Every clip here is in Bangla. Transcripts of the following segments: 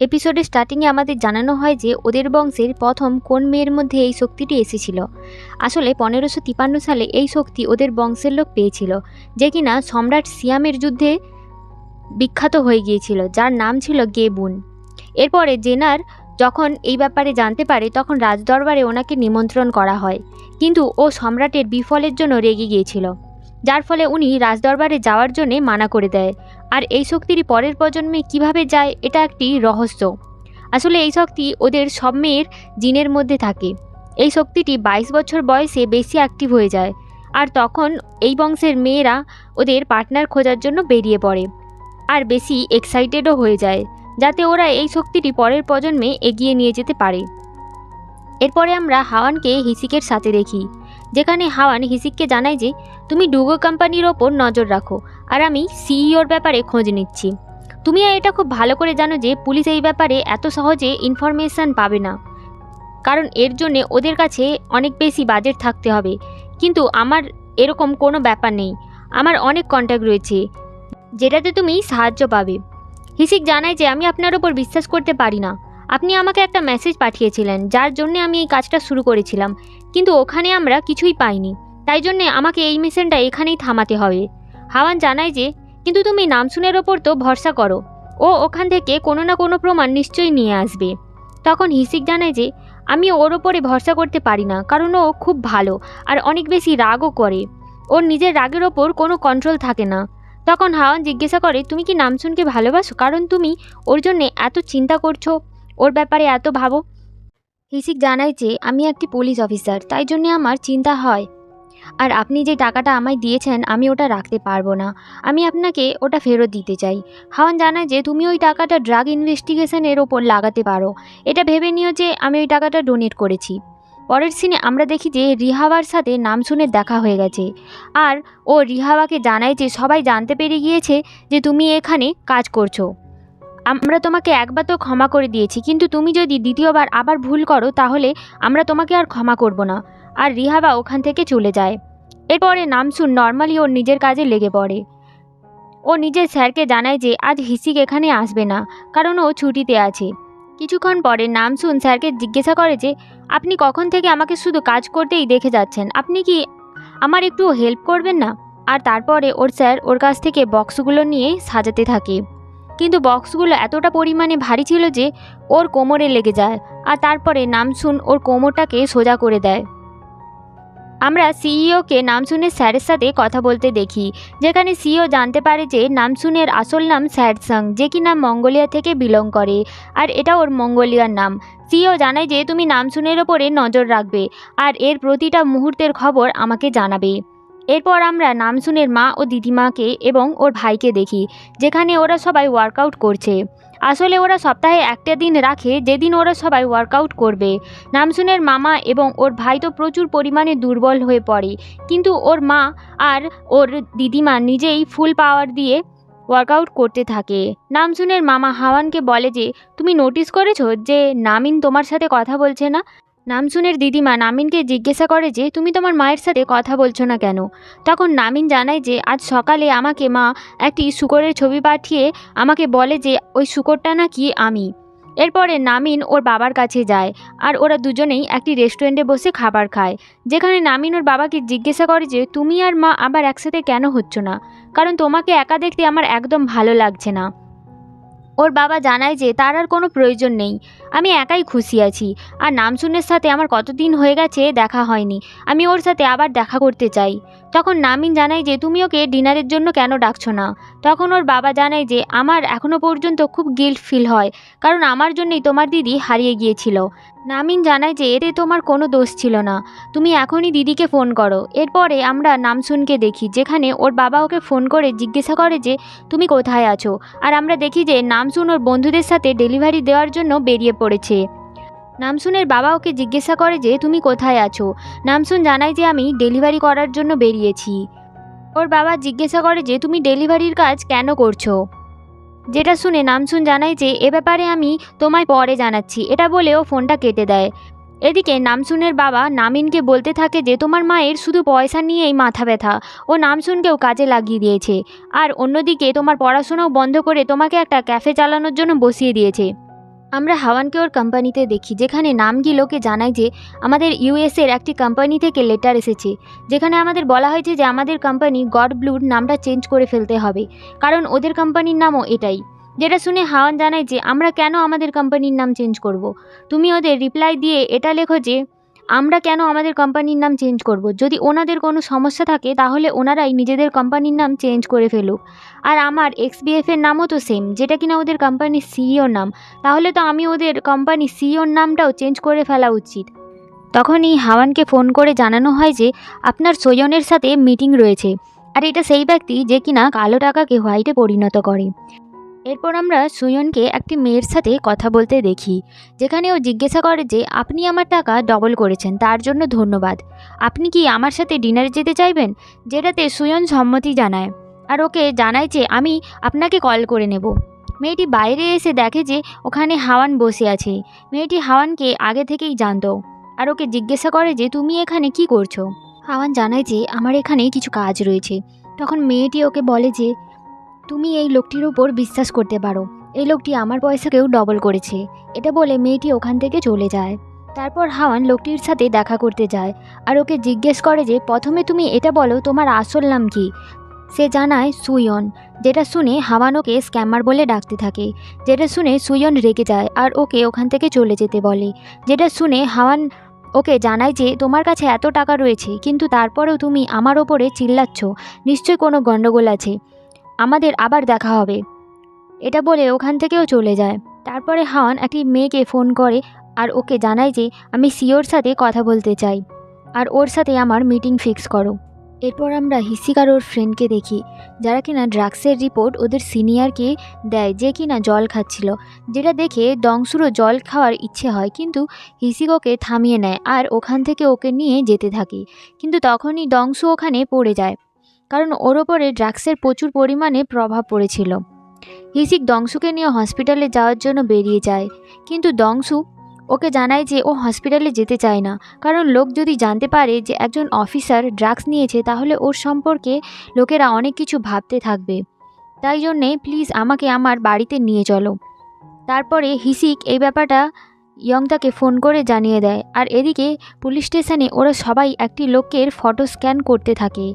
এপিসোডের স্টার্টিংয়ে আমাদের জানানো হয় যে ওদের বংশের প্রথম কোন মেয়ের মধ্যে এই শক্তিটি এসেছিল। আসলে 1553 সালে এই শক্তি ওদের বংশের লোক পেয়েছিল, যে কিনা সম্রাট সিয়ামের যুদ্ধে বিখ্যাত হয়ে গিয়েছিল, যার নাম ছিল গেবুন। এরপরে জেনার যখন এই ব্যাপারে জানতে পারে তখন রাজদরবারে ওনাকে নিমন্ত্রণ করা হয়, কিন্তু ও সম্রাটের বিফলের জন্য রেগে গিয়েছিল, যার ফলে উনি রাজদরবারে যাওয়ার জন্যে মানা করে দেয়। আর এই শক্তিটি পরের প্রজন্মে কিভাবে যায় এটা একটি রহস্য। আসলে এই শক্তি ওদের সব মেয়ের জিনের মধ্যে থাকে। এই শক্তিটি 22 বছর বয়সে বেশি অ্যাক্টিভ হয়ে যায়, আর তখন এই বংশের মেয়েরা ওদের পার্টনার খোঁজার জন্য বেরিয়ে পড়ে আর বেশি এক্সাইটেডও হয়ে যায়, যাতে ওরা এই শক্তিটি পরের প্রজন্মে এগিয়ে নিয়ে যেতে পারে। এরপরে আমরা হাওয়ানকে হিসিকের সাথে দেখি, যেখানে হাওয়ান হিসিককে জানায় যে তুমি ডুগো কোম্পানির ওপর নজর রাখো আর আমি সিইওর ব্যাপারে খোঁজ নিচ্ছি। তুমি এটা খুব ভালো করে জানো যে পুলিশ এই ব্যাপারে এত সহজে ইনফরমেশান পাবে না, কারণ এর জন্যে ওদের কাছে অনেক বেশি বাজেট থাকতে হবে। কিন্তু আমার এরকম কোনো ব্যাপার নেই, আমার অনেক কন্ট্যাক্ট রয়েছে যেটাতে তুমি সাহায্য পাবে। হিসিক জানায় যে আমি আপনার ওপর বিশ্বাস করতে পারি না। আপনি আমাকে একটা মেসেজ পাঠিয়েছিলেন যার জন্য আমি এই কাজটা শুরু করেছিলাম, কিন্তু ওখানে আমরা কিছুই পাইনি, তাই জন্যে আমাকে এই মিশনটা এখানেই থামাতে হবে। হাওয়ান জানায় যে কিন্তু তুমি নামসুনের ওপর তো ভরসা করো, ও ওখান থেকে কোনো না কোনো প্রমাণ নিশ্চয়ই নিয়ে আসবে। তখন হিসিক জানায় যে আমি ওর ওপরে ভরসা করতে পারি না, কারণ ও খুব ভালো আর অনেক বেশি রাগও করে। ওর নিজের রাগের ওপর কোনো কন্ট্রোল থাকে না। তখন হাওয়ান জিজ্ঞাসা করে তুমি কি নামসুনকে ভালোবাসো, কারণ তুমি ওর জন্যে এত চিন্তা করছো, ওর ব্যাপারে এত ভাবো। হিসিক জানায় যে আমি একটি পুলিশ অফিসার, তাই জন্যে আমার চিন্তা হয়, আর আপনি যে টাকাটা আমায় দিয়েছেন আমি ওটা রাখতে পারবো না, আমি আপনাকে ওটা ফেরত দিতে চাই। হাওয়ান জানায় যে তুমি ওই টাকাটা ড্রাগ ইনভেস্টিগেশনের ওপর লাগাতে পারো, এটা ভেবে নিও যে আমি ওই টাকাটা ডোনেট করেছি। পরের সিনে আমরা দেখি যে রিহাওয়ার সাথে নামসুনের দেখা হয়ে গেছে, আর ও রিহাওয়াকে জানায় যে সবাই জানতে পেরে গিয়েছে যে তুমি এখানে কাজ করছো। আমরা তোমাকে একবার তো ক্ষমা করে দিয়েছি, কিন্তু তুমি যদি দ্বিতীয়বার আবার ভুল করো তাহলে আমরা তোমাকে আর ক্ষমা করব না। আর রিহাওয়া ওখান থেকে চলে যায়। এরপরে নামসুন নর্মালি ওর নিজের কাজে লেগে পড়ে। ও নিজের স্যারকে জানায় যে আজ হিসিক এখানে আসবে না, কারণ ও ছুটিতে আছে। কিছুক্ষণ পরে নামসুন স্যারকে জিজ্ঞাসা করে যে আপনি কখন থেকে আমাকে শুধু কাজ করতেই দেখে যাচ্ছেন, আপনি কি আমার একটু হেল্প করবেন না? আর তারপরে ওর স্যার ওর কাছ থেকে বক্সগুলো নিয়ে সাজাতে থাকে, কিন্তু বক্সগুলো এতটা পরিমাণে ভারী ছিল যে ওর কোমরে লেগে যায়, আর তারপরে নামসুন ওর কোমরটাকে সোজা করে দেয়। আমরা সিইওকে নামসুনের স্যারের সাথে কথা বলতে দেখি, যেখানে সিইও জানতে পারে যে নামসুনের আসল নাম স্যাডসাং, যে কি নাম মঙ্গোলিয়া থেকে বিলং করে, আর এটা ওর মঙ্গোলিয়ার নাম। সিইও জানায় যে তুমি নামসুনের ওপরে নজর রাখবে আর এর প্রতিটা মুহূর্তের খবর আমাকে জানাবে। এরপর আমরা নামসুনের মা ও দিদিমাকে এবং ওর ভাইকে দেখি, যেখানে ওরা সবাই ওয়ার্কআউট করছে। আসলে ওরা সপ্তাহে একটা দিন রাখে যেদিন ওরা সবাই ওয়ার্কআউট করবে। নামসুনের মামা এবং ওর ভাই তো প্রচুর পরিমাণে দুর্বল হয়ে পড়ে, কিন্তু ওর মা আর ওর দিদিমা নিজেই ফুল পাওয়ার দিয়ে ওয়ার্কআউট করতে থাকে। নামসুনের মামা হাওয়ানকে বলে যে তুমি নোটিস করেছো যে নামিন তোমার সাথে কথা বলছে না? নামসুনের দিদিমা নামিনকে জিজ্ঞাসা করে যে তুমি তোমার মায়ের সাথে কথা বলছো না কেন? তখন নামিন জানায় যে আজ সকালে আমাকে মা একটি শূকরের ছবি পাঠিয়ে আমাকে বলে যে ওই শূকরটা নাকি আমি। এরপরে নামিন ওর বাবার কাছে যায়, আর ওরা দুজনেই একটি রেস্টুরেন্টে বসে খাবার খায়, যেখানে নামিন ওর বাবাকে জিজ্ঞাসা করে যে তুমি আর মা আবার একসাথে কেন হচ্ছ না, কারণ তোমাকে একা দেখতে আমার একদম ভালো লাগছে না। ওর বাবা জানায় যে তার আর কোনো প্রয়োজন নেই, আমি একাই খুশি আছি, আর নামসুনের সাথে আমার কতদিন হয়ে গেছে দেখা হয়নি, আমি ওর সাথে আবার দেখা করতে চাই। তখন নামিন জানায় যে তুমি ওকে ডিনারের জন্য কেন ডাকছো না? তখন ওর বাবা জানায় যে আমার এখনও পর্যন্ত খুব গিল্ট ফিল হয়, কারণ আমার জন্যই তোমার দিদি হারিয়ে গিয়েছিল। নামিন জানায় যে এতে তোমার কোনো দোষ ছিল না, তুমি এখনই দিদিকে ফোন করো। এরপরে আমরা নামসুনকে দেখি, যেখানে ওর বাবা ওকে ফোন করে জিজ্ঞাসা করে যে তুমি কোথায় আছো, আর আমরা দেখি যে নামসুন ওর বন্ধুদের সাথে ডেলিভারি দেওয়ার জন্য বেরিয়ে পড়েছে। নামসুনের বাবা ওকে জিজ্ঞাসা করে যে তুমি কোথায় আছো? নামসুন জানায় যে আমি ডেলিভারি করার জন্য বেরিয়েছি। ওর বাবা জিজ্ঞাসা করে যে তুমি ডেলিভারির কাজ কেন করছো? যেটা শুনে নামসুন জানায় যে এ ব্যাপারে আমি তোমায় পরে জানাচ্ছি, এটা বলে ও ফোনটা কেটে দেয়। এদিকে নামসুনের বাবা নামিনকে বলতে থাকে যে তোমার মায়ের শুধু পয়সা নিয়েই মাথা ব্যথা, ও নামসুনকেও কাজে লাগিয়ে দিয়েছে, আর অন্যদিকে তোমার পড়াশোনাও বন্ধ করে তোমাকে একটা ক্যাফে চালানোর জন্য বসিয়ে দিয়েছে। আমরা হাওয়ানকে ওর কোম্পানিতে দেখি, যেখানে নামগুলোকে জানায় যে আমাদের ইউএসের একটি কোম্পানি থেকে লেটার এসেছে, যেখানে আমাদের বলা হয়েছে যে আমাদের কোম্পানি গড ব্লুর নামটা চেঞ্জ করে ফেলতে হবে, কারণ ওদের কোম্পানির নামও এটাই। যেটা শুনে হাওয়ান জানায় যে আমরা কেন আমাদের কোম্পানির নাম চেঞ্জ করব। তুমি ওদের রিপ্লাই দিয়ে এটা লেখো যে আমরা কেন আমাদের কোম্পানির নাম চেঞ্জ করব। যদি ওনাদের কোনো সমস্যা থাকে তাহলে ওনারাই নিজেদের কোম্পানির নাম চেঞ্জ করে ফেলুক। আর আমার এক্সবিএফের নামও তো সেম, যেটা কিনা ওদের কোম্পানির সিইওর নাম, তাহলে তো আমি ওদের কোম্পানির সিইওর নামটাও চেঞ্জ করে ফেলা উচিত। তখনই হাওয়ানকে ফোন করে জানানো হয় যে আপনার সোয়নের সাথে মিটিং রয়েছে, আর এটা সেই ব্যক্তি যে কিনা কালো টাকাকে হোয়াইটে পরিণত করে। এরপর আমরা সুয়নকে একটি মেয়ের সাথে কথা বলতে দেখি, যেখানে ও জিজ্ঞাসা করে যে আপনি আমার টাকা ডবল করেছেন, তার জন্য ধন্যবাদ। আপনি কি আমার সাথে ডিনারে যেতে চাইবেন? যেটাতে সুয়ন সম্মতি জানায়, আর ওকে জানায় যে আমি আপনাকে কল করে নেব। মেয়েটি বাইরে এসে দেখে যে ওখানে হাওয়ান বসে আছে। মেয়েটি হাওয়ানকে আগে থেকেই জানতো, আর ওকে জিজ্ঞাসা করে যে তুমি এখানে কি করছো। হাওয়ান জানায় যে আমার এখানে কিছু কাজ রয়েছে। তখন মেয়েটি ওকে বলে যে তুমি এই লোকটির উপর বিশ্বাস করতে পারো, এই লোকটি আমার পয়সাকেও ডবল করেছে। এটা বলে মেয়েটি ওখান থেকে চলে যায়। তারপর হাওয়ান লোকটির সাথে দেখা করতে যায়, আর ওকে জিজ্ঞেস করে যে প্রথমে তুমি এটা বলো তোমার আসল নাম কি। সে জানায় সুয়ন, যেটা শুনে হাওয়ান ওকে স্ক্যামার বলে ডাকতে থাকে। যেটা শুনে সুয়ন রেগে যায় আর ওকে ওখান থেকে চলে যেতে বলে। যেটা শুনে হাওয়ান ওকে জানায় যে তোমার কাছে এত টাকা রয়েছে, কিন্তু তারপরেও তুমি আমার ওপরে চিল্লাচ্ছ, নিশ্চয়ই কোনো গণ্ডগোল আছে, আমাদের আবার দেখা হবে। এটা বলে ওখান থেকেও চলে যায়। তারপরে হাওয়ান একটি মেয়েকে ফোন করে আর ওকে জানায় যে আমি সিওর সাথে কথা বলতে চাই, আর ওর সাথে আমার মিটিং ফিক্স করো। এরপর আমরা হিসিক আর ওর ফ্রেন্ডকে দেখি, যারা কিনা ড্রাগসের রিপোর্ট ওদের সিনিয়রকে দেয়, যে কিনা জল খাচ্ছিল। যেটা দেখে দংশুরও জল খাওয়ার ইচ্ছে হয়, কিন্তু হিসিক ওকে থামিয়ে নেয় আর ওখান থেকে ওকে নিয়ে যেতে থাকে। কিন্তু তখনই দংশু ওখানে পড়ে যায়, কারণ ওর ওপরে ড্রাগসের প্রচুর পরিমাণে প্রভাব পড়েছিল। হিসিক দংশুকে নিয়ে হসপিটালে যাওয়ার জন্য বেরিয়ে যায়, কিন্তু দংশু ওকে জানায় যে ও হসপিটালে যেতে চায় না, কারণ লোক যদি জানতে পারে যে একজন অফিসার ড্রাগস নিয়েছে তাহলে ওর সম্পর্কে লোকেরা অনেক কিছু ভাবতে থাকবে। তাই জন্যে প্লিজ আমাকে আমার বাড়িতে নিয়ে চলো। তারপরে হিসিক এই ব্যাপারটা ইয়ংতাকে ফোন করে জানিয়ে দেয়, আর এদিকে পুলিশ স্টেশনে ওরা সবাই একটি লোকের ফটো স্ক্যান করতে থাকে,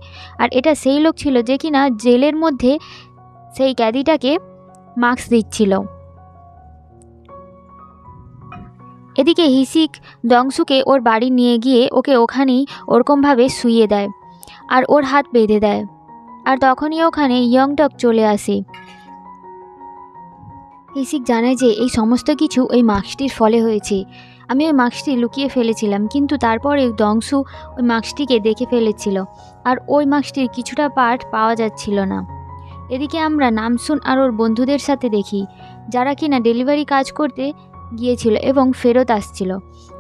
আর এটা সেই লোক ছিল যে কিনা জেলের মধ্যে সেই ক্যাদিটাকে মাস্ক দিচ্ছিল। এদিকে হিসিক দংশুকে ওর বাড়ি নিয়ে গিয়ে ওকে ওখানেই ওরকমভাবে শুইয়ে দেয় আর ওর হাত বেঁধে দেয়, আর তখনই ওখানে ইয়ংটক চলে আসে। হিসিক জানায় যে এই সমস্ত কিছু ওই মাস্কটির ফলে হয়েছে। আমি ওই মাস্কটি লুকিয়ে ফেলেছিলাম, কিন্তু তারপরে দংশু ওই মাস্কটিকে দেখে ফেলেছিল, আর ওই মাস্কটির কিছুটা পার্ট পাওয়া যাচ্ছিল না। এদিকে আমরা নামসুন আর ওর বন্ধুদের সাথে দেখি, যারা কিনা ডেলিভারি কাজ করতে গিয়েছিল এবং ফেরত আসছিল।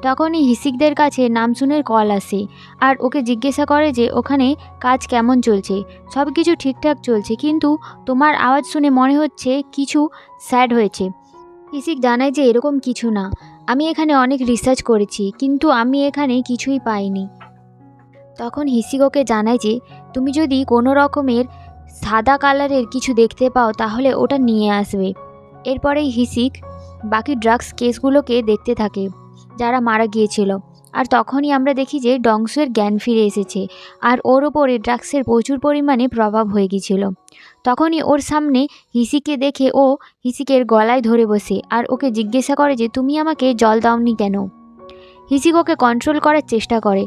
তখনই হিসিকদের কাছে নামসুনের কল আসে, আর ওকে জিজ্ঞাসা করে যে ওখানে কাজ কেমন চলছে। সব কিছু ঠিকঠাক চলছে, কিন্তু তোমার আওয়াজ শুনে মনে হচ্ছে কিছু স্যাড হয়েছে। হিসিক জানায় যে এরকম কিছু না, আমি এখানে অনেক রিসার্চ করেছি, কিন্তু আমি এখানে কিছুই পাইনি। তখন হিসিক ওকে জানায় যে তুমি যদি কোনো রকমের সাদা কালারের কিছু দেখতে পাও তাহলে ওটা নিয়ে আসবে। এরপরেই হিসিক বাকি ড্রাগস কেসগুলোকে দেখতে থাকে যারা মারা গিয়েছিল, আর তখনই আমরা দেখি যে ডংশুয়ের জ্ঞান ফিরে এসেছে, আর ওর ওপরে ড্রাগসের প্রচুর পরিমাণে প্রভাব হয়ে গিয়েছিল। তখনই ওর সামনে হিসিকে দেখে ও হিসিকের গলায় ধরে বসে আর ওকে জিজ্ঞাসা করে যে তুমি আমাকে জল দাওনি কেন। হিসিক ওকে কন্ট্রোল করার চেষ্টা করে,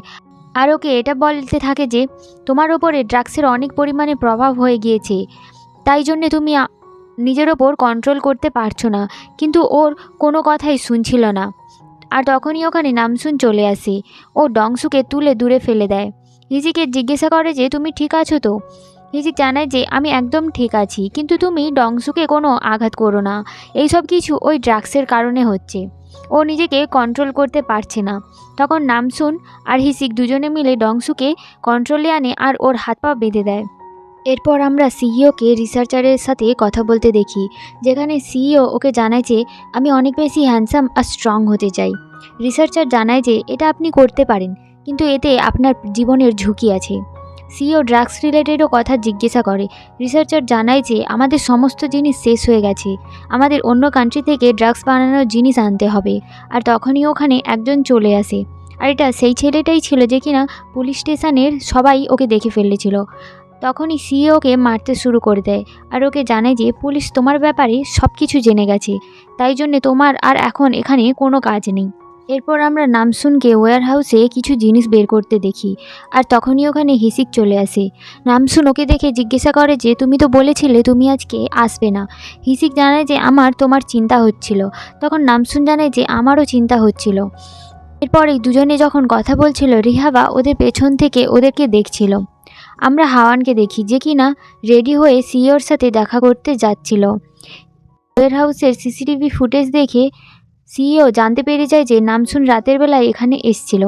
আর ওকে এটা বলতে থাকে যে তোমার ওপরে ড্রাগসের অনেক পরিমাণে প্রভাব হয়ে গিয়েছে, তাই জন্যে তুমি নিজের ওপর কন্ট্রোল করতে পারছো না। কিন্তু ওর কোনো কথাই শুনছিল না, আর তখনই ওখানে নামসুন চলে আসে। ও ডংশুকে তুলে দূরে ফেলে দেয়। হিসিকে জিজ্ঞাসা করে যে তুমি ঠিক আছো তো। হিসিক জানায় যে আমি একদম ঠিক আছি, কিন্তু তুমি ডংশুকে কোনো আঘাত করো না, এইসব কিছু ওই ড্রাগসের কারণে হচ্ছে, ও নিজেকে কন্ট্রোল করতে পারছে না। তখন নামসুন আর হিসিক দুজনে মিলে ডংশুকে কন্ট্রোলে আনে আর ওর হাত পা বেঁধে দেয়। এরপর আমরা সিইওকে রিসার্চারের সাথে কথা বলতে দেখি, যেখানে সিইও ওকে জানায় যে আমি অনেক বেশি হ্যান্ডসাম আর স্ট্রং হতে চাই। রিসার্চার জানায় যে এটা আপনি করতে পারেন, কিন্তু এতে আপনার জীবনের ঝুঁকি আছে। সিইও ড্রাগস রিলেটেডও কথা জিজ্ঞাসা করে। রিসার্চার জানায় যে আমাদের সমস্ত জিনিস শেষ হয়ে গেছে, আমাদের অন্য কান্ট্রি থেকে ড্রাগস বানানোর জিনিস আনতে হবে। আর তখনই ওখানে একজন চলে আসে, আর এটা সেই ছেলেটাই ছিল যে কিনা পুলিশ স্টেশনের সবাই ওকে দেখে ফেলেছিল। তখনই সিইওকে মারতে শুরু করে দেয়, আর ওকে জানায় যে পুলিশ তোমার ব্যাপারে সব কিছু জেনে গেছে, তাই জন্যে তোমার আর এখন এখানে কোনো কাজ নেই। এরপর আমরা নামসুনকে ওয়্যার হাউসে কিছু জিনিস বের করতে দেখি, আর তখনই ওখানে হিসিক চলে আসে। নামসুন ওকে দেখে জিজ্ঞাসা করে যে তুমি তো বলেছিলে তুমি আজকে আসবে না। হিসিক জানায় যে আমার তোমার চিন্তা হচ্ছিল। তখন নামসুন জানায় যে আমারও চিন্তা হচ্ছিল। এরপর এই দুজনে যখন কথা বলছিল, রিহাবা ওদের পেছন থেকে ওদেরকে দেখছিল। আমরা হাওয়ানকে দেখি যে কিনা রেডি হয়ে সিইওর সাথে দেখা করতে যাচ্ছিল। ওয়্যার হাউসের সিসিটিভি ফুটেজ দেখে সিইও জানতে পেরে যায় যে নামসুন রাতের বেলায় এখানে এসছিল।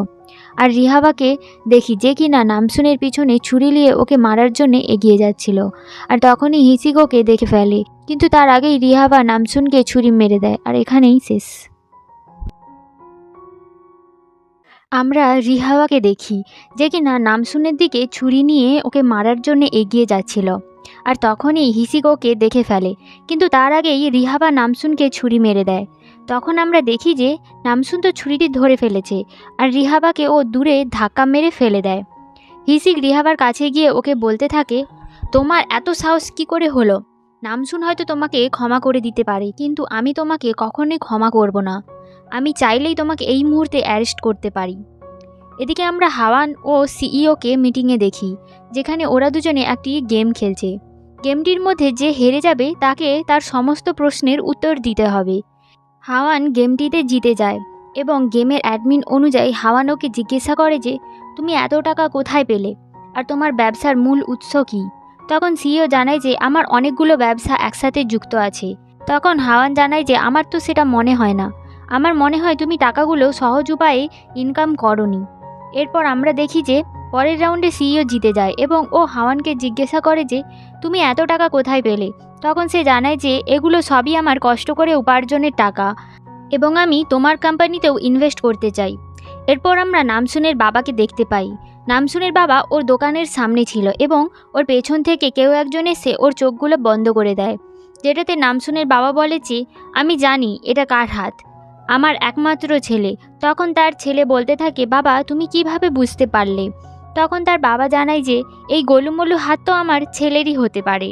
আর রিহাবাকে দেখি যে কিনা নামসুনের পিছনে ছুরি নিয়ে ওকে মারার জন্য এগিয়ে যাচ্ছিল। আর তখনই হিসিক ওকে দেখে ফেলে, কিন্তু তার আগেই রিহাবা নামসুনকে ছুরি মেরে দেয়, আর এখানেই শেষ। আমরা রিহাবাকে দেখি যে কিনা নামসুনের দিকে ছুরি নিয়ে ওকে মারার জন্য এগিয়ে যাচ্ছিল। আর তখনই হিসিক ওকে দেখে ফেলে, কিন্তু তার আগেই রিহাবা নামসুনকে ছুরি মেরে দেয়। তখন আমরা দেখি যে নামসুন তো ছুরিটি ধরে ফেলেছে, আর রিহাবাকে ও দূরে ধাক্কা মেরে ফেলে দেয়। হিসিক রিহাবার কাছে গিয়ে ওকে বলতে থাকে, তোমার এত সাহস কী করে হলো? নামসুন হয়তো তোমাকে ক্ষমা করে দিতে পারে, কিন্তু আমি তোমাকে কখনোই ক্ষমা করব না। আমি চাইলেই তোমাকে এই মুহূর্তে অ্যারেস্ট করতে পারি। এদিকে আমরা হাওয়ান ও সিইওকে মিটিংয়ে দেখি, যেখানে ওরা দুজনে একটি গেম খেলছে। গেমটির মধ্যে যে হেরে যাবে তাকে তার সমস্ত প্রশ্নের উত্তর দিতে হবে। হাওয়ান গেমটিতে জিতে যায়, এবং গেমের অ্যাডমিন অনুযায়ী হাওয়ান ওকে জিজ্ঞাসা করে যে তুমি এত টাকা কোথায় পেলে, আর তোমার ব্যবসার মূল উৎস কী? তখন সিইও জানায় যে আমার অনেকগুলো ব্যবসা একসাথে যুক্ত আছে। তখন হাওয়ান জানায় যে আমার তো সেটা মনে হয় না, আমার মনে হয় তুমি টাকাগুলো সহজ উপায়ে ইনকাম করোনি। এরপর আমরা দেখি যে পরের রাউন্ডে সিইও জিতে যায়, এবং ও হাওয়ানকে জিজ্ঞাসা করে যে তুমি এত টাকা কোথায় পেলে? তখন সে জানায় যে এগুলো সবই আমার কষ্ট করে উপার্জনের টাকা, এবং আমি তোমার কোম্পানিতেও ইনভেস্ট করতে চাই। এরপর আমরা নামসুনের বাবাকে দেখতে পাই। নামসুনের বাবা ওর দোকানের সামনে ছিল, এবং ওর পেছন থেকে কেউ একজন এসে ওর চোখগুলো বন্ধ করে দেয়, যেটাতে নামসুনের বাবা বলে যে আমি জানি এটা কার হাত, আমার একমাত্র ছেলে। তখন তার ছেলে বলতে থাকে, বাবা তুমি কিভাবে বুঝতে পারলে? তখন তার বাবা জানায় যে এই গোলুমোলু হাত তো আমার ছেলেরই হতে পারে।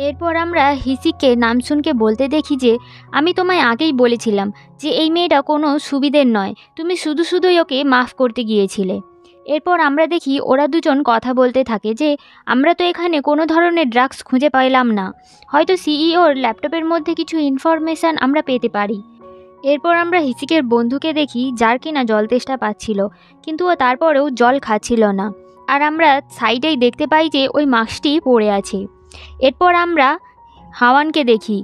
এরপর আমরা হিসিককে নামসুনকে বলতে দেখি যে আমি তোমায় আগেই বলেছিলাম যে এই মেয়েটা কোনো সুবিধের নয়, তুমি শুধু শুধুই ওকে মাফ করতে গিয়েছিলে। এরপর আমরা দেখি ওরা দুজন কথা বলতে থাকে যে আমরা তো এখানে কোনো ধরনের ড্রাগস খুঁজে পাইলাম না, হয়তো সিইওর ল্যাপটপের মধ্যে কিছু ইনফরমেশান আমরা পেতে পারি। এরপর আমরা হিসিকের বন্ধুকে দেখি, যার কিনা জল তেষ্টা পাচ্ছিল, কিন্তু ও তারপরেও জল খাচ্ছিল না। আর আমরা সাইডেই দেখতে পাই যে ওই মাস্কটি পড়ে আছে। এরপর আমরা হাওয়ানকে দেখি,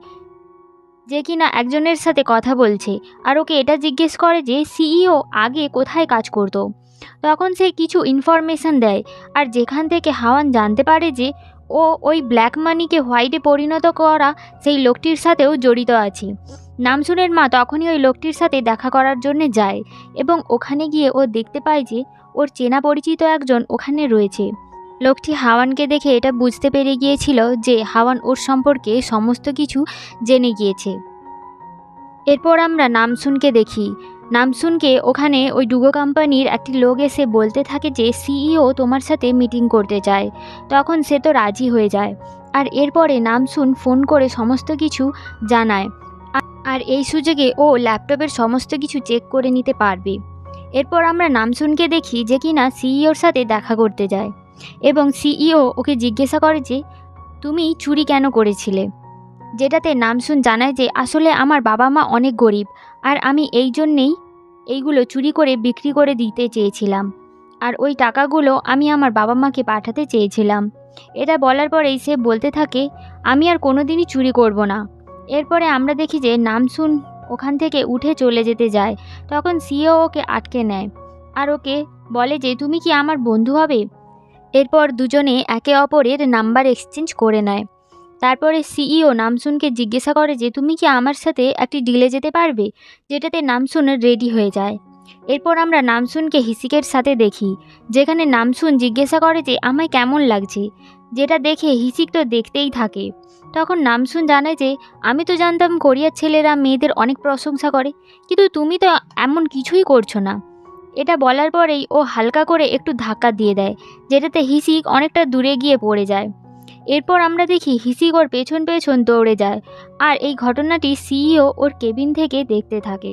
যে কিনা একজনের সাথে কথা বলছে, আর ওকে এটা জিজ্ঞেস করে যে সিইও আগে কোথায় কাজ করত। তখন সে কিছু ইনফরমেশান দেয়, আর যেখান থেকে হাওয়ান জানতে পারে যে ও ওই ব্ল্যাক মানিকে হোয়াইটে পরিণত করা সেই লোকটির সাথেও জড়িত আছে। নামসুনের মা তখনই ওই লোকটির সাথে দেখা করার জন্য যায়, এবং ওখানে গিয়ে ও দেখতে পায় যে ওর চেনা পরিচিত একজন ওখানে রয়েছে। লোকটি হাওয়ানকে দেখে এটা বুঝতে পেরে গিয়েছিল যে হাওয়ান ওর সম্পর্কে সমস্ত কিছু জেনে গিয়েছে। এরপর আমরা নামসুনকে দেখি। নামসুনকে ওখানে ওই ডুগো কোম্পানির একটি লোক এসে বলতে থাকে যে সিইও তোমার সাথে মিটিং করতে চায়। তখন সে তো রাজি হয়ে যায়, আর এরপরে নামসুন ফোন করে সমস্ত কিছু জানায়, আর এই সুযোগে ও ল্যাপটপের সমস্ত কিছু চেক করে নিতে পারবে। এরপর আমরা নামসুনকে দেখি যে কিনা সিইওর সাথে দেখা করতে যায়, এবং সিইও ওকে জিজ্ঞাসা করে যে তুমি চুরি কেন করেছিলে, যেটাতে নামসুন জানায় যে আসলে আমার বাবা মা অনেক গরিব, আর আমি এই জন্যেই এইগুলো চুরি করে বিক্রি করে দিতে চেয়েছিলাম, আর ওই টাকাগুলো আমি আমার বাবা মাকে পাঠাতে চেয়েছিলাম। এটা বলার পরেই সে বলতে থাকে আমি আর কোনো দিনই চুরি করব না। এরপরে আমরা দেখি যে নামসুন ওখান থেকে উঠে চলে যেতে যায়। তখন সিইও ওকে আটকে নেয়, আর ওকে বলে যে তুমি কি আমার বন্ধু হবে? এরপর দুজনে একে অপরের নাম্বার এক্সচেঞ্জ করে নেয়। তারপরে সিইও নামসুনকে জিজ্ঞাসা করে যে তুমি কি আমার সাথে একটি ডিলে যেতে পারবে, যেটাতে নামসুন রেডি হয়ে যায়। এরপর আমরা নামসুনকে হিসিকের সাথে দেখি, যেখানে নামসুন জিজ্ঞাসা করে যে আমায় কেমন লাগছে, যেটা দেখে হিসিক তো দেখতেই থাকে। তখন নামসুন জানায় যে আমি তো জানতাম কোরিয়ার ছেলেরা মেয়েদের অনেক প্রশংসা করে, কিন্তু তুমি তো এমন কিছুই করছো না। এটা বলার পরেই ও হালকা করে একটু ধাক্কা দিয়ে দেয়, যেটাতে হিসিক অনেকটা দূরে গিয়ে পড়ে যায়। এরপর আমরা দেখি হিসিক ওর পেছন পেছন দৌড়ে যায়, আর এই ঘটনাটি সিইও ওর কেবিন থেকে দেখতে থাকে।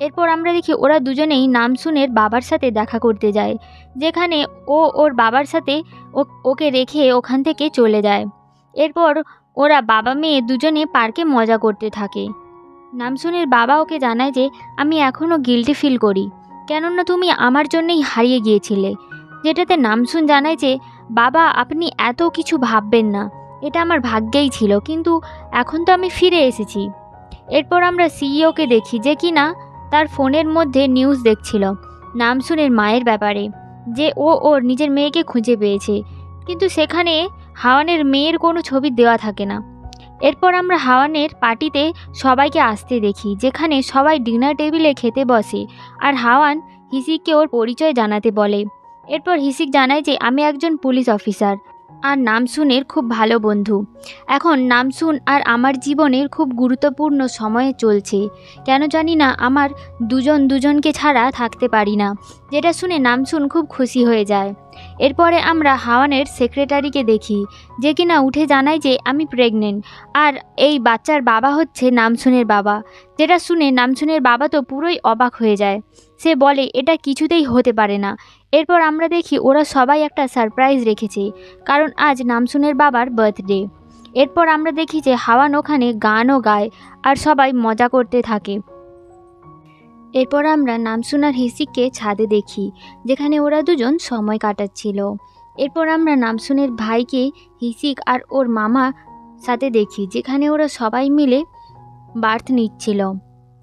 এরপর আমরা দেখি ওরা দুজনেই নামসুনের বাবার সাথে দেখা করতে যায়, যেখানে ও ওর বাবার সাথে ওকে রেখে ওখান থেকে চলে যায়। এরপর ওরা বাবা মেয়ে দুজনে পার্কে মজা করতে থাকে। নামসুনের বাবা ওকে জানায় যে আমি এখনও গিল্টি ফিল করি, কেননা তুমি আমার জন্যই হারিয়ে গিয়েছিলে। যেটাতে নামসুন জানায় যে বাবা, আপনি এত কিছু ভাববেন না, এটা আমার ভাগ্যেই ছিল, কিন্তু এখন তো আমি ফিরে এসেছি। এরপর আমরা সিইওকে দেখি, যে কিনা তার ফোনের মধ্যে নিউজ দেখছিল নামসুনের মায়ের ব্যাপারে, যে ও ওর নিজের মেয়েকে খুঁজে পেয়েছে, কিন্তু সেখানে হাওয়ানের মেয়ের কোনো ছবি দেওয়া থাকে না। এরপর আমরা হাওয়ানের পার্টিতে সবাইকে আসতে দেখি, যেখানে সবাই ডিনার টেবিলে খেতে বসে, আর হাওয়ান হিসিককে ওর পরিচয় জানাতে বলে। এরপর হিসিক জানায় যে আমি একজন পুলিশ অফিসার আর নামসুনের খুব ভালো বন্ধু। এখন নামসুন আর আমার জীবনের খুব গুরুত্বপূর্ণ সময়ে চলছে, কেন জানি না আমার দুজনকে ছাড়া থাকতে পারি না। যেটা শুনে নামসুন খুব খুশি হয়ে যায়। এরপরে আমরা হাওয়ানের সেক্রেটারিকে দেখি, যে কিনা উঠে জানায় যে আমি প্রেগনেন্ট, আর এই বাচ্চার বাবা হচ্ছে নামসুনের বাবা। যেটা শুনে নামসুনের বাবা তো পুরোই অবাক হয়ে যায়। সে বলে এটা কিছুতেই হতে পারে না। এরপর আমরা দেখি ওরা সবাই একটা সারপ্রাইজ রেখেছে, কারণ আজ নামসুনের বাবার বার্থডে। এরপর আমরা দেখি যে হাওয়ান ওখানে গানও গায় আর সবাই মজা করতে থাকে। এরপর আমরা নামসুন আর হিসিককে ছাদে দেখি, যেখানে ওরা দুজন সময় কাটাচ্ছিল। এরপর আমরা নামসুনের ভাইকে হিসিক আর ওর মামা সাথে দেখি, যেখানে ওরা সবাই মিলে বার্থ নিচ্ছিল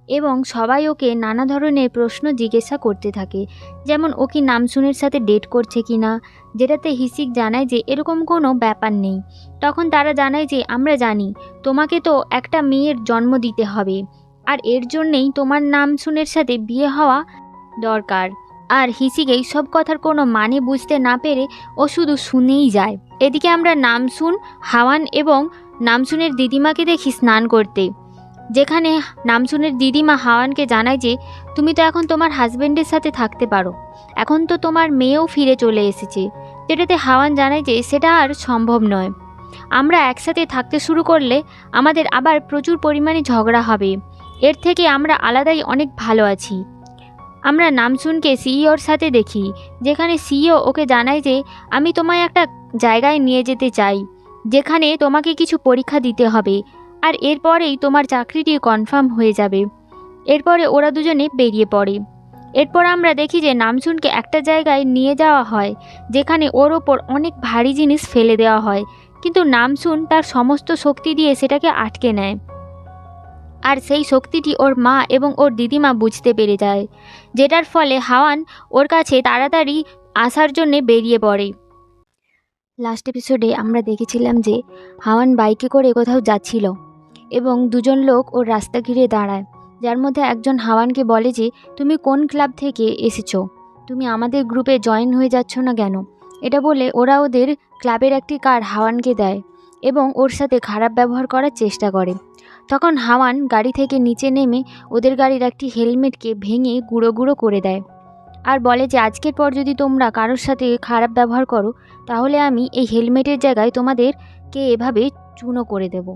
এবং সবাই ওকে নানা ধরনের প্রশ্ন জিজ্ঞাসা করতে থাকে, যেমন ও কি নামসুনের সাথে ডেট করছে কি না, যেটাতে হিসিক জানায় যে এরকম কোনো ব্যাপার নেই। তখন তারা জানায় যে আমরা জানি তোমাকে তো একটা মেয়ের জন্ম দিতে হবে, আর এর জন্যেই তোমার নামসুনের সাথে বিয়ে হওয়া দরকার। আর হিসিক এই সব কথার কোনো মানে বুঝতে না পেরে ও শুধু শুনেই যায়। এদিকে আমরা নামসুন, হাওয়ান এবং নামসুনের দিদিমাকে দেখি স্নান করতে, যেখানে নামসুনের দিদিমা হাওয়ানকে জানায় যে তুমি তো এখন তোমার হাজব্যান্ডের সাথে থাকতে পারো, এখন তো তোমার মেয়েও ফিরে চলে এসেছে। যেটাতে হাওয়ান জানায় যে সেটা আর সম্ভব নয়, আমরা একসাথে থাকতে শুরু করলে আমাদের আবার প্রচুর পরিমাণে ঝগড়া হবে, এর থেকে আমরা আলাদাই অনেক ভালো আছি। আমরা নামসুনকে সিইওর সাথে দেখি, যেখানে সিইও ওকে জানায় যে আমি তোমায় একটা জায়গায় নিয়ে যেতে চাই, যেখানে তোমাকে কিছু পরীক্ষা দিতে হবে, আর এরপরেই তোমার চাকরিটি কনফার্ম হয়ে যাবে। এরপরে ওরা দুজনে বেরিয়ে পড়ে। এরপর আমরা দেখি যে নামসুনকে একটা জায়গায় নিয়ে যাওয়া হয়, যেখানে ওর ওপর অনেক ভারী জিনিস ফেলে দেওয়া হয়, কিন্তু নামসুন তার সমস্ত শক্তি দিয়ে সেটাকে আটকে নেয়, আর সেই শক্তিটি ওর মা এবং ওর দিদিমা বুঝতে পেরে যায়, যেটার ফলে হাওয়ান ওর কাছে তাড়াতাড়ি আসার জন্যে বেরিয়ে পড়ে। লাস্ট এপিসোডে আমরা দেখেছিলাম যে হাওয়ান বাইকে করে কোথাও যাচ্ছিল এবং দুজন লোক ওর রাস্তা ঘিরে দাঁড়ায়, যার মধ্যে একজন হাওয়ানকে বলে যে তুমি কোন ক্লাব থেকে এসেছো, তুমি আমাদের গ্রুপে জয়েন হয়ে যাচ্ছ না কেন। এটা বলে ওরা ওদের ক্লাবের একটি কার্ড হাওয়ানকে দেয় এবং ওর সাথে খারাপ ব্যবহার করার চেষ্টা করে। তখন হাওয়ান গাড়ি থেকে নিচে নেমে ওদের গাড়ির একটি হেলমেটকে ভেঙে গুঁড়ো গুঁড়ো করে দেয়, আর বলে যে আজকের পর যদি তোমরা কারোর সাথে খারাপ ব্যবহার করো, তাহলে আমি এই হেলমেটের জায়গায় তোমাদেরকে এভাবে চূর্ণ করে দেব।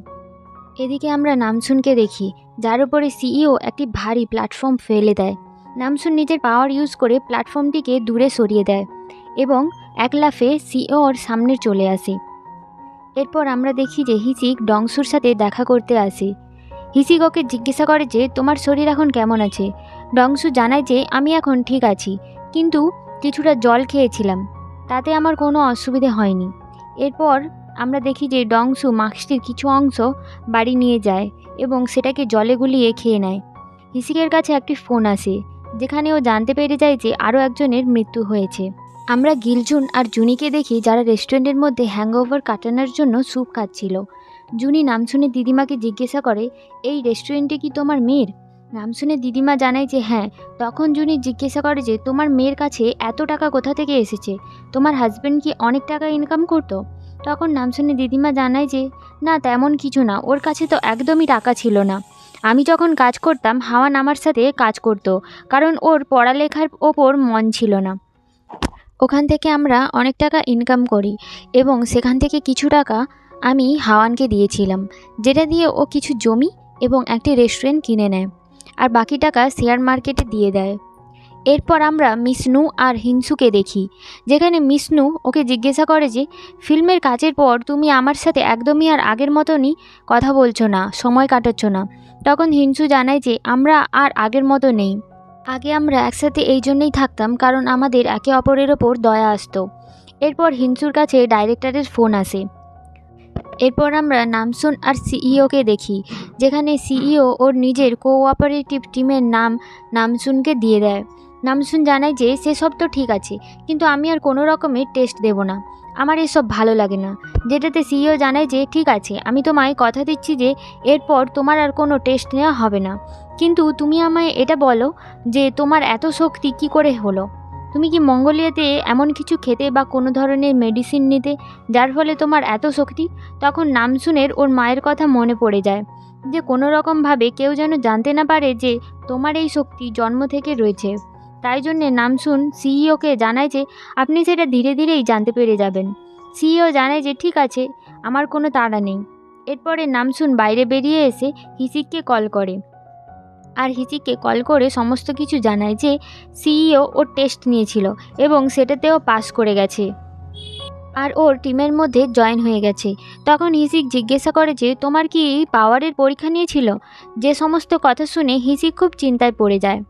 এদিকে আমরা নামসুনকে দেখি, যার উপরে সিইও একটি ভারী প্ল্যাটফর্ম ফেলে দেয়। নামসুন নিজের পাওয়ার ইউজ করে প্ল্যাটফর্মটিকে দূরে সরিয়ে দেয় এবং এক লাফে সিইওর সামনে চলে আসে। এরপর আমরা দেখি যে হিসিক ডংসুর সাথে দেখা করতে আসে। হিসিক ওকে জিজ্ঞাসা করে যে তোমার শরীর এখন কেমন আছে। ডংসু জানায় যে আমি এখন ঠিক আছি, কিন্তু কিছুটা জল খেয়েছিলাম, তাতে আমার কোনো অসুবিধে হয়নি। এরপর আমরা দেখি যে ডংসু মাস্কটির কিছু অংশ বাড়ি নিয়ে যায় এবং সেটাকে জলে গুলিয়ে খেয়ে নেয়। হিসিকের কাছে একটি ফোন আসে, যেখানে ও জানতে পেরে যায় যে আরও একজনের মৃত্যু হয়েছে। আমরা গিলজুন আর জুনিকে দেখি, যারা রেস্টুরেন্টের মধ্যে হ্যাংওভার কাটানোর জন্য স্যুপ খাচ্ছিল। জুনি নামসুনের দিদিমাকে জিজ্ঞাসা করে এই রেস্টুরেন্টে কি তোমার মেয়ের। নাম শুনে দিদিমা জানায় যে হ্যাঁ। তখন জুনি জিজ্ঞাসা করে যে তোমার মেয়ের কাছে এত টাকা কোথা থেকে এসেছে? তোমার হাজবেন্ড কি অনেক টাকা ইনকাম করতো? তখন নাম শুনে দিদিমা জানায় যে না, তেমন কিছু না, ওর কাছে তো একদমই টাকা ছিল না। আমি যখন কাজ করতাম হাওয়ান আমার সাথে কাজ করতো, কারণ ওর পড়ালেখার ওপর মন ছিল না। ওখান থেকে আমরা অনেক টাকা ইনকাম করি এবং সেখান থেকে কিছু টাকা আমি হাওয়ানকে দিয়েছিলাম, যেটা দিয়ে ও কিছু জমি এবং একটি রেস্টুরেন্ট কিনে নেয়, আর বাকি টাকা শেয়ার মার্কেটে দিয়ে দেয়। এরপর আমরা মিষ্ণু আর হিংসুকে দেখি, যেখানে মিষ্ণু ওকে জিজ্ঞাসা করে যে ফিল্মের কাজের পর তুমি আমার সাথে একদমই আর আগের মতনই কথা বলছো না, সময় কাটাচ্ছ না। তখন হিংসু জানায় যে আমরা আর আগের মতো নেই। আগে আমরা একসাথে এই জন্যই থাকতাম কারণ আমাদের একে অপরের ওপর দয়া আসতো। এরপর হিংসুর কাছে ডাইরেক্টরের ফোন আসে। এরপর আমরা নামসুন আর সিইওকে দেখি, যেখানে সিইও ওর নিজের কোঅপারেটিভ টিমের নাম নামসুনকে দিয়ে দেয়। নামসুন জানায় যে সেসব তো ঠিক আছে, কিন্তু আমি আর কোনো রকমের টেস্ট দেব না, আমার এসব ভালো লাগে না। যেটাতে সিইও জানায় যে ঠিক আছে, আমি তোমায় কথা দিচ্ছি যে এরপর তোমার আর কোনো টেস্ট নেওয়া হবে না, কিন্তু তুমি আমায় এটা বলো যে তোমার এত শক্তি কি করে হলো? তুমি কি মঙ্গোলিয়াতে এমন কিছু খেতে বা কোনো ধরনের মেডিসিন নিতে যার ফলে তোমার এত শক্তি? তখন নামসুনের ওর মায়ের কথা মনে পড়ে যায়, যে কোনো রকমভাবে কেউ যেন জানতে না পারে যে তোমার এই শক্তি জন্ম থেকে রয়েছে। তাই জন্যে নামসুন সিইওকে জানায় যে আপনি সেটা ধীরে ধীরেই জানতে পেরে যাবেন। সিইও জানায় যে ঠিক আছে, আমার কোনো তাড়া নেই। এরপরে নামসুন বাইরে বেরিয়ে এসে হিসিককে কল করে, আর হিসিককে কল করে সমস্ত কিছু জানায় যে সিইও ওর টেস্ট নিয়েছিল এবং সেটাতেও পাস করে গেছে আর ওর টিমের মধ্যে জয়েন হয়ে গেছে। তখন হিসিক জিজ্ঞাসা করে যে তোমার কি পাওয়ারের পরীক্ষা নিয়েছিল? যে সমস্ত কথা শুনে হিসিক খুব চিন্তায় পড়ে যায়।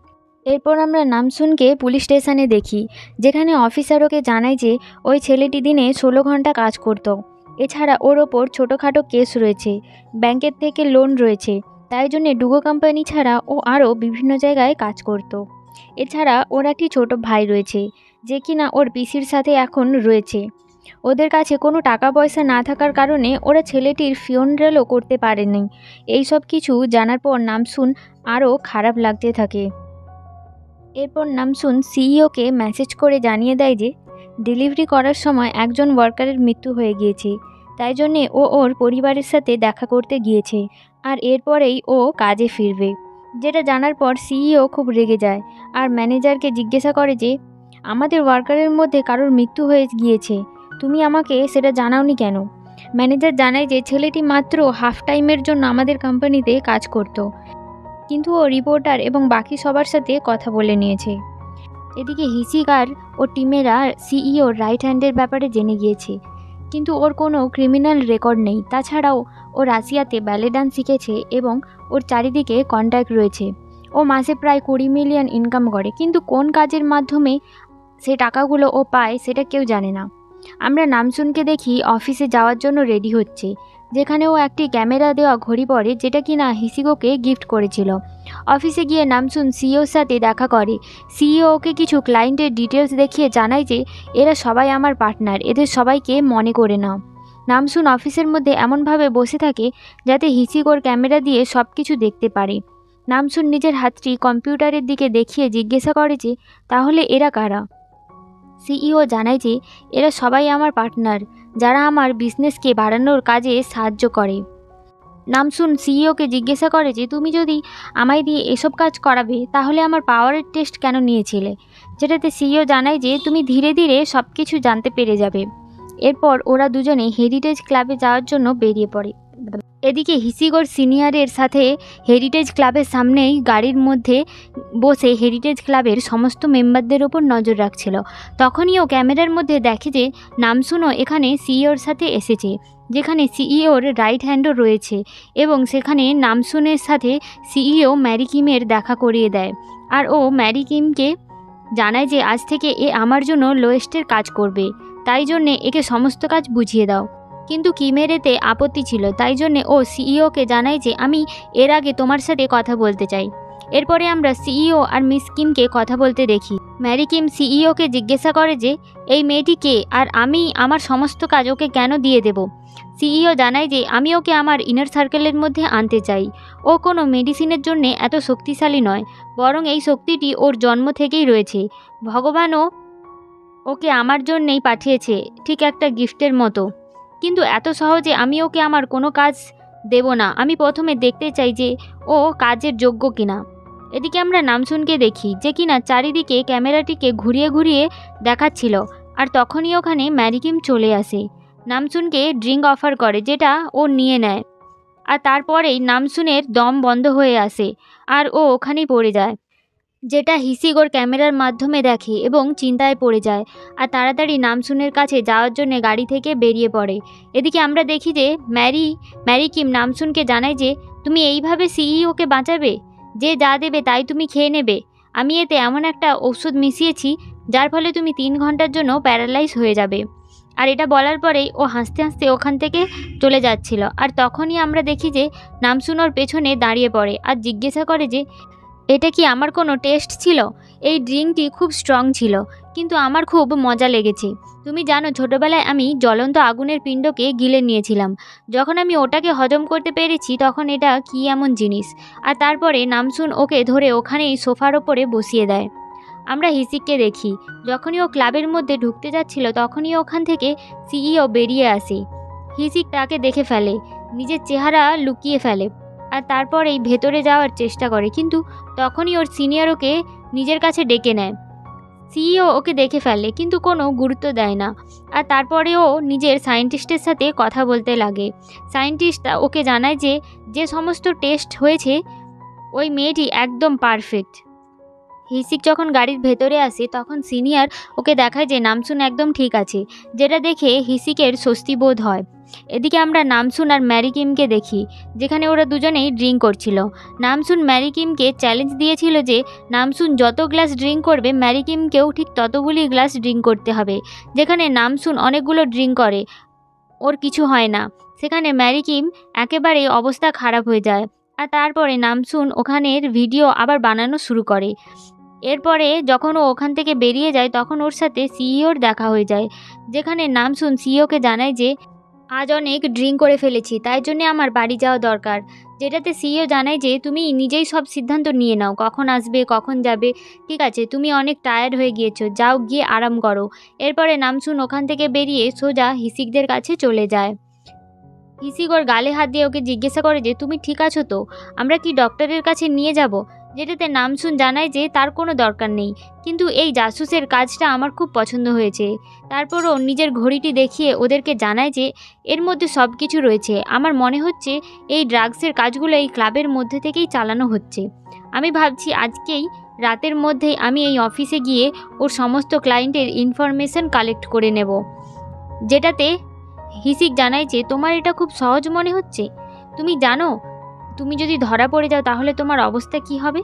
এরপর আমরা নামসুনকে পুলিশ স্টেশনে দেখি, যেখানে অফিসার ওকে জানায় যে ওই ছেলেটি দিনে 16 ঘন্টা কাজ করত। এছাড়া ওর ওপর ছোটোখাটো কেস রয়েছে, ব্যাংকের থেকে লোন রয়েছে, তাই জন্যে ডুগো কোম্পানি ছাড়া ও আরও বিভিন্ন জায়গায় কাজ করত। এছাড়া ওর একটি ছোট ভাই রয়েছে, যে কিনা ওর পিসির সাথে এখন রয়েছে। ওদের কাছে কোনো টাকা পয়সা না থাকার কারণে ওরা ছেলেটির ফিউনারালও করতে পারেনি। এই সব কিছু জানার পর নামসুন আরও খারাপ লাগতে থাকে। এরপর নামসুন সিইওকে মেসেজ করে জানিয়ে দেয় যে ডেলিভারি করার সময় একজন ওয়ার্কারের মৃত্যু হয়ে গিয়েছে, তাই জন্যে ও ওর পরিবারের সাথে দেখা করতে গিয়েছে আর এরপরেই ও কাজে ফিরবে। যেটা জানার পর সিইও খুব রেগে যায় আর ম্যানেজারকে জিজ্ঞাসা করে যে আমাদের ওয়ার্কারের মধ্যে কারোর মৃত্যু হয়ে গিয়েছে, তুমি আমাকে সেটা জানাওনি কেন? ম্যানেজার জানায় যে ছেলেটি মাত্র হাফ টাইমের জন্য আমাদের কোম্পানিতে কাজ করত, কিন্তু ও রিপোর্টার এবং বাকি সবার সাথে কথা বলে নিয়েছে। এদিকে হিসিক আর ওর টিমেরা সিইওর রাইট হ্যান্ডের ব্যাপারে জেনে গিয়েছে, কিন্তু ওর কোনো ক্রিমিনাল রেকর্ড নেই। তাছাড়াও ও রাশিয়াতে ব্যালে ডান্স শিখেছে এবং ওর চারিদিকে কন্ট্যাক্ট রয়েছে। ও মাসে প্রায় 20 মিলিয়ন ইনকাম করে, কিন্তু কোন কাজের মাধ্যমে সে টাকাগুলো ও পায় সেটা কেউ জানে না। আমরা নামসুনকে দেখি অফিসে যাওয়ার জন্য রেডি হচ্ছে, যেখানে ও একটি ক্যামেরা দেওয়া ঘড়ি পরে, যেটা কিনা হিসিকোকে গিফট করেছিল। অফিসে গিয়ে নামসুন সিইওর সাথে দেখা করে। সিইও ওকে কিছু ক্লায়েন্টের ডিটেলস দেখিয়ে জানায় যে এরা সবাই আমার পার্টনার, এদের সবাইকে মনে করে নাও। নামসুন অফিসের মধ্যে এমনভাবে বসে থাকে যাতে হিসিকোর ক্যামেরা দিয়ে সব কিছু দেখতে পারে। নামসুন নিজের হাতটি কম্পিউটারের দিকে দেখিয়ে জিজ্ঞাসা করে যে তাহলে এরা কারা? সিইও জানায় যে এরা সবাই আমার পার্টনার, যারা আমার বিজনেসকে বাড়ানোর কাজে সাহায্য করে। নামসুন সিইওকে জিজ্ঞাসা করে যে তুমি যদি আমায় দিয়ে এসব কাজ করাবে তাহলে আমার পাওয়ারের টেস্ট কেন নিয়েছিলে? যেটাতে সিইও জানায় যে তুমি ধীরে ধীরে সব কিছু জানতে পেরে যাবে। এরপর ওরা দুজনে হেরিটেজ ক্লাবে যাওয়ার জন্য বেরিয়ে পড়ে। এদিকে হিসিকোর সিনিয়রের সাথে হেরিটেজ ক্লাবের সামনেই গাড়ির মধ্যে বসে হেরিটেজ ক্লাবের সমস্ত মেম্বারদের ওপর নজর রাখছিল। তখনই ও ক্যামেরার মধ্যে দেখে যে নামসুনও এখানে সিইওর সাথে এসেছে, যেখানে সিইওর রাইট হ্যান্ডও রয়েছে এবং সেখানে নামসুনের সাথে সিইও ম্যারি কিমের দেখা করিয়ে দেয়। আর ও ম্যারি কিমকে জানায় যে আজ থেকে এ আমার জন্য লোয়েস্টের কাজ করবে, তাই জন্যে একে সমস্ত কাজ বুঝিয়ে দাও। কিন্তু কিমের এতে আপত্তি ছিল, তাই জন্যে ও সিইওকে জানায় যে আমি এর আগে তোমার সাথে কথা বলতে চাই। এরপরে আমরা সিইও আর মিস কিমকে কথা বলতে দেখি। ম্যারি কিম সিইওকে জিজ্ঞাসা করে যে এই মেয়েটি কে আর আমি আমার সমস্ত কাজ ওকে কেন দিয়ে দেব। সিইও জানায় যে আমি ওকে আমার ইনার সার্কেলের মধ্যে আনতে চাই। ও কোনো মেডিসিনের জন্য এত শক্তিশালী নয়, বরং এই শক্তিটি ওর জন্ম থেকেই রয়েছে। ভগবানও ওকে আমার জন্যেই পাঠিয়েছে, ঠিক একটা গিফটের মতো। কিন্তু এত সহজে আমি ওকে আমার কোনো কাজ দেব না। আমি প্রথমে দেখতে চাই যে ও কাজের যোগ্য কিনা। এদিকে আমরা নামসুনকে দেখি যে কিনা চারিদিকে ক্যামেরাটিকে ঘুরিয়ে ঘুরিয়ে দেখাচ্ছিল। আর তখনই ওখানে ম্যারি কিম চলে আসে, নামসুনকে ড্রিঙ্ক অফার করে, যেটা ও নিয়ে নেয়। আর তারপরেই নামসুনের দম বন্ধ হয়ে আসে আর ও ওখানেই পড়ে যায়, যেটা হিসিক ওর ক্যামেরার মাধ্যমে দেখে এবং চিন্তায় পড়ে যায়। আর তাড়াতাড়ি নামসুনের কাছে যাওয়ার জন্য গাড়ি থেকে বেরিয়ে পড়ে। এদিকে আমরা দেখি যে ম্যারি কিম নামসুনকে জানায় যে তুমি এইভাবে সিইওকে বাঁচাবে, যে যা দেবে তাই তুমি খেয়ে নেবে। আমি এতে এমন একটা ওষুধ মিশিয়েছি যার ফলে তুমি 3 ঘন্টার জন্য প্যারালাইজ হয়ে যাবে। আর এটা বলার পরেই ও হাসতে হাসতে ওখান থেকে চলে যাচ্ছিল। আর তখনই আমরা দেখি যে নামসুন ওর পেছনে দাঁড়িয়ে পড়ে আর জিজ্ঞাসা করে যে এটা কি আমার কোনো টেস্ট ছিল? এই ড্রিঙ্কটি খুব স্ট্রং ছিল, কিন্তু আমার খুব মজা লেগেছে। তুমি জানো, ছোটোবেলায় আমি জ্বলন্ত আগুনের পিণ্ডকে গিলে নিয়েছিলাম। যখন আমি ওটাকে হজম করতে পেরেছি তখন এটা কী এমন জিনিস। আর তারপরে নামসুন ওকে ধরে ওখানেই সোফার ওপরে বসিয়ে দেয়। আমরা হিসিককে দেখি, যখনই ও ক্লাবের মধ্যে ঢুকতে যাচ্ছিল তখনই ওখান থেকে সিইও বেরিয়ে আসে। হিসিক তাকে দেখে ফেলে, নিজের চেহারা লুকিয়ে ফেলে আর তারপরেই ভেতরে যাওয়ার চেষ্টা করে, কিন্তু তখনই ওর সিনিয়র ওকে নিজের কাছে ডেকে নেয়। সিইও ওকে দেখে ফেলে কিন্তু কোনো গুরুত্ব দেয় না। আর তারপরে ও নিজের সায়েন্টিস্টের সাথে কথা বলতে লাগে। সায়েন্টিস্ট ওকে জানায় যে যে সমস্ত টেস্ট হয়েছে ওই মেয়েটি একদম পারফেক্ট। হিসিক যখন গাড়ির ভেতরে আসে তখন সিনিয়র ওকে দেখায় যে নামসুন একদম ঠিক আছে, যেটা দেখে হিসিকের স্বস্তি বোধ হয়। এদিকে আমরা নামসুন আর ম্যারি কিমকে দেখি, যেখানে ওরা দুজনেই ড্রিঙ্ক করছিল। নামসুন ম্যারি কিমকে চ্যালেঞ্জ দিয়েছিল যে নামসুন যত গ্লাস ড্রিঙ্ক করবে ম্যারি কিমকেও ঠিক ততগুলি গ্লাস ড্রিঙ্ক করতে হবে। যেখানে নামসুন অনেকগুলো ড্রিঙ্ক করে, ওর কিছু হয় না, সেখানে ম্যারি কিম একেবারে অবস্থা খারাপ হয়ে যায়। আর তারপরে নামসুন ওখানের ভিডিও আবার বানানো শুরু করে। এরপরে যখন ও ওখান থেকে বেরিয়ে যায় তখন ওর সাথে সিইওর দেখা হয়ে যায়, যেখানে নামসুন সিইওকে জানায় যে আজ অনেক ড্রিঙ্ক করে ফেলেছি, তাই জন্যে আমার বাড়ি যাওয়া দরকার। যেটাতে সিইও জানায় যে তুমি নিজেই সব সিদ্ধান্ত নিয়ে নাও, কখন আসবে কখন যাবে। ঠিক আছে, তুমি অনেক টায়ার্ড হয়ে গিয়েছো, যাও গিয়ে আরাম করো। এরপরে নামসুন ওখান থেকে বেরিয়ে সোজা হিসিকদের কাছে চলে যায়। হিসিক ওর গালে হাত দিয়ে ওকে জিজ্ঞাসা করে যে তুমি ঠিক আছো তো, আমরা কি ডক্টরের কাছে নিয়ে যাব? যেটাতে নামসুন জানায় যে তার কোনো দরকার নেই, কিন্তু এই জাসুসের কাজটা আমার খুব পছন্দ হয়েছে। তারপরও নিজের ঘড়িটি দেখিয়ে ওদেরকে জানায় যে এর মধ্যে সব কিছু রয়েছে। আমার মনে হচ্ছে এই ড্রাগসের কাজগুলো এই ক্লাবের মধ্যে থেকেই চালানো হচ্ছে। আমি ভাবছি আজকেই রাতের মধ্যেই আমি এই অফিসে গিয়ে ওর সমস্ত ক্লায়েন্টের ইনফরমেশন কালেক্ট করে নেব। যেটাতে হিসিক জানায় যে তোমার এটা খুব সহজ মনে হচ্ছে, তুমি জানো তুমি যদি ধরা পড়ে যাও তাহলে তোমার অবস্থা কি হবে?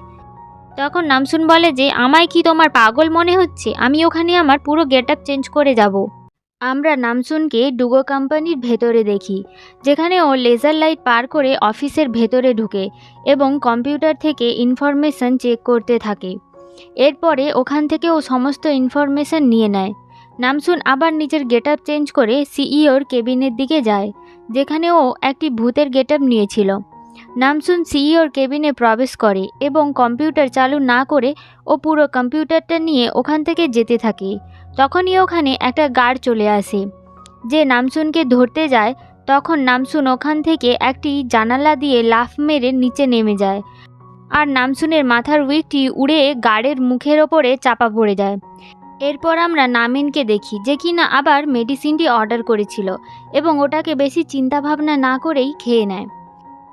তখন নামসুন বলে যে আমায় কি তোমার পাগল মনে হচ্ছে? আমি ওখানে আমার পুরো গেট আপ চেঞ্জ করে যাব। আমরা নামসুনকে ডুগো কোম্পানির ভেতরে দেখি, যেখানে ও লেজার লাইট পার করে অফিসের ভেতরে ঢুকে এবং কম্পিউটার থেকে ইনফরমেশন চেক করতে থাকে। এরপরে ওখান থেকে ও সমস্ত ইনফরমেশন নিয়ে নেয়। নামসুন আবার নিজের গেট আপ চেঞ্জ করে সিইওর কেবিনের দিকে যায়, যেখানে ও একটি ভূতের গেট আপ নিয়েছিল। নামসুন সিইওর কেবিনে প্রবেশ করে এবং কম্পিউটার চালু না করে ও পুরো কম্পিউটারটা নিয়ে ওখান থেকে যেতে থাকে। তখনই ওখানে একটা গার্ড চলে আসে, যে নামসুনকে ধরতে যায়। তখন নামসুন ওখান থেকে একটি জানালা দিয়ে লাফ মেরে নিচে নেমে যায় আর নামসুনের মাথার উইকটি উড়ে গার্ডের মুখের ওপরে চাপা পড়ে যায়। এরপর আমরা নামিনকে দেখি, যে কিনা আবার মেডিসিনটি অর্ডার করেছিল এবং ওটাকে বেশি চিন্তাভাবনা না করেই খেয়ে নেয়।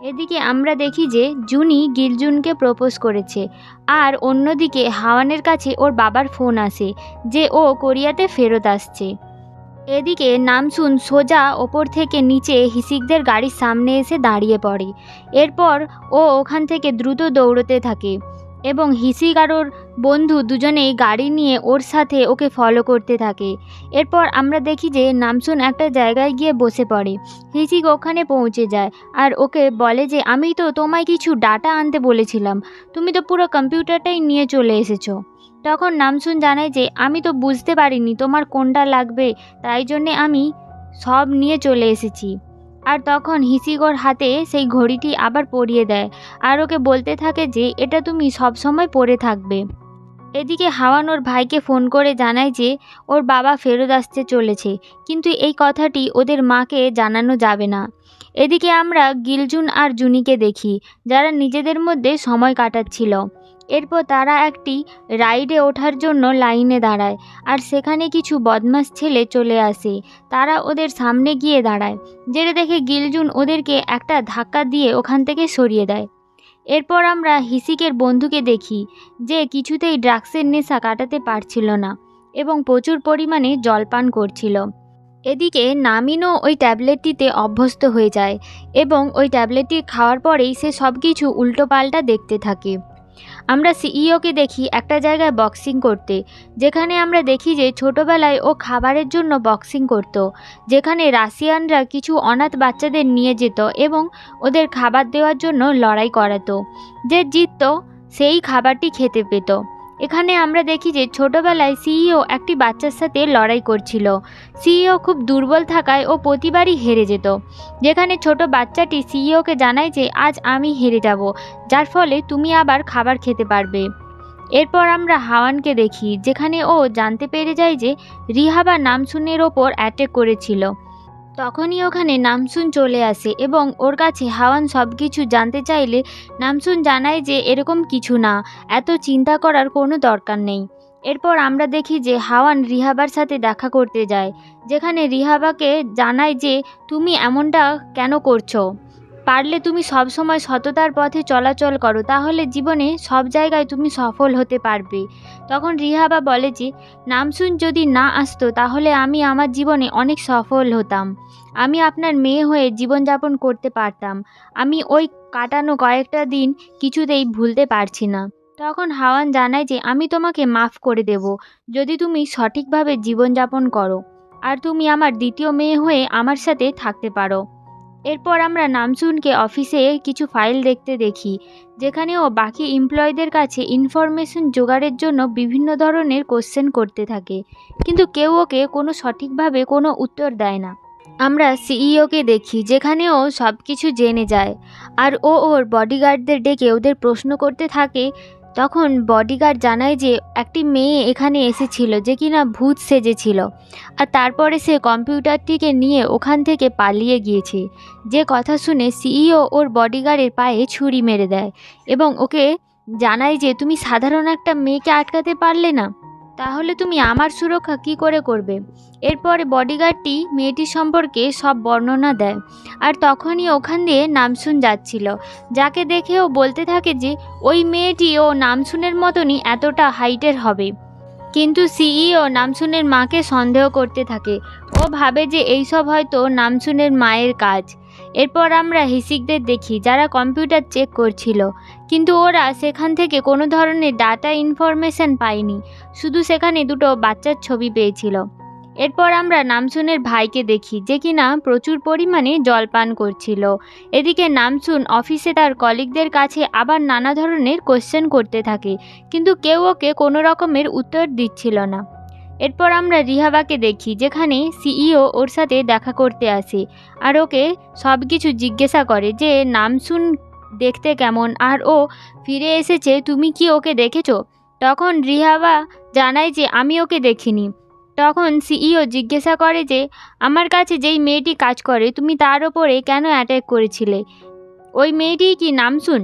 এদিকে আমরা দেখি যে জুনি গিলজুনকে প্রপোজ করেছে, আর অন্যদিকে হাওয়ানের কাছে ওর বাবার ফোন আসে যে ও কোরিয়াতে ফেরত আসছে। এদিকে নামসুন সোজা ওপর থেকে নিচে হিসিকদের গাড়ির সামনে এসে দাঁড়িয়ে পড়ে। এরপর ও ওখান থেকে দ্রুত দৌড়তে থাকে এবং হিসিকারোর বন্ধু দুজনেই গাড়ি নিয়ে ওর সাথে ওকে ফলো করতে থাকে। এরপর আমরা দেখি যে নামসুন একটা জায়গায় গিয়ে বসে পড়ে। হিসিক ওখানে পৌঁছে যায় আর ওকে বলে যে আমি তো তোমায় কিছু ডাটা আনতে বলেছিলাম, তুমি তো পুরো কম্পিউটারটাই নিয়ে চলে এসেছো। তখন নামসুন জানায় যে আমি তো বুঝতে পারিনি তোমার কোনটা লাগবে, তাই জন্যে আমি সব নিয়ে চলে এসেছি। আর তখন হিসিকোর হাতে সেই ঘড়িটি আবার পরিয়ে দেয় আর ওকে বলতে থাকে যে এটা তুমি সব সময় পরে থাকবে। এদিকে হাওয়ান ওর ভাইকে ফোন করে জানায় যে ওর বাবা ফেরত আসতে চলেছে, কিন্তু এই কথাটি ওদের মাকে জানানো যাবে না। এদিকে আমরা গিলজুন আর জুনিকে দেখি, যারা নিজেদের মধ্যে সময় কাটাচ্ছিল। এরপর তারা একটি রাইডে ওঠার জন্য লাইনে দাঁড়ায় আর সেখানে কিছু বদমাশ ছেলে চলে আসে। তারা ওদের সামনে গিয়ে দাঁড়ায়, যেটা দেখে গিলজুন ওদেরকে একটা ধাক্কা দিয়ে ওখান থেকে সরিয়ে দেয়। এরপর আমরা হিসিকের বন্ধুকে দেখি, যে কিছুতেই ড্রাগসের নেশা কাটাতে পারছিল না এবং প্রচুর পরিমাণে জলপান করছিল। এদিকে নামিনও ওই ট্যাবলেটটিতে অভ্যস্ত হয়ে যায় এবং ওই ট্যাবলেটটি খাওয়ার পরেই সে সব কিছু উল্টোপাল্টা দেখতে থাকে। আমরা সিইওকে দেখি একটা জায়গায় বক্সিং করতে, যেখানে আমরা দেখি যে ছোটোবেলায় ও খাবারের জন্য বক্সিং করত, যেখানে রাশিয়ানরা কিছু অনাথ বাচ্চাদের নিয়ে যেত এবং ওদের খাবার দেওয়ার জন্য লড়াই করাতো। যে জিততো সেই খাবারটি খেতে পেত। এখানে আমরা দেখি যে ছোটোবেলায় সিইও একটি বাচ্চার সাথে লড়াই করছিল। সিইও খুব দুর্বল থাকায় ও প্রতিবারই হেরে যেত, যেখানে ছোট বাচ্চাটি সিইওকে জানায় যে আজ আমি হেরে যাব, যার ফলে তুমি আবার খাবার খেতে পারবে। এরপর আমরা হাওয়ানকে দেখি, যেখানে ও জানতে পেরে যায় যে রিহাবা নামসুনের ওপর অ্যাটাক করেছিল। তখনই ওখানে নামসুন চলে আসে এবং ওর কাছে হাওয়ান সব কিছু জানতে চাইলে নামসুন জানায় যে এরকম কিছু না, এত চিন্তা করার কোনো দরকার নেই। এরপর আমরা দেখি যে হাওয়ান রিহাবার সাথে দেখা করতে যায়, যেখানে রিহাবাকে জানায় যে তুমি এমনটা কেন করছো, পারলে তুমি সব সময় সততার পথে চলাচল করো, তাহলে জীবনে সব জায়গায় তুমি সফল হতে পারবে। তখন রিহাবা বলে যে নামসুন যদি না আসতো তাহলে আমি আমার জীবনে অনেক সফল হতাম, আমি আপনার মেয়ে হয়ে জীবনযাপন করতে পারতাম, আমি ওই কাটানো কয়েকটা দিন কিছুতেই ভুলতে পারছি না। তখন হাওয়ান জানায় যে আমি তোমাকে মাফ করে দেব যদি তুমি সঠিকভাবে জীবনযাপন করো আর তুমি আমার দ্বিতীয় মেয়ে হয়ে আমার সাথে থাকতে পারো। এরপর আমরা নামসুনকে অফিসে কিছু ফাইল দেখতে দেখি, যেখানে ও বাকি এমপ্লয়ীদের কাছে ইনফরমেশন জোগাড়ের জন্য বিভিন্ন ধরনের কোশ্চেন করতে থাকে, কিন্তু কেউ ওকে কোনো সঠিকভাবে কোনো উত্তর দেয় না। আমরা সিইওকে দেখি, যেখানে ও সব কিছু জেনে যায় আর ওর বডিগার্ডদের ডেকে ওদের প্রশ্ন করতে থাকে। তখন বডিগার্ড জানায় যে একটি মেয়ে এখানে এসেছিল যে কিনা ভূত সেজেছিল আর তারপরে সে কম্পিউটারটিকে নিয়ে ওখান থেকে পালিয়ে গিয়েছে। যে কথা শুনে সিইও ওর বডিগার্ডের পায়ে ছুরি মেরে দেয় এবং ওকে জানায় যে তুমি সাধারণ একটা মেয়েকে আটকাতে পারলে না, তাহলে তুমি আমার সুরক্ষা কী করে করবে। এরপরে বডিগার্ডটি মেয়েটির সম্পর্কে সব বর্ণনা দেয় আর তখনই ওখান দিয়ে নামসুন যাচ্ছিল, যাকে দেখে ও বলতে থাকে যে ওই মেয়েটি ও নামসুনের মতনই এতটা হাইটের হবে। কিন্তু সিইও নামসুনের মাকে সন্দেহ করতে থাকে, ও ভাবে যে এইসব হয়তো নামসুনের মায়ের কাজ। এরপর আমরা হিসিকদের দেখি, যারা কম্পিউটার চেক করছিল, কিন্তু ওরা সেখান থেকে কোনো ধরনের ডাটা ইনফরমেশন পায়নি, শুধু সেখানে দুটো বাচ্চার ছবি পেয়েছিল। এরপর আমরা নামসুনের ভাইকে দেখি, যে কিনা প্রচুর পরিমাণে জলপান করছিল। এদিকে নামসুন অফিসে তার কলিগদের কাছে আবার নানা ধরনের কোশ্চেন করতে থাকে, কিন্তু কেউ ওকে কোনো রকমের উত্তর দিচ্ছিল না। এরপর আমরা রিহাবাকে দেখি, যেখানে সিইও ওর সাথে দেখা করতে আসে আর ওকে সব কিছু জিজ্ঞাসা করে যে নামসুন দেখতে কেমন আর ও ফিরে এসেছে, তুমি কি ওকে দেখেছো। তখন রিহাবা জানায় যে আমি ওকে দেখিনি। তখন সিইও জিজ্ঞাসা করে যে আমার কাছে যেই মেয়েটি কাজ করে তুমি তার ওপরে কেন অ্যাটাক করেছিলে, ওই মেয়েটি কি নামসুন।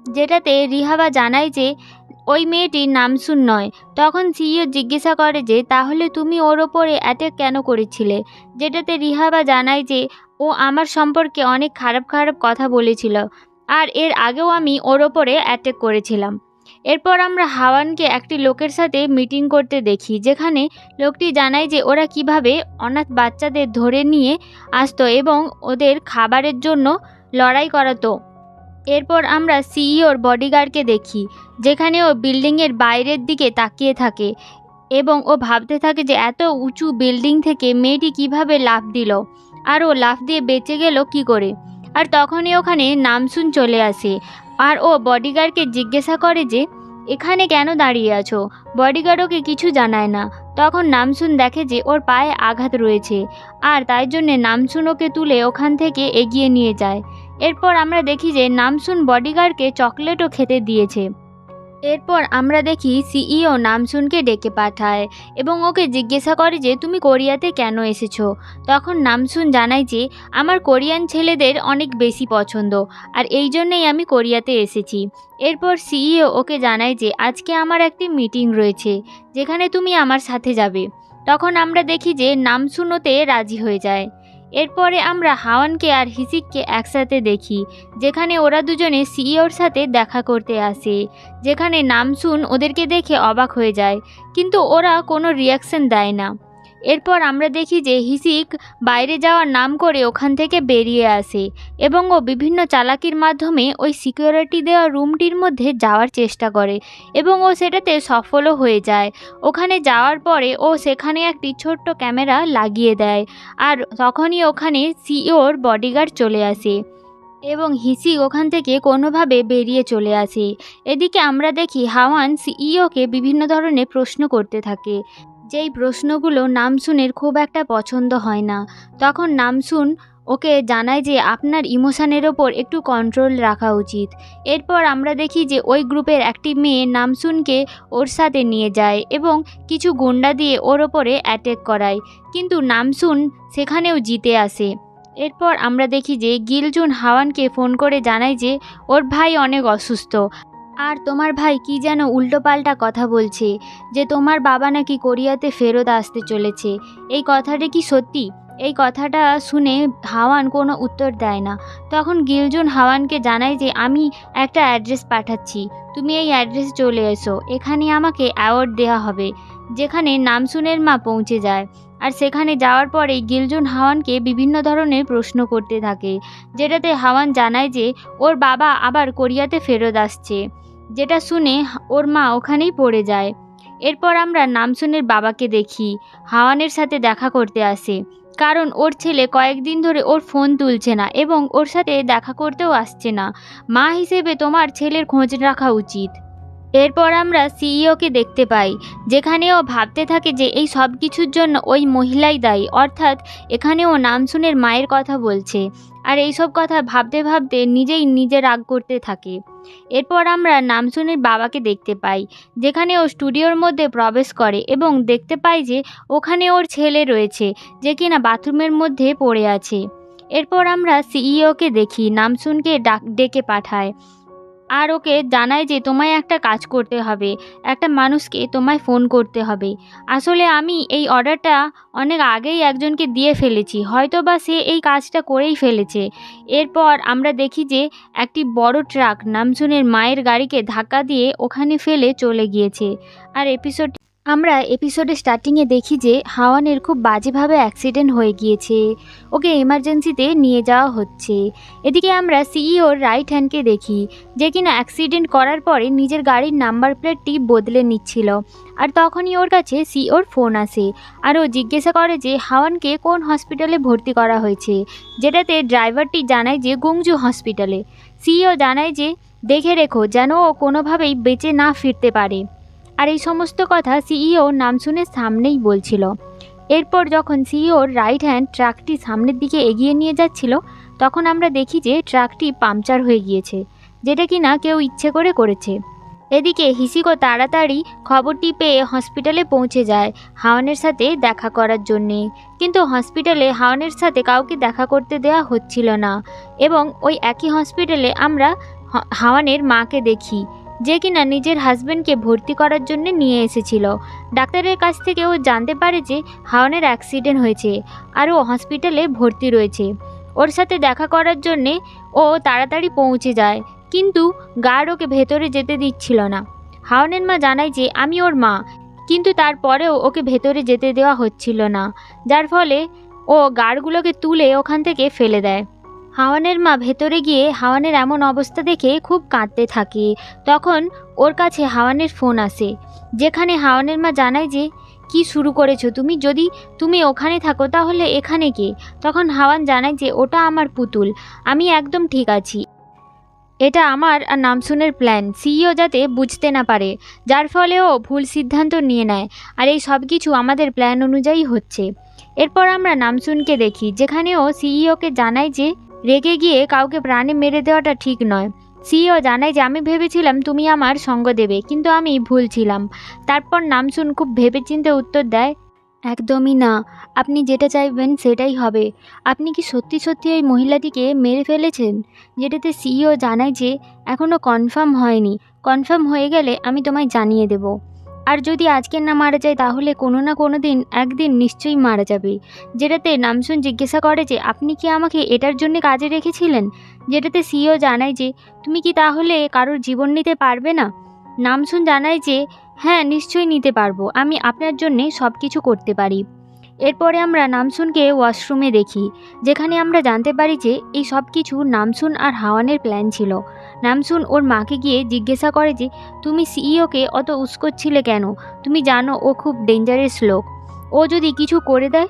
যেটাতে রিহাবা জানায় যে ওই মেয়েটির নামসুন নয়। তখন সিইও জিজ্ঞাসা করে যে তাহলে তুমি ওর ওপরে অ্যাটাক কেন করেছিলে, যেটাতে রিহাবা জানায় যে ও আমার সম্পর্কে অনেক খারাপ খারাপ কথা বলেছিল আর এর আগেও আমি ওর ওপরে অ্যাটাক করেছিলাম। এরপর আমরা হাওয়ানকে একটি লোকের সাথে মিটিং করতে দেখি, যেখানে লোকটি জানায় যে ওরা কিভাবে অনাথ বাচ্চাদের ধরে নিয়ে আসতো এবং ওদের খাবারের জন্য লড়াই করাতো। এরপর আমরা সিইওর বডিগার্ডকে দেখি, যেখানে ও বিল্ডিংয়ের বাইরের দিকে তাকিয়ে থাকে এবং ও ভাবতে থাকে যে এত উঁচু বিল্ডিং থেকে মেয়েটি কিভাবে লাফ দিল, আর ও লাফ দিয়ে বেঁচে গেল কি করে। আর তখনই ওখানে নামসুন চলে আসে, আর ও বডিগার্ডকে জিজ্ঞাসা করে যে এখানে কেন দাঁড়িয়ে আছো। বডিগার্ড ওকে কিছু জানায় না। তখন নামসুন দেখে যে ওর পায়ে আঘাত রয়েছে, আর তাই জন্যে নামসুন ওকে তুলে ওখান থেকে এগিয়ে নিয়ে যায়। এরপর আমরা দেখি যে নামসুন বডিগার্ডকে চকলেটও খেতে দিয়েছে। এরপর আমরা দেখি সিইও নামসুনকে ডেকে পাঠায় এবং ওকে জিজ্ঞাসা করে যে তুমি কোরিয়াতে কেন এসেছো। তখন নামসুন জানায় যে আমার কোরিয়ান ছেলেদের অনেক বেশি পছন্দ, আর এই জন্যেই আমি কোরিয়াতে এসেছি। এরপর সিইও ওকে জানায় যে আজকে আমার একটি মিটিং রয়েছে, যেখানে তুমি আমার সাথে যাবে। তখন আমরা দেখি যে নামসুন ওতে রাজি হয়ে যায়। এরপরে আমরা হাওয়ানকে আর হিসিককে একসাথে দেখি, যেখানে ওরা দুজনে সিইওর সাথে দেখা করতে আসে, যেখানে নামসুন ওদেরকে দেখে অবাক হয়ে যায়, কিন্তু ওরা কোনো রিয়াকশন দেয় না। এরপর আমরা দেখি যে হিসিক বাইরে যাওয়ার নাম করে ওখান থেকে বেরিয়ে আসে এবং ও বিভিন্ন চালাকির মাধ্যমে ওই সিকিউরিটি দেওয়া রুমটির মধ্যে যাওয়ার চেষ্টা করে এবং ও সেটাতে সফলও হয়ে যায়। ওখানে যাওয়ার পরে ও সেখানে একটি ছোট্ট ক্যামেরা লাগিয়ে দেয়, আর তখনই ওখানে সিইওর বডিগার্ড চলে আসে এবং হিসি ওখান থেকে কোনোভাবে বেরিয়ে চলে আসে। এদিকে আমরা দেখি হাওয়ান সিইওকে বিভিন্ন ধরনের প্রশ্ন করতে থাকে, যেই প্রশ্নগুলো নামসুনের খুব একটা পছন্দ হয় না। তখন নামসুন ওকে জানায় যে আপনার ইমোশনের ওপর একটু কন্ট্রোল রাখা উচিত। এরপর আমরা দেখি যে ওই গ্রুপের একটি মেয়ে নামসুনকে ওর সাথে নিয়ে যায় এবং কিছু গুন্ডা দিয়ে ওর ওপরে অ্যাটাক করায়, কিন্তু নামসুন সেখানেও জিতে আসে। এরপর আমরা দেখি যে গিলজুন হাওয়ানকে ফোন করে জানায় যে ওর ভাই অনেক অসুস্থ, আর তোমার ভাই কি যেন উল্টোপাল্টা কথা বলছে, যে তোমার বাবা নাকি কোরিয়াতে ফেরত আসতে চলেছে। এই কথাটা কি সত্যি? এই কথাটা শুনে হাওয়ান কোনো উত্তর দেয় না। তখন গিলজুন হাওয়ানকে জানায় যে আমি একটা অ্যাড্রেস পাঠাচ্ছি, তুমি এই অ্যাড্রেসে চলে এসো, এখানে আমাকে অ্যাওয়ার্ড দেওয়া হবে। যেখানে নামসুনের মা পৌঁছে যায়, আর সেখানে যাওয়ার পরেই গিলজুন হাওয়ানকে বিভিন্ন ধরনের প্রশ্ন করতে থাকে, যেটাতে হাওয়ান জানায় যে ওর বাবা আবার কোরিয়াতে ফেরত আসছে, যেটা শুনে ওর মা ওখানেই পড়ে যায়। এরপর আমরা নামসুনের বাবাকে দেখি হাওয়ানের সাথে দেখা করতে আসে, কারণ ওর ছেলে কয়েকদিন ধরে ওর ফোন তুলছে না এবং ওর সাথে দেখা করতেও আসছে না। মা হিসেবে তোমার ছেলের খোঁজ রাখা উচিত। এরপর আমরা সিইওকে দেখতে পাই, যেখানে ও ভাবতে থাকে যে এই সব কিছুর জন্য ওই মহিলাই দায়ী, অর্থাৎ এখানে ও নামসুনের মায়ের কথা বলছে, আর এইসব কথা ভাবতে ভাবতে নিজে রাগ করতে থাকে। এরপর আমরা নামসুনের বাবাকে দেখতে পাই, যেখানে ও স্টুডিওর মধ্যে প্রবেশ করে এবং দেখতে পাই যে ওখানে ওর ছেলে রয়েছে, যে কিনা বাথরুমের মধ্যে পড়ে আছে। এরপর আমরা সিইওকে দেখি নামসুনকে ডেকে পাঠায়, আর ওকে জানায় যে তোমায় একটা কাজ করতে হবে, একটা মানুষকে তোমায় ফোন করতে হবে। আসলে আমি এই অর্ডারটা অনেক আগেই একজনকে দিয়ে ফেলেছি, হয়তো বা সে এই কাজটা করেই ফেলেছে। এরপর আমরা দেখি যে একটি বড় ট্রাক নামসুনের মায়ের গাড়িকে ধাক্কা দিয়ে ওখানে ফেলে চলে গিয়েছে। আর আমরা এপিসোডের স্টার্টিংয়ে দেখি যে হাওয়ানের খুব বাজেভাবে অ্যাক্সিডেন্ট হয়ে গিয়েছে, ওকে এমার্জেন্সিতে নিয়ে যাওয়া হচ্ছে। এদিকে আমরা সিইওর রাইট হ্যান্ডকে দেখি, যে কিনা অ্যাক্সিডেন্ট করার পরে নিজের গাড়ির নাম্বার প্লেটটি বদলে নিচ্ছিল, আর তখনই ওর কাছে সিইওর ফোন আসে, আর ও জিজ্ঞাসা করে যে হাওয়ানকে কোন হসপিটালে ভর্তি করা হয়েছে, যেটাতে ড্রাইভারটি জানায় যে গুংজু হসপিটালে। সিইও জানায় যে দেখে রেখো যেন ও কোনোভাবেই বেঁচে না ফিরতে পারে। আর এই সমস্ত কথা সিইও নামসুনের সামনেই বলছিল। এরপর যখন সিইওর রাইট হ্যান্ড ট্রাকটি সামনের দিকে এগিয়ে নিয়ে যাচ্ছিল, তখন আমরা দেখি যে ট্রাকটি পাংচার হয়ে গিয়েছে, যেটা কিনা কেউ ইচ্ছে করে করেছে। এদিকে হিসিকো তাড়াতাড়ি খবরটি পেয়ে হসপিটালে পৌঁছে যায় হাওয়ানের সাথে দেখা করার জন্যে, কিন্তু হসপিটালে হাওয়ানের সাথে কাউকে দেখা করতে দেওয়া হচ্ছিল না। এবং ওই একই হসপিটালে আমরা হাওয়ানের মাকে দেখি, যে কিনা নিজের হাজব্যান্ডকে ভর্তি করার জন্য নিয়ে এসেছিল। ডাক্তারের কাছ থেকে ও জানতে পারে যে হাওয়ানের অ্যাক্সিডেন্ট হয়েছে, আর ও হসপিটালে ভর্তি রয়েছে। ওর সাথে দেখা করার জন্যে ও তাড়াতাড়ি পৌঁছে যায়, কিন্তু গার্ড ওকে ভেতরে যেতে দিচ্ছিল না। হাওয়ানের মা জানায় যে আমি ওর মা, কিন্তু তারপরেও ওকে ভেতরে যেতে দেওয়া হচ্ছিল না, যার ফলে ও গার্ডগুলোকে তুলে ওখান থেকে ফেলে দেয়। হাওয়ানের মা ভেতরে গিয়ে হাওয়ানের এমন অবস্থা দেখে খুব কাঁদতে থাকে। তখন ওর কাছে হাওয়ানের ফোন আসে, যেখানে হাওয়ানের মা জানায় যে কি শুরু করেছো তুমি, যদি তুমি ওখানে থাকো তাহলে এখানে কে? তখন হাওয়ান জানায় যে ওটা আমার পুতুল, আমি একদম ঠিক আছি, এটা আমার আর নামসুনের প্ল্যান, সিইও যাতে বুঝতে না পারে, যার ফলে ও ভুল সিদ্ধান্ত নিয়ে নেয়, আর এই সব কিছু আমাদের প্ল্যান অনুযায়ী হচ্ছে। এরপর আমরা নামসুনকে দেখি, যেখানে ও সিইওকে জানায় যে রেগে গিয়ে কাউকে প্রাণে মেরে দেওয়াটা ঠিক নয়। সিইও জানায় যে আমি ভেবেছিলাম তুমি আমার সঙ্গ দেবে, কিন্তু আমি ভুল ছিলাম। তারপর নামসুন খুব ভেবেচিন্তে উত্তর দেয়, একদমই না, আপনি যেটা চাইবেন সেটাই হবে। আপনি কি সত্যি সত্যি ওই মহিলাটিকে মেরে ফেলেছেন? যেটাতে সিইও জানায় যে এখনও কনফার্ম হয়নি, কনফার্ম হয়ে গেলে আমি তোমায় জানিয়ে দেব। আর যদি আজকে না মারা যায় তাহলে কোনো না কোনো দিন একদিন নিশ্চয়ই মারা যাবে। যেটাতে নামসুন জিজ্ঞাসা করে যে আপনি কি আমাকে এটার জন্য কাজে রেখেছিলেন? যেটাতে সিইও জানায় যে তুমি কি তাহলে কারোর জীবন নিতে পারবে না? নামসুন জানায় যে হ্যাঁ, নিশ্চয়ই নিতে পারবো, আমি আপনার জন্যে সব কিছু করতে পারি। এরপরে আমরা নামসুনকে ওয়াশরুমে দেখি, যেখানে আমরা জানতে পারি যে এই সব কিছু নামসুন আর হাওয়ানের প্ল্যান ছিল। নামসুন ওর মাকে গিয়ে জিজ্ঞাসা করে যে তুমি সিইওকে অত উস্কোচ্ছিলে কেন? তুমি জানো ও খুব ডেঞ্জারাস লোক, ও যদি কিছু করে দেয়।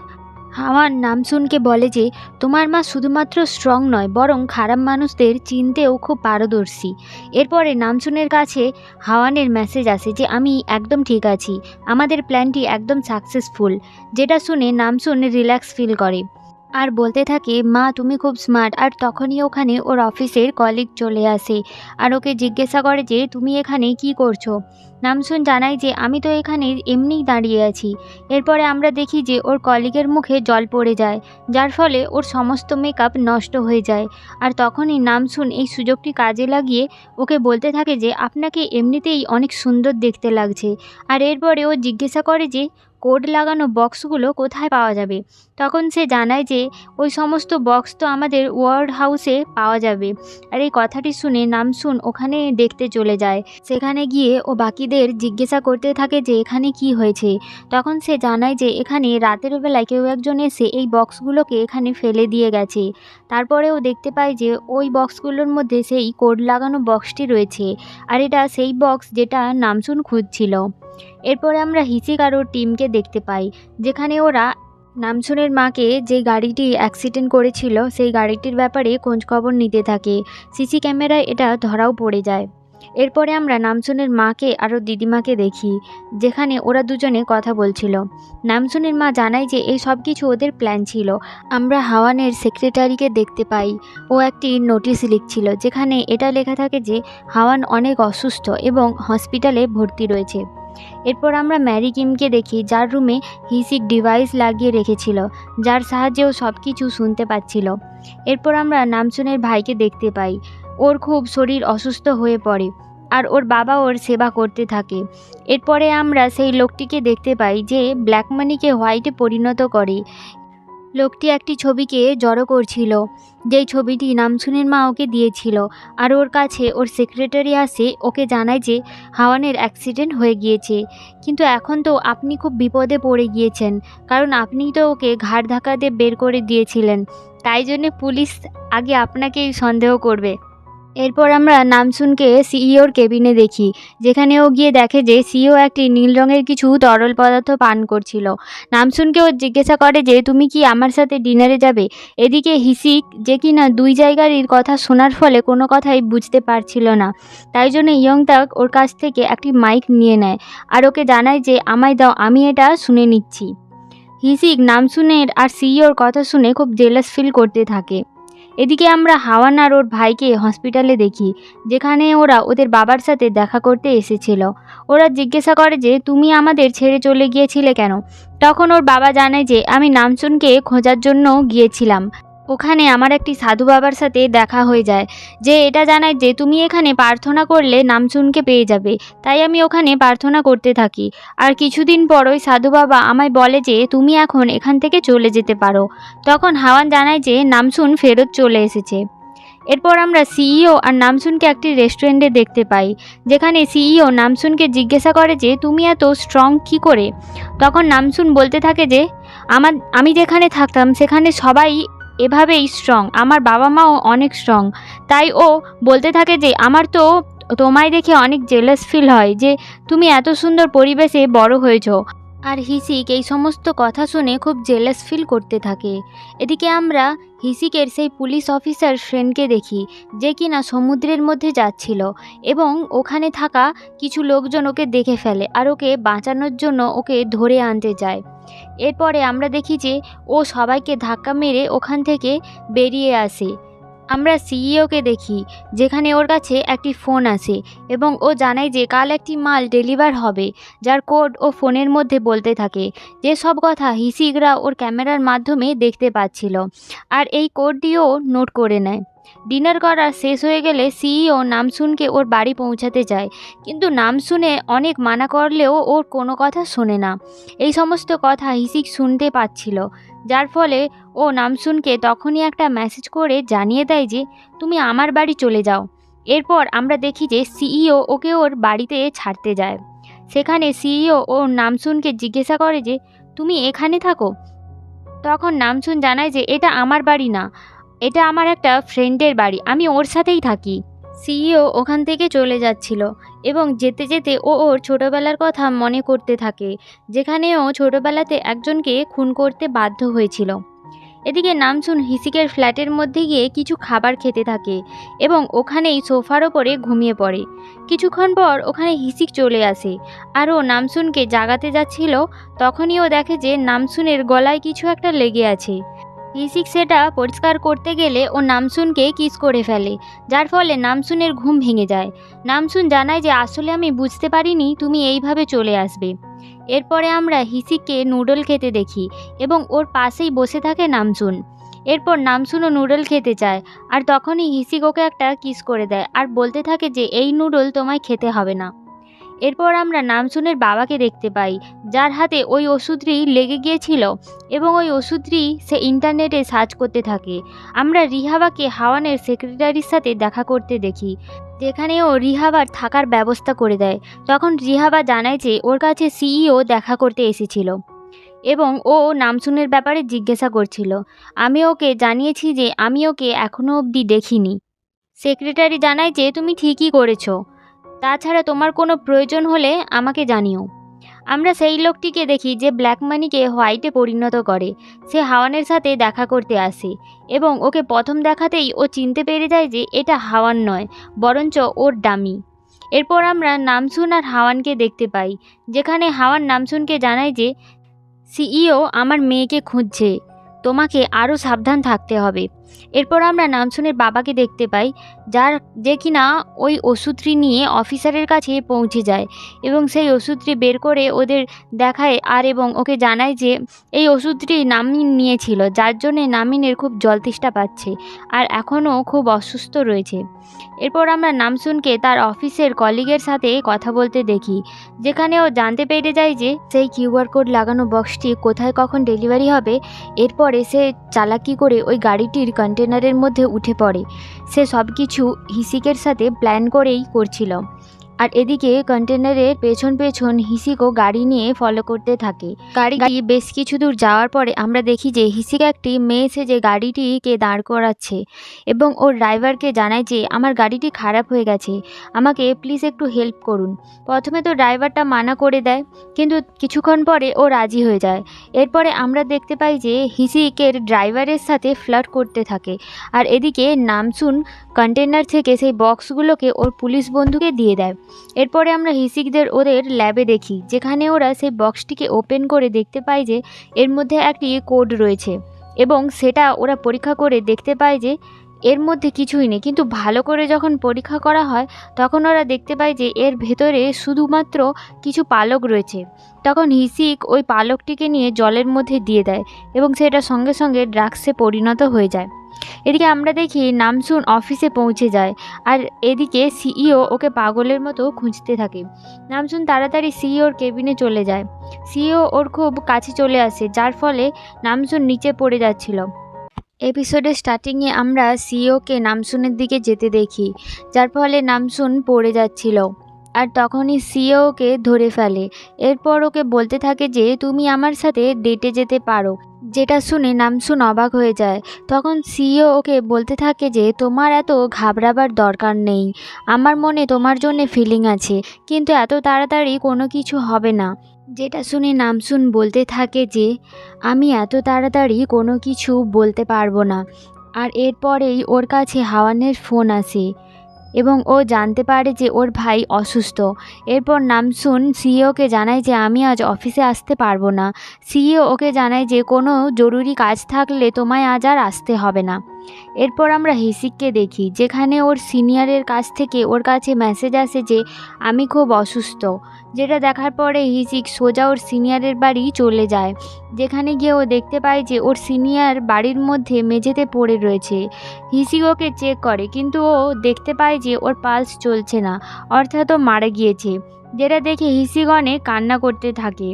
হাওয়ান নামসুনকে বলে যে তোমার মা শুধুমাত্র স্ট্রং নয়, বরং খারাপ মানুষদের চিনতেও খুব পারদর্শী। এরপরে নামসুনের কাছে হাওয়ানের মেসেজ আসে যে আমি একদম ঠিক আছি, আমাদের প্ল্যানটি একদম সাকসেসফুল। যেটা শুনে নামসুন রিল্যাক্স ফিল করে আর বলতে থাকে মা তুমি খুব স্মার্ট। আর তখনই ওখানে ওর অফিসের কলিগ চলে আসে আর ওকে জিজ্ঞাসা করে যে তুমি এখানে কি করছো? নামসুন জানায় যে আমি তো এখানে এমনিই দাঁড়িয়ে আছি। এরপরে আমরা দেখি যে ওর কলিগের মুখে জল পড়ে যায়, যার ফলে ওর সমস্ত মেকআপ নষ্ট হয়ে যায়। আর তখনই নামসুন এই সুযোগটি কাজে লাগিয়ে ওকে বলতে থাকে যে আপনাকে এমনিতেই অনেক সুন্দর দেখতে লাগছে। আর এরপরে ও জিজ্ঞাসা করে যে কোড লাগানো বক্সগুলো কোথায় পাওয়া যাবে? তখন সে জানায় যে ওই সমস্ত বক্স তো আমাদের ওয়ার্ড হাউসে পাওয়া যাবে। আর এই কথাটি শুনে নামসুন ওখানে দেখতে চলে যায়। সেখানে গিয়ে ও বাকিদের জিজ্ঞাসা করতে থাকে যে এখানে কি হয়েছে। তখন সে জানায় যে এখানে রাতের বেলায় কেউ একজন এসে এই বক্সগুলোকে এখানে ফেলে দিয়ে গেছে। তারপরে ও দেখতে পায় যে ওই বক্সগুলোর মধ্যে সেই কোড লাগানো বক্সটি রয়েছে, আর এটা সেই বক্স যেটা নামসুন খুঁজছিল। এরপরে আমরা হিসিক আর ওর টিমকে দেখতে পাই, যেখানে ওরা নামসুনের মাকে যে গাড়িটি অ্যাক্সিডেন্ট করেছিল সেই গাড়িটির ব্যাপারে খোঁজখবর নিতে থাকে। সিসি ক্যামেরায় এটা ধরাও পড়ে যায়। এরপরে আমরা নামসুনের মাকে আর ওর দিদিমাকে দেখি, যেখানে ওরা দুজনে কথা বলছিল। নামসুনের মা জানায় যে এই সব কিছু ওদের প্ল্যান ছিল। আমরা হাওয়ানের সেক্রেটারিকে দেখতে পাই, ও একটি নোটিশ লিখছিল, যেখানে এটা লেখা থাকে যে হাওয়ান অনেক অসুস্থ এবং হসপিটালে ভর্তি রয়েছে। এরপর আমরা ম্যারি কিমকে দেখি, যার রুমে হিসিক ডিভাইস লাগিয়ে রেখেছিল, যার সাহায্যে ও সব কিছু শুনতে পাচ্ছিল। এরপর আমরা নামসুনের ভাইকে দেখতে পাই, ওর খুব শরীর অসুস্থ হয়ে পড়ে আর ওর বাবা ওর সেবা করতে থাকে। এরপরে আমরা সেই লোকটিকে দেখতে পাই যে ব্ল্যাক মানিকে হোয়াইটে পরিণত করে। লোকটি একটি ছবিকে জড়ো করছিল, যেই ছবিটি নামসুনের মা ওকে দিয়েছিল। আর ওর কাছে ওর সেক্রেটারি আসে, ওকে জানায় যে হাওয়ানের অ্যাক্সিডেন্ট হয়ে গিয়েছে, কিন্তু এখন তো আপনি খুব বিপদে পড়ে গিয়েছেন, কারণ আপনিই তো ওকে ঘাড় ধাক্কা দিয়ে বের করে দিয়েছিলেন, তাই জন্যে পুলিশ আগে আপনাকেই সন্দেহ করবে। এরপর আমরা নামসুনকে সিইওর কেবিনে দেখি, যেখানে ও গিয়ে দেখে যে সিইও একটি নীল রঙের কিছু তরল পদার্থ পান করছিল। নামসুনকে ও জিজ্ঞাসা করে যে তুমি কি আমার সাথে ডিনারে যাবে? এদিকে হিসিক, যে কিনা দুই জায়গারই কথা শোনার ফলে কোনো কথাই বুঝতে পারছিল না, তাই জন্য ইয়ংতাক ওর কাছ থেকে একটি মাইক নিয়ে নেয় আর ওকে জানায় যে আমায় দাও, আমি এটা শুনে নিচ্ছি। হিসিক নামসুনের আর সিইওর কথা শুনে খুব জেলাস ফিল করতে থাকে। এদিকে আমরা হাওয়ান আর ওর ভাইকে হসপিটালে দেখি, যেখানে ওরা ওদের বাবার সাথে দেখা করতে এসেছিল। ওরা জিজ্ঞাসা করে যে তুমি আমাদের ছেড়ে চলে গিয়েছিলে কেন? তখন ওর বাবা জানায় যে আমি নামসুনকে খোঁজার জন্য গিয়েছিলাম, ওখানে আমার একটি সাধু বাবার সাথে দেখা হয়ে যায়, যে এটা জানায় যে তুমি এখানে প্রার্থনা করলে নামসুনকে পেয়ে যাবে, তাই আমি ওখানে প্রার্থনা করতে থাকি। আর কিছুদিন পর ওই সাধু বাবা আমায় বলে যে তুমি এখন এখান থেকে চলে যেতে পারো। তখন হাওয়ান জানায় যে নামসুন ফেরত চলে এসেছে। এরপর আমরা সিইও আর নামসুনকে একটি রেস্টুরেন্টে দেখতে পাই, যেখানে সিইও নামসুনকে জিজ্ঞাসা করে যে তুমি এত স্ট্রং কী করে? তখন নামসুন বলতে থাকে যে আমি যেখানে থাকতাম সেখানে সবাই এভাবেই স্ট্রং, আমার বাবা মাও অনেক স্ট্রং। তাই ও বলতে থাকে যে আমার তো তোমায় দেখে অনেক জেলাস ফিল হয় যে তুমি এত সুন্দর পরিবেশে বড় হয়েছো। আর হিসিক এই সমস্ত কথা শুনে খুব জেলাস ফিল করতে থাকে। এদিকে আমরা হিসিকের সেই পুলিশ অফিসার ফ্রেন্ডকে দেখি, যে কিনা সমুদ্রের মধ্যে যাচ্ছিল এবং ওখানে থাকা কিছু লোকজন ওকে দেখে ফেলে আর ওকে বাঁচানোর জন্য ওকে ধরে আনতে যায়। এরপরে আমরা দেখি যে ও সবাইকে ধাক্কা মেরে ওখান থেকে বেরিয়ে আসে। আমরা সিইওকে দেখি, যেখানে ওর কাছে একটি ফোন আসে এবং ও জানায় যে কাল একটি মাল ডেলিভার হবে, যার কোড ও ফোনের মধ্যে বলতে থাকে, যে সব কথা হিসিকরা ওর ক্যামেরার মাধ্যমে দেখতে পাচ্ছিল আর এই কোডটিও নোট করে নেয়। ডিনার করা শেষ হয়ে গেলে সিইও নামসুনকে ওর বাড়ি পৌঁছাতে যায়, কিন্তু নামসুনে অনেক মানা করলেও ওর কোনো কথা শোনে না। এই সমস্ত কথা হিসিক শুনতে পাচ্ছিল, যার ফলে ও নামসুনকে তখনই একটা মেসেজ করে জানিয়ে দেয় যে তুমি আমার বাড়ি চলে যাও। এরপর আমরা দেখি যে সিইও ওকে ওর বাড়িতে ছাড়তে যায়। সেখানে সিইও ও নামসুনকে জিজ্ঞাসা করে যে তুমি এখানে থাকো। তখন নামসুন জানায় যে এটা আমার বাড়ি না, এটা আমার একটা ফ্রেন্ডের বাড়ি, আমি ওর সাথেই থাকি। সিইও ওখান থেকে চলে যাচ্ছিল এবং যেতে যেতে ও ওর ছোটোবেলার কথা মনে করতে থাকে, যেখানে ও ছোটোবেলাতে একজনকে খুন করতে বাধ্য হয়েছিল। এদিকে নামসুন হিসিকের ফ্ল্যাটের মধ্যে গিয়ে কিছু খাবার খেতে থাকে এবং ওখানেই সোফার ওপরে ঘুমিয়ে পড়ে। কিছুক্ষণ পর ওখানে হিসিক চলে আসে আর ও নামসুনকে জাগাতে যাচ্ছিল, তখনই ও দেখে যে নামসুনের গলায় কিছু একটা লেগে আছে। হিসিক সেটা পরিষ্কার করতে গেলে ও নামসুনকে কিস করে ফেলে, যার ফলে নামসুনের ঘুম ভেঙে যায়। নামসুন জানায় যে আসলে আমি বুঝতে পারিনি তুমি এইভাবে চলে আসবে। এরপরে আমরা হিসিককে নুডল খেতে দেখি এবং ওর পাশেই বসে থাকে নামসুন। এরপর নামসুনও নুডল খেতে চায় আর তখনই হিসিক ওকে একটা কিস করে দেয় আর বলতে থাকে যে এই নুডল তোমায় খেতে হবে না। এরপর আমরা নামসুনের বাবাকে দেখতে পাই, যার হাতে ওই ওষুধটি লেগে গিয়েছিল এবং ওই ওষুধটি সে ইন্টারনেটে সার্চ করতে থাকে। আমরা রিহাবাকে হাওয়ানের সেক্রেটারির সাথে দেখা করতে দেখি, যেখানে ও রিহাবার থাকার ব্যবস্থা করে দেয়। তখন রিহাবা জানায় যে ওর কাছে সিইও দেখা করতে এসেছিল এবং ও নামসুনের ব্যাপারে জিজ্ঞাসা করছিল। আমি ওকে জানিয়েছি যে আমি ওকে এখনও অবধি দেখিনি। সেক্রেটারি জানায় যে তুমি ঠিকই করেছো, তাছাড়া তোমার কোনো প্রয়োজন হলে আমাকে জানিও। আমরা সেই লোকটিকে দেখি যে ব্ল্যাক মানিকে হোয়াইটে পরিণত করে। সে হাওয়ানের সাথে দেখা করতে আসে এবং ওকে প্রথম দেখাতেই ও চিনতে পেরে যায় যে এটা হাওয়ান নয়, বরঞ্চ ওর ডামি। এরপর আমরা নামসুন আর হাওয়ানকে দেখতে পাই, যেখানে হাওয়ান নামসুনকে জানায় যে সিইও আমার মেয়েকে খুঁজছে, তোমাকে আরও সাবধান থাকতে হবে। এরপর আমরা নামসুনের বাবাকে দেখতে পাই, যে কিনা ওই ওষুধটি নিয়ে অফিসারের কাছে পৌঁছে যায় এবং সেই ওষুধটি বের করে ওদের দেখায় আর এবং ওকে জানায় যে এই ওষুধটি নামিন নিয়েছিল, যার জন্যে নামিনের খুব জলতেষ্টা পাচ্ছে আর এখনও খুব অসুস্থ রয়েছে। এরপর আমরা নামসুনকে তার অফিসের কলিগের সাথে কথা বলতে দেখি, যেখানে ও জানতে পেরে যায় যে সেই কিউআর কোড লাগানো বক্সটি কোথায় কখন ডেলিভারি হবে। এরপরে সে চালাকি করে ওই গাড়িটির কন্টেনারের মধ্যে উঠে পড়ে। সে সব কিছু হিসিকের সাথে প্ল্যান করেই করছিল। আর এদিকে কন্টেনারের পেছন পেছন হিসিকও গাড়ি নিয়ে ফলো করতে থাকে। গাড়িটি বেশ কিছু দূর যাওয়ার পরে আমরা দেখি যে হিসিক একটি মেয়ে সেজে গাড়িটিকে দাঁড় করাচ্ছে এবং ওর ড্রাইভারকে জানায় যে আমার গাড়িটি খারাপ হয়ে গেছে, আমাকে প্লিজ একটু হেল্প করুন। প্রথমে তো ড্রাইভারটা মানা করে দেয়, কিন্তু কিছুক্ষণ পরে ও রাজি হয়ে যায়। এরপরে আমরা দেখতে পাই যে হিসিকের ড্রাইভারের সাথে ফ্লার্ট করতে থাকে আর এদিকে নামসুন কন্টেনার থেকে সেই বক্সগুলোকে ওর পুলিশ বন্ধুকে দিয়ে দেয়। এরপরে আমরা হিসিকদের ওদের ল্যাবে দেখি, যেখানে ওরা সেই বক্সটিকে ওপেন করে দেখতে পায় যে এর মধ্যে একটি কোড রয়েছে এবং সেটা ওরা পরীক্ষা করে দেখতে পায় যে এর মধ্যে কিছুই নেই। কিন্তু ভালো করে যখন পরীক্ষা করা হয় তখন ওরা দেখতে পায় যে এর ভেতরে শুধুমাত্র কিছু পালক রয়েছে। তখন হিসিক ওই পালকটিকে নিয়ে জলের মধ্যে দিয়ে দেয় এবং সেটা সঙ্গে সঙ্গে ড্রাগসে পরিণত হয়ে যায়। এদিকে আমরা দেখি নামসুন অফিসে পৌঁছে যায় আর এদিকে সিইও ওকে পাগলের মতো খুঁজতে থাকে। নামসুন তাড়াতাড়ি সিইওর কেবিনে চলে যায়। সিইও ওর খুব কাছে চলে আসে, যার ফলে নামসুন নিচে পড়ে যাচ্ছিল। এপিসোডের স্টার্টিংয়ে আমরা সিইওকে নামসুনের দিকে যেতে দেখি, যার ফলে নামসুন পড়ে যাচ্ছিল আর তখনই সিইওকে ধরে ফেলে। এরপর ওকে বলতে থাকে যে তুমি আমার সাথে ডেটে যেতে পারো যেটা শুনে নামসুন অবাক হয়ে যায়। তখন সিইও ওকে বলতে থাকে যে তোমার এত ঘাবড়াবার দরকার নেই, আমার মনে তোমার জন্য ফিলিং আছে, কিন্তু এত তাড়াতাড়ি কোনো কিছু হবে না। যেটা শুনে নামসুন বলতে থাকে যে আমি এত তাড়াতাড়ি কোনো কিছু বলতে পারবো না। আর এরপরেই ওর কাছে হাওয়ানের ফোন আসে এবং ও জানতে পারে যে ওর ভাই অসুস্থ। এরপর নামসুন সিইওকে জানায় যে আমি আজ অফিসে আসতে পারবো না। সিইও ওকে জানায় যে কোনো জরুরি কাজ থাকলে তোমায় আজ আর আসতে হবে না। এরপর আমরা হিসিককে দেখি, যেখানে ওর সিনিয়রের কাছ থেকে ওর কাছে মেসেজ আসে যে আমি খুব অসুস্থ। যেটা দেখার পরে হিসিক সোজা ওর সিনিয়রের বাড়ি চলে যায়, যেখানে গিয়ে ও দেখতে পায় যে ওর সিনিয়র বাড়ির মধ্যে মেঝেতে পড়ে রয়েছে। হিসিক ওকে চেক করে, কিন্তু ও দেখতে পায় যে ওর পালস চলছে না, অর্থাৎ ও মারা গিয়েছে। যেটা দেখে হিসিক অনেক কান্না করতে থাকে।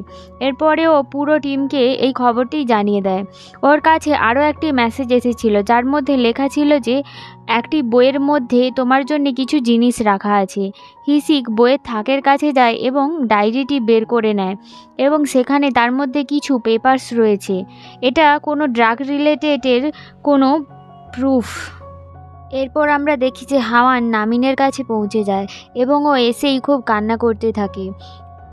এরপরে ও পুরো টিমকে এই খবরটি জানিয়ে দেয়। ওর কাছে আরও একটি মেসেজ এসেছিল, যার মধ্যে লেখা ছিল যে একটি বইয়ের মধ্যে তোমার জন্য কিছু জিনিস রাখা আছে। হিসিক বইয়ের থাকের কাছে যায় এবং ডায়েরিটি বের করে নেয় এবং সেখানে তার মধ্যে কিছু পেপারস রয়েছে। এটা কোনো ড্রাগ রিলেটেডের কোনো প্রুফ। এরপর আমরা দেখি যে হাওয়ান নামিনের কাছে পৌঁছে যায় এবং ও এসেই খুব কান্না করতে থাকে।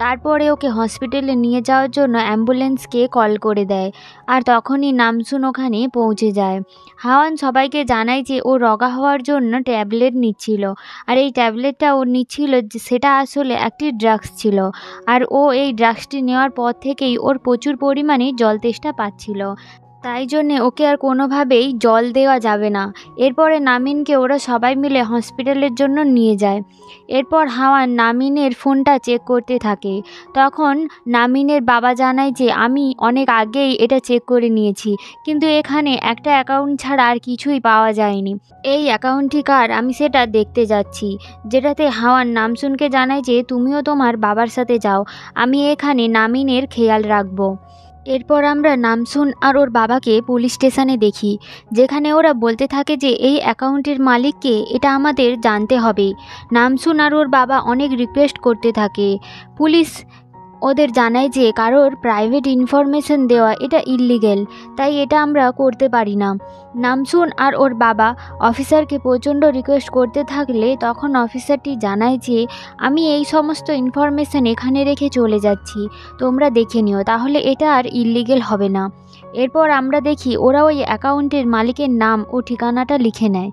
তারপরে ওকে হসপিটালে নিয়ে যাওয়ার জন্য অ্যাম্বুলেন্সকে কল করে দেয়। আর তখনই নামসুন ওখানে পৌঁছে যায়। হাওয়ান সবাইকে জানায় যে ও রোগা হওয়ার জন্য ট্যাবলেট নিচ্ছিল, আর এই ট্যাবলেটটা ও নিচ্ছিল সেটা আসলে একটি ড্রাগস ছিল। আর ও এই ড্রাগসটি নেওয়ার পর থেকেই ওর প্রচুর পরিমাণে জল তেষ্টা পাচ্ছিল, তাই জন্যে ওকে আর কোনোভাবেই জল দেওয়া যাবে না। এরপরে নামিনকে ওরা সবাই মিলে হসপিটালের জন্য নিয়ে যায়। এরপর হাওয়ান নামিনের ফোনটা চেক করতে থাকে। তখন নামিনের বাবা জানায় যে আমি অনেক আগেই এটা চেক করে নিয়েছি, কিন্তু এখানে একটা অ্যাকাউন্ট ছাড়া আর কিছুই পাওয়া যায়নি। এই অ্যাকাউন্টটি কার আমি সেটা দেখতে যাচ্ছি। যেটাতে হাওয়ান নামসুনকে জানায় যে তুমিও তোমার বাবার সাথে যাও, আমি এখানে নামিনের খেয়াল রাখবো। এরপর আমরা নামসুন আর ওর বাবাকে পুলিশ স্টেশনে দেখি, যেখানে ওরা বলতে থাকে যে এই অ্যাকাউন্টের মালিককে এটা আমাদের জানতে হবে। নামসুন আর ওর বাবা অনেক রিকোয়েস্ট করতে থাকে। পুলিশ ওদের জানায় যে কারোর প্রাইভেট ইনফরমেশন দেওয়া এটা ইললিগেল, তাই এটা আমরা করতে পারি না। নামসুন আর ওর বাবা অফিসারকে প্রচণ্ড রিকোয়েস্ট করতে থাকলে তখন অফিসারটি জানায় যে আমি এই সমস্ত ইনফরমেশন এখানে রেখে চলে যাচ্ছি, তোমরা দেখে নিও, তাহলে এটা আর ইললিগেল হবে না। এরপর আমরা দেখি ওরা ওই অ্যাকাউন্টের মালিকের নাম ও ঠিকানাটা লিখে নেয়।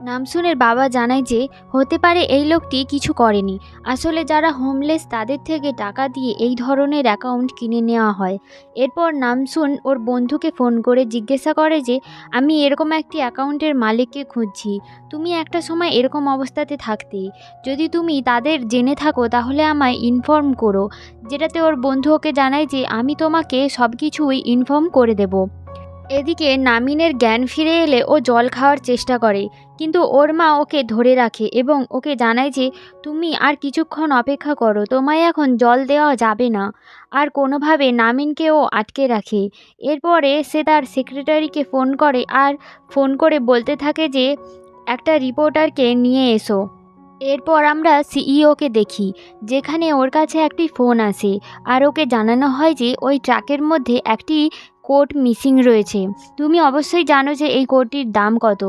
নামসুনের বাবা জানায় যে হতে পারে এই লোকটি কিছু করেনি, আসলে যারা হোমলেস তাদের থেকে টাকা দিয়ে এই ধরনের অ্যাকাউন্ট কিনে নেওয়া হয়। এরপর নামসুন ওর বন্ধুকে ফোন করে জিজ্ঞাসা করে যে আমি এরকম একটি অ্যাকাউন্টের মালিককে খুঁজছি, তুমি একটা সময় এরকম অবস্থাতে থাকতে, যদি তুমি তাদের জেনে থাকো তাহলে আমায় ইনফর্ম করো। যেটাতে ওর বন্ধু ওকে জানায় যে আমি তোমাকে সব কিছুই ইনফর্ম করে দেব। এদিকে নামিনের জ্ঞান ফিরে এলে ও জল খাওয়ার চেষ্টা করে, কিন্তু ওর মা ওকে ধরে রাখে এবং ওকে জানায় যে তুমি আর কিছুক্ষণ অপেক্ষা করো, তোমায় এখন জল দেওয়া যাবে না। আর কোনোভাবে নামিনকেও আটকে রাখে। এরপরে সে তার সেক্রেটারিকে ফোন করে আর ফোন করে বলতে থাকে যে একটা রিপোর্টারকে নিয়ে এসো। এরপর আমরা সিইওকে দেখি, যেখানে ওর কাছে একটি ফোন আসে আর ওকে জানানো হয় যে ওই ট্রাকের মধ্যে একটি কোট মিসিং রয়েছে। তুমি অবশ্যই জানো যে এই কোটটির দাম কত,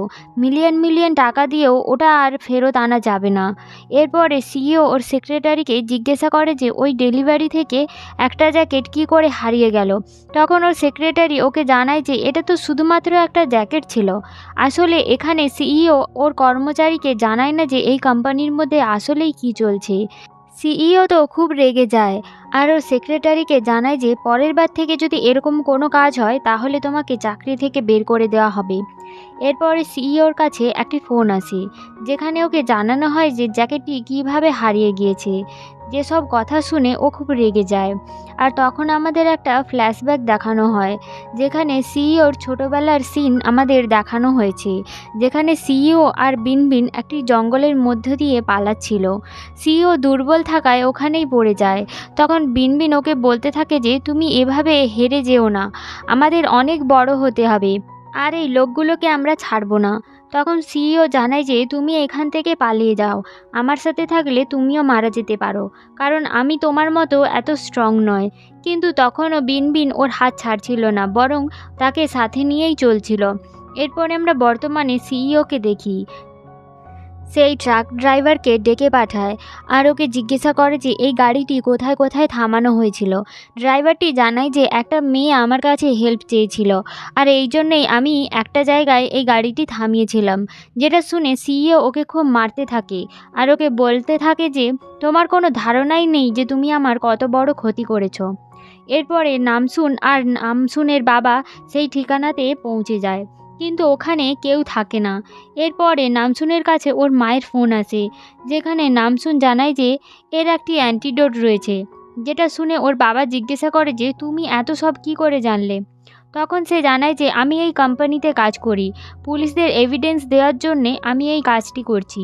মিলিয়ন মিলিয়ন টাকা দিয়েও ওটা আর ফেরত আনা যাবে না। এরপরে সিইও ওর সেক্রেটারিকে জিজ্ঞাসা করে যে ওই ডেলিভারি থেকে একটা জ্যাকেট কী করে হারিয়ে গেল। তখন ওর সেক্রেটারি ওকে জানায় যে এটা তো শুধুমাত্র একটা জ্যাকেট ছিল। আসলে এখানে সিইও ওর কর্মচারীকে জানায় না যে এই কোম্পানির মধ্যে আসলেই কী চলছে। সিইও তো খুব রেগে যায় আর ওর সেক্রেটারিকে জানায় যে পরের বার থেকে যদি এরকম কোনো কাজ হয় তাহলে তোমাকে চাকরি থেকে বের করে দেওয়া হবে। এরপরে সিইওর কাছে একটি ফোন আসে, যেখানে ওকে জানানো হয় যে জ্যাকেটটি কীভাবে হারিয়ে গিয়েছে। যেসব কথা শুনে ও খুব রেগে যায়। আর তখন আমাদের একটা ফ্ল্যাশব্যাক দেখানো হয়, যেখানে সিইওর ছোটোবেলার সিন আমাদের দেখানো হয়েছে, যেখানে সিইও আর বিনবিন একটি জঙ্গলের মধ্য দিয়ে পালাচ্ছিল। সিইও দুর্বল থাকায় ওখানেই পড়ে যায়। তখন বিনবিন ওকে বলতে থাকে যে তুমি এভাবে হেরে যেও না, আমাদের অনেক বড় হতে হবে, আর এই লোকগুলোকে আমরা ছাড়বো না। তখন সিইও জানায় যে তুমি এখান থেকে পালিয়ে যাও, আমার সাথে থাকলে তুমিও মারা যেতে পারো, কারণ আমি তোমার মতো এত স্ট্রং নয়। কিন্তু তখনও বিনবিন ওর হাত ছাড়ছিল না, বরং তাকে সাথে নিয়েই চলছিল। এরপরে আমরা বর্তমানে সিইওকে দেখি। সেই ট্রাক ড্রাইভারকে ডেকে পাঠায় আর ওকে জিজ্ঞাসা করে যে এই গাড়িটি কোথায় কোথায় থামানো হয়েছিল। ড্রাইভারটি জানায় যে একটা মেয়ে আমার কাছে হেল্প চেয়েছিল, আর এই জন্যেই আমি একটা জায়গায় এই গাড়িটি থামিয়েছিলাম। যেটা শুনে সিইও ওকে খুব মারতে থাকে আর ওকে বলতে থাকে যে তোমার কোনো ধারণাই নেই যে তুমি আমার কত বড় ক্ষতি করেছো। এরপরে নামসুন আর নামসুনের বাবা সেই ঠিকানাতে পৌঁছে যায়, কিন্তু ওখানে কেউ থাকে না। এরপরে নামসুনের কাছে ওর মায়ের ফোন আসে, যেখানে নামসুন জানায় যে এর একটি অ্যান্টিডোট রয়েছে। যেটা শুনে ওর বাবা জিজ্ঞাসা করে যে তুমি এত সব কী করে জানলে। তখন সে জানায় যে আমি এই কোম্পানিতে কাজ করি, পুলিশদের এভিডেন্স দেওয়ার জন্যে আমি এই কাজটি করছি।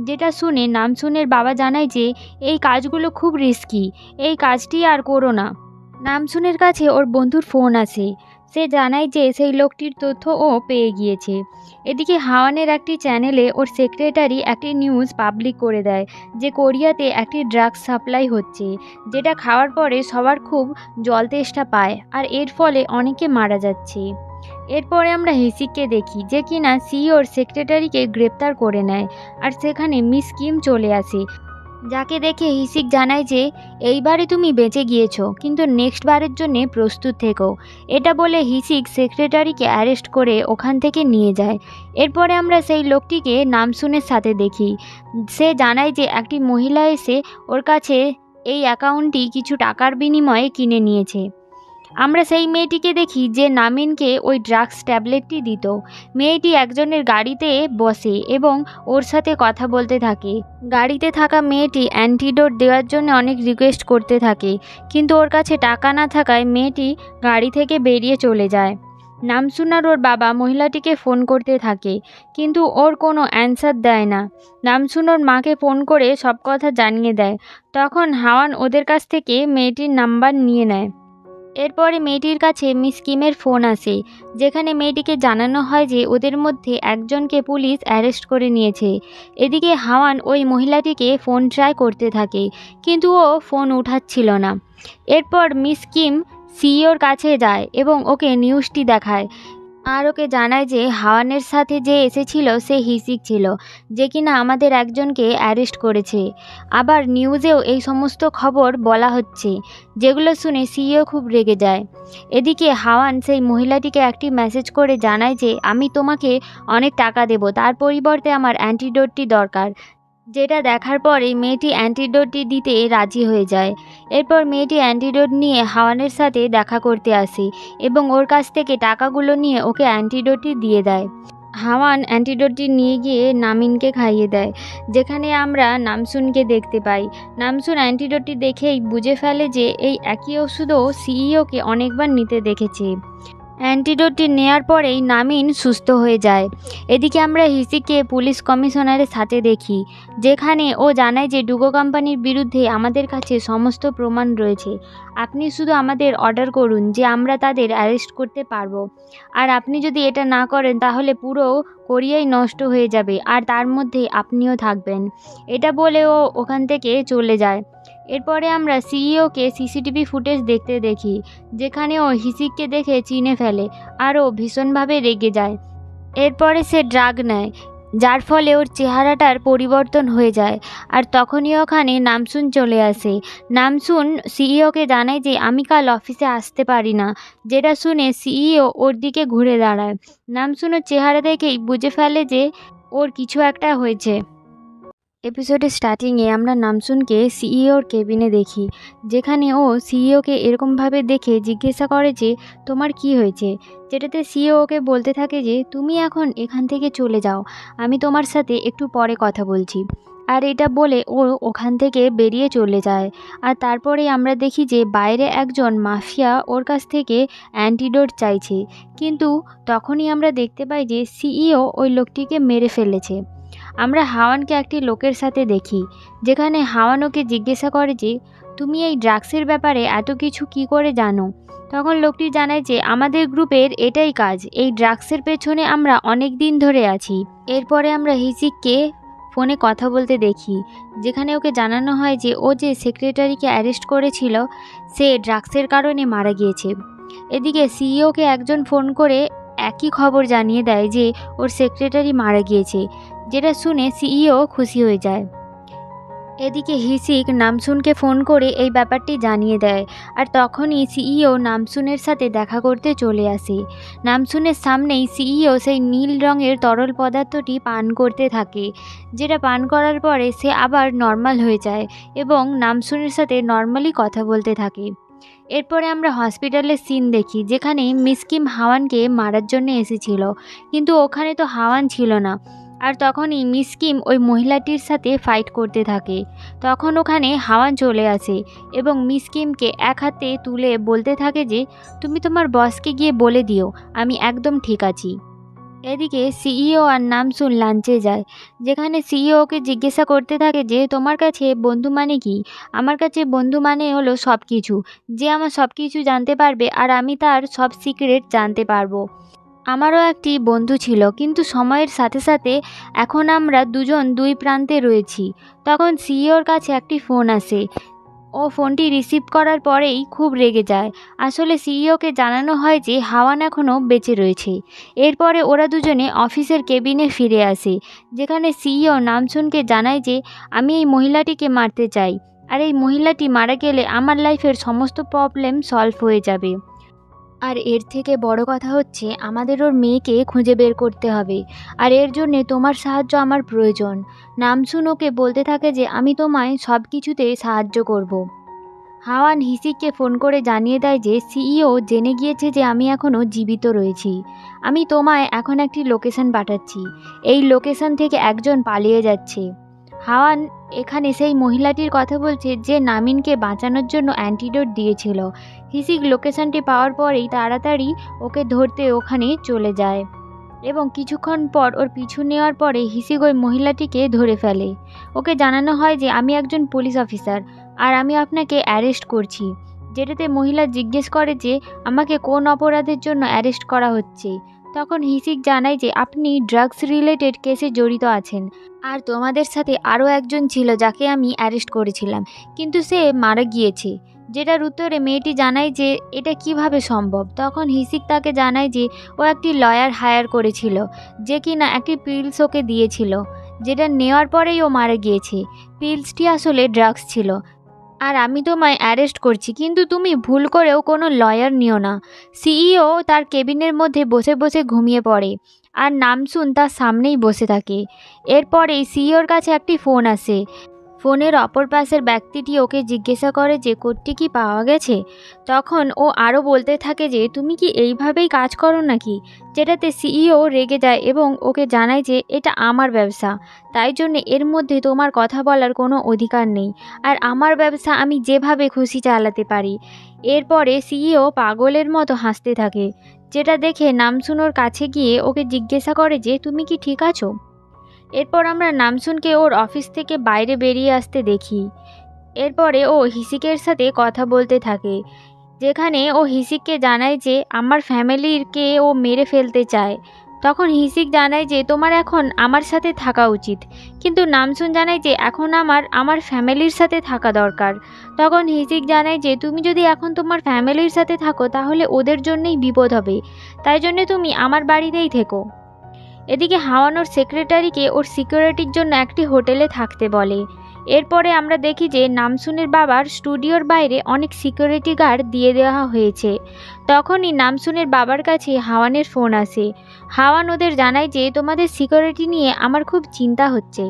যেটা শুনে নামসুনের বাবা জানায় যে এই কাজগুলো খুব রিস্কি, এই কাজটি আর করো না। নামসুনের কাছে ওর বন্ধুর ফোন আসে, সে জানায় যে সেই লোকটির তথ্য ও পেয়ে গিয়েছে। এদিকে হাওয়ানের একটি চ্যানেলে ওর সেক্রেটারি একটি নিউজ পাবলিক করে দেয় যে কোরিয়াতে একটি ড্রাগস সাপ্লাই হচ্ছে, যেটা খাওয়ার পরে সবার খুব জলতেষ্টা পায় আর এর ফলে অনেকে মারা যাচ্ছে। এরপরে আমরা হিসিককে দেখি, যে কিনা সিইওর সেক্রেটারিকে গ্রেপ্তার করে নেয় আর সেখানে মিস কিম চলে আসে, যাকে দেখে হিসিক জানায় যে এইবারে তুমি বেঁচে গিয়েছো, কিন্তু নেক্সট বারের জন্যে প্রস্তুত থেকো। এটা বলে হিসিক সেক্রেটারিকে অ্যারেস্ট করে ওখান থেকে নিয়ে যায়। এরপরে আমরা সেই লোকটিকে নামসুনের সাথে দেখি। সে জানায় যে একটি মহিলা এসে ওর কাছে এই অ্যাকাউন্টটি কিছু টাকার বিনিময়ে কিনে নিয়েছে। আমরা সেই মেয়েটিকে দেখি যে নামিনকে ওই ড্রাগস ট্যাবলেটটি দিত। মেয়েটি একজনের গাড়িতে বসে এবং ওর সাথে কথা বলতে থাকে। গাড়িতে থাকা মেয়েটি অ্যান্টিডোট দেওয়ার জন্য অনেক রিকোয়েস্ট করতে থাকে, কিন্তু ওর কাছে টাকা না থাকায় মেয়েটি গাড়ি থেকে বেরিয়ে চলে যায়। নামসুন আর ওর বাবা মহিলাটিকে ফোন করতে থাকে, কিন্তু ওর কোনো অ্যান্সার দেয় না। নামসুন ওর মাকে ফোন করে সব কথা জানিয়ে দেয়। তখন হাওয়ান ওদের কাছ থেকে মেয়েটির নাম্বার নিয়ে নেয়। এরপরে মেয়েটির কাছে মিস কিমের ফোন আসে, যেখানে মেয়েটিকে জানানো হয় যে ওদের মধ্যে একজনকে পুলিশ অ্যারেস্ট করে নিয়েছে। এদিকে হাওয়ান ওই মহিলাটিকে ফোন ট্রাই করতে থাকে, কিন্তু ও ফোন উঠাচ্ছিল না। এরপর মিস কিম সিইওর কাছে যায় এবং ওকে নিউজটি দেখায় আর ওকে জানায় যে হাওয়ানের সাথে যে এসেছিল সে হিসিক ছিল, যে কিনা আমাদের একজনকে অ্যারেস্ট করেছে। আবার নিউজেও এই সমস্ত খবর বলা হচ্ছে, যেগুলো শুনে সিইও খুব রেগে যায়। এদিকে হাওয়ান সেই মহিলাটিকে একটি মেসেজ করে জানায় যে আমি তোমাকে অনেক টাকা দেব, তার পরিবর্তে আমার অ্যান্টিডোটটি দরকার। যেটা দেখার পরেই মেয়েটি অ্যান্টিডোটটি দিতে রাজি হয়ে যায়। এরপর মেয়েটি অ্যান্টিডোট নিয়ে হাওয়ানের সাথে দেখা করতে আসে এবং ওর কাছ থেকে টাকাগুলো নিয়ে ওকে অ্যান্টিডোটটি দিয়ে দেয়। হাওয়ান অ্যান্টিডোটটি নিয়ে গিয়ে নামিনকে খাইয়ে দেয়, যেখানে আমরা নামসুনকে দেখতে পাই। নামসুন অ্যান্টিডোটটি দেখেই বুঝে ফেলে যে এই একই ওষুধও সিইওকে অনেকবার নিতে দেখেছে। অ্যান্টিডোটটি নেয়ার পরেই নামিন সুস্থ হয়ে যায়। এদিকে আমরা হিসিককে পুলিশ কমিশনারের সাথে দেখি, যেখানে ও জানায় যে ডুগো কোম্পানির বিরুদ্ধে আমাদের কাছে সমস্ত প্রমাণ রয়েছে। আপনি শুধু আমাদের অর্ডার করুন যে আমরা তাদের অ্যারেস্ট করতে পারবো, আর আপনি যদি এটা না করেন তাহলে পুরো কোরিয়াই নষ্ট হয়ে যাবে আর তার মধ্যে আপনিও থাকবেন। এটা বলে ও ওখান থেকে চলে যায়। এরপরে আমরা সিইওকে সিসিটিভি ফুটেজ দেখতে দেখি, যেখানে ও হিসিককে দেখে চিনে ফেলে আর ও ভীষণভাবে রেগে যায়। এরপরে সে ড্রাগ নেয়, যার ফলে ওর চেহারাটার পরিবর্তন হয়ে যায়। আর তখনই ওখানে নামসুন চলে আসে। নামসুন সিইওকে জানায় যে আমি কাল অফিসে আসতে পারি না, যেটা শুনে সিইও ওর দিকে ঘুরে দাঁড়ায়। নামসুন ওর চেহারা দেখেই বুঝে ফেলে যে ওর কিছু একটা হয়েছে। এপিসোডের স্টার্টিংয়ে আমরা নামসুনকে সিইওর কেবিনে দেখি, যেখানে ও সিইওকে এরকমভাবে দেখে জিজ্ঞাসা করে যে তোমার কি হয়েছে, যেটাতে সিইও ওকে বলতে থাকে যে তুমি এখন এখান থেকে চলে যাও, আমি তোমার সাথে একটু পরে কথা বলছি। আর এটা বলে ও ওখান থেকে বেরিয়ে চলে যায়। আর তারপরে আমরা দেখি যে বাইরে একজন মাফিয়া ওর কাছ থেকে অ্যান্টিডোট চাইছে, কিন্তু তখনই আমরা দেখতে পাই যে সিইও ওই লোকটিকে মেরে ফেলেছে। আমরা হাওয়ানকে একটি লোকের সাথে দেখি, যেখানে হাওয়ান ওকে জিজ্ঞাসা করে যে তুমি এই ড্রাগসের ব্যাপারে এত কিছু কি করে জানো। তখন লোকটি জানায় যে আমাদের গ্রুপের এটাই কাজ, এই ড্রাগসের পেছনে আমরা অনেক দিন ধরে আছি। এরপরে আমরা হিসিককে ফোনে কথা বলতে দেখি, যেখানে ওকে জানানো হয় যে ও যে সেক্রেটারিকে অ্যারেস্ট করেছিল সে ড্রাগসের কারণে মারা গিয়েছে। এদিকে সিইওকে একজন ফোন করে একই খবর জানিয়ে দেয় যে ওর সেক্রেটারি মারা গিয়েছে, যেটা শুনে সিইও খুশি হয়ে যায়। এদিকে হিসিক নামসুনকে ফোন করে এই ব্যাপারটি জানিয়ে দেয়, আর তখনই সিইও নামসুনের সাথে দেখা করতে চলে আসে। নামসুনের সামনেই সিইও সেই নীল রঙের তরল পদার্থটি পান করতে থাকে, যেটা পান করার পরে সে আবার নর্মাল হয়ে যায় এবং নামসুনের সাথে নর্মালি কথা বলতে থাকে। এরপরে আমরা হসপিটালের সিন দেখি, যেখানে মিস কিম হাওয়ানকে মারার জন্য এসেছিল, কিন্তু ওখানে তো হাওয়ান ছিল না। আর তখনই মিস কিম ওই মহিলাটির সাথে ফাইট করতে থাকে। তখন ওখানে হাওয়ান চলে আসে এবং মিস কিমকে এক হাতে তুলে বলতে থাকে যে তুমি তোমার বসকে গিয়ে বলে দিও আমি একদম ঠিক আছি। এদিকে সিইও আর নামসুন লাঞ্চে যায়, যেখানে সিইওকে জিজ্ঞাসা করতে থাকে যে তোমার কাছে বন্ধু মানে কি। আমার কাছে বন্ধু মানে হলো সব কিছু, যে আমার সব কিছু জানতে পারবে আর আমি তার সব সিক্রেট জানতে পারবো। আমারও একটি বন্ধু ছিল, কিন্তু সময়ের সাথে সাথে এখন আমরা দুজন দুই প্রান্তে রয়েছি। তখন সিইওর কাছে একটি ফোন আসে। ও ফোনটি রিসিভ করার পরেই খুব রেগে যায়। আসলে সিইওকে জানানো হয় যে হাওয়ান এখনও বেঁচে রয়েছে। এরপরে ওরা দুজনে অফিসের কেবিনে ফিরে আসে, যেখানে সিইও নামসুনকে জানায় যে আমি এই মহিলাটিকে মারতে চাই, আর এই মহিলাটি মারা গেলে আমার লাইফের সমস্ত প্রবলেম সলভ হয়ে যাবে। আর এর থেকে বড় কথা হচ্ছে আমাদের ওর মেয়েকে খুঁজে বের করতে হবে, আর এর জন্যে তোমার সাহায্য আমার প্রয়োজন। নামসুন ওকে বলতে থাকে যে আমি তোমায় সব কিছুতে সাহায্য করব। হাওয়ান হিসিককে ফোন করে জানিয়ে দেয় যে সিইও জেনে গিয়েছে যে আমি এখনও জীবিত রয়েছি। আমি তোমায় এখন একটি লোকেশন পাঠাচ্ছি, এই লোকেশন থেকে একজন পালিয়ে যাচ্ছে। হাওয়ান এখানে সেই মহিলাটির কথা বলছে যে নামিনকে বাঁচানোর জন্য অ্যান্টিডোট দিয়েছিল। হিসিক লোকেশনটি পাওয়ার পরেই তাড়াতাড়ি ওকে ধরতে ওখানে চলে যায় এবং কিছুক্ষণ পর ওর পিছু নেওয়ার পরে হিসিক ওই মহিলাটিকে ধরে ফেলে। ওকে জানানো হয় যে আমি একজন পুলিশ অফিসার আর আমি আপনাকে অ্যারেস্ট করছি, যেটাতে মহিলা জিজ্ঞেস করে যে আমাকে কোন অপরাধের জন্য অ্যারেস্ট করা হচ্ছে। তখন হিসিক জানায় যে আপনি ড্রাগস রিলেটেড কেসে জড়িত আছেন, আর তোমাদের সাথে আরও একজন ছিল যাকে আমি অ্যারেস্ট করেছিলাম, কিন্তু সে মারা গিয়েছে। যেটার উত্তরে মেয়েটি জানায় যে এটা কিভাবে সম্ভব। তখন হিসিক তাকে জানায় যে ও একটি লয়ার হায়ার করেছিল, যে কিনা একটি পিলস ওকে দিয়েছিল, যেটা নেওয়ার পরেই ও মারা গিয়েছে। পিলসটি আসলে ড্রাগস ছিল। আর আমি তোমায় অ্যারেস্ট করছি, কিন্তু তুমি ভুল করেও কোনো লয়ার নিও না। সিইও তার কেবিনের মধ্যে বসে বসে ঘুমিয়ে পড়ে, আর নামসুন তার সামনেই বসে থাকে। এরপরেই সিইওর কাছে একটি ফোন আসে। ফোনের অপর পাশের ব্যক্তিটি ওকে জিজ্ঞাসা করে যে কোডটি কি পাওয়া গেছে। তখন ও আরও বলতে থাকে যে তুমি কি এইভাবেই কাজ করো নাকি, যেটাতে সিইও রেগে যায় এবং ওকে জানায় যে এটা আমার ব্যবসা, তাই জন্য এর মধ্যে তোমার কথা বলার কোনো অধিকার নেই, আর আমার ব্যবসা আমি যেভাবে খুশি চালাতে পারি। এরপরে সিইও পাগলের মতো হাসতে থাকে, যেটা দেখে নামসুনোর কাছে গিয়ে ওকে জিজ্ঞাসা করে যে তুমি কি ঠিক আছো। এরপর আমরা নামসুনকে ওর অফিস থেকে বাইরে বেরিয়ে আসতে দেখি। এরপরে ও হিসিকের সাথে কথা বলতে থাকে, যেখানে ও হিসিককে জানায় যে আমার ফ্যামিলিরকে ও মেরে ফেলতে চায়। তখন হিসিক জানায় যে তোমার এখন আমার সাথে থাকা উচিত, কিন্তু নামসুন জানায় যে এখন আমার ফ্যামিলির সাথে থাকা দরকার। তখন হিসিক জানায় যে তুমি যদি এখন তোমার ফ্যামিলির সাথে থাকো তাহলে ওদের জন্যই বিপদ হবে, তাই জন্য তুমি আমার বাড়িতেই থেকো। এদিকে হাওয়ান ওর সেক্রেটারিকে ওর সিকিউরিটির জন্য একটি হোটেলে থাকতে বলে। এরপরে আমরা দেখি যে নামসুনের বাবার স্টুডিওর বাইরে অনেক সিকিউরিটি গার্ড দিয়ে দেওয়া হয়েছে। তখনই নামসুনের বাবার কাছে হাওয়ানের ফোন আসে। হাওয়ান ওদের জানায় যে তোমাদের সিকিউরিটি নিয়ে আমার খুব চিন্তা হচ্ছে,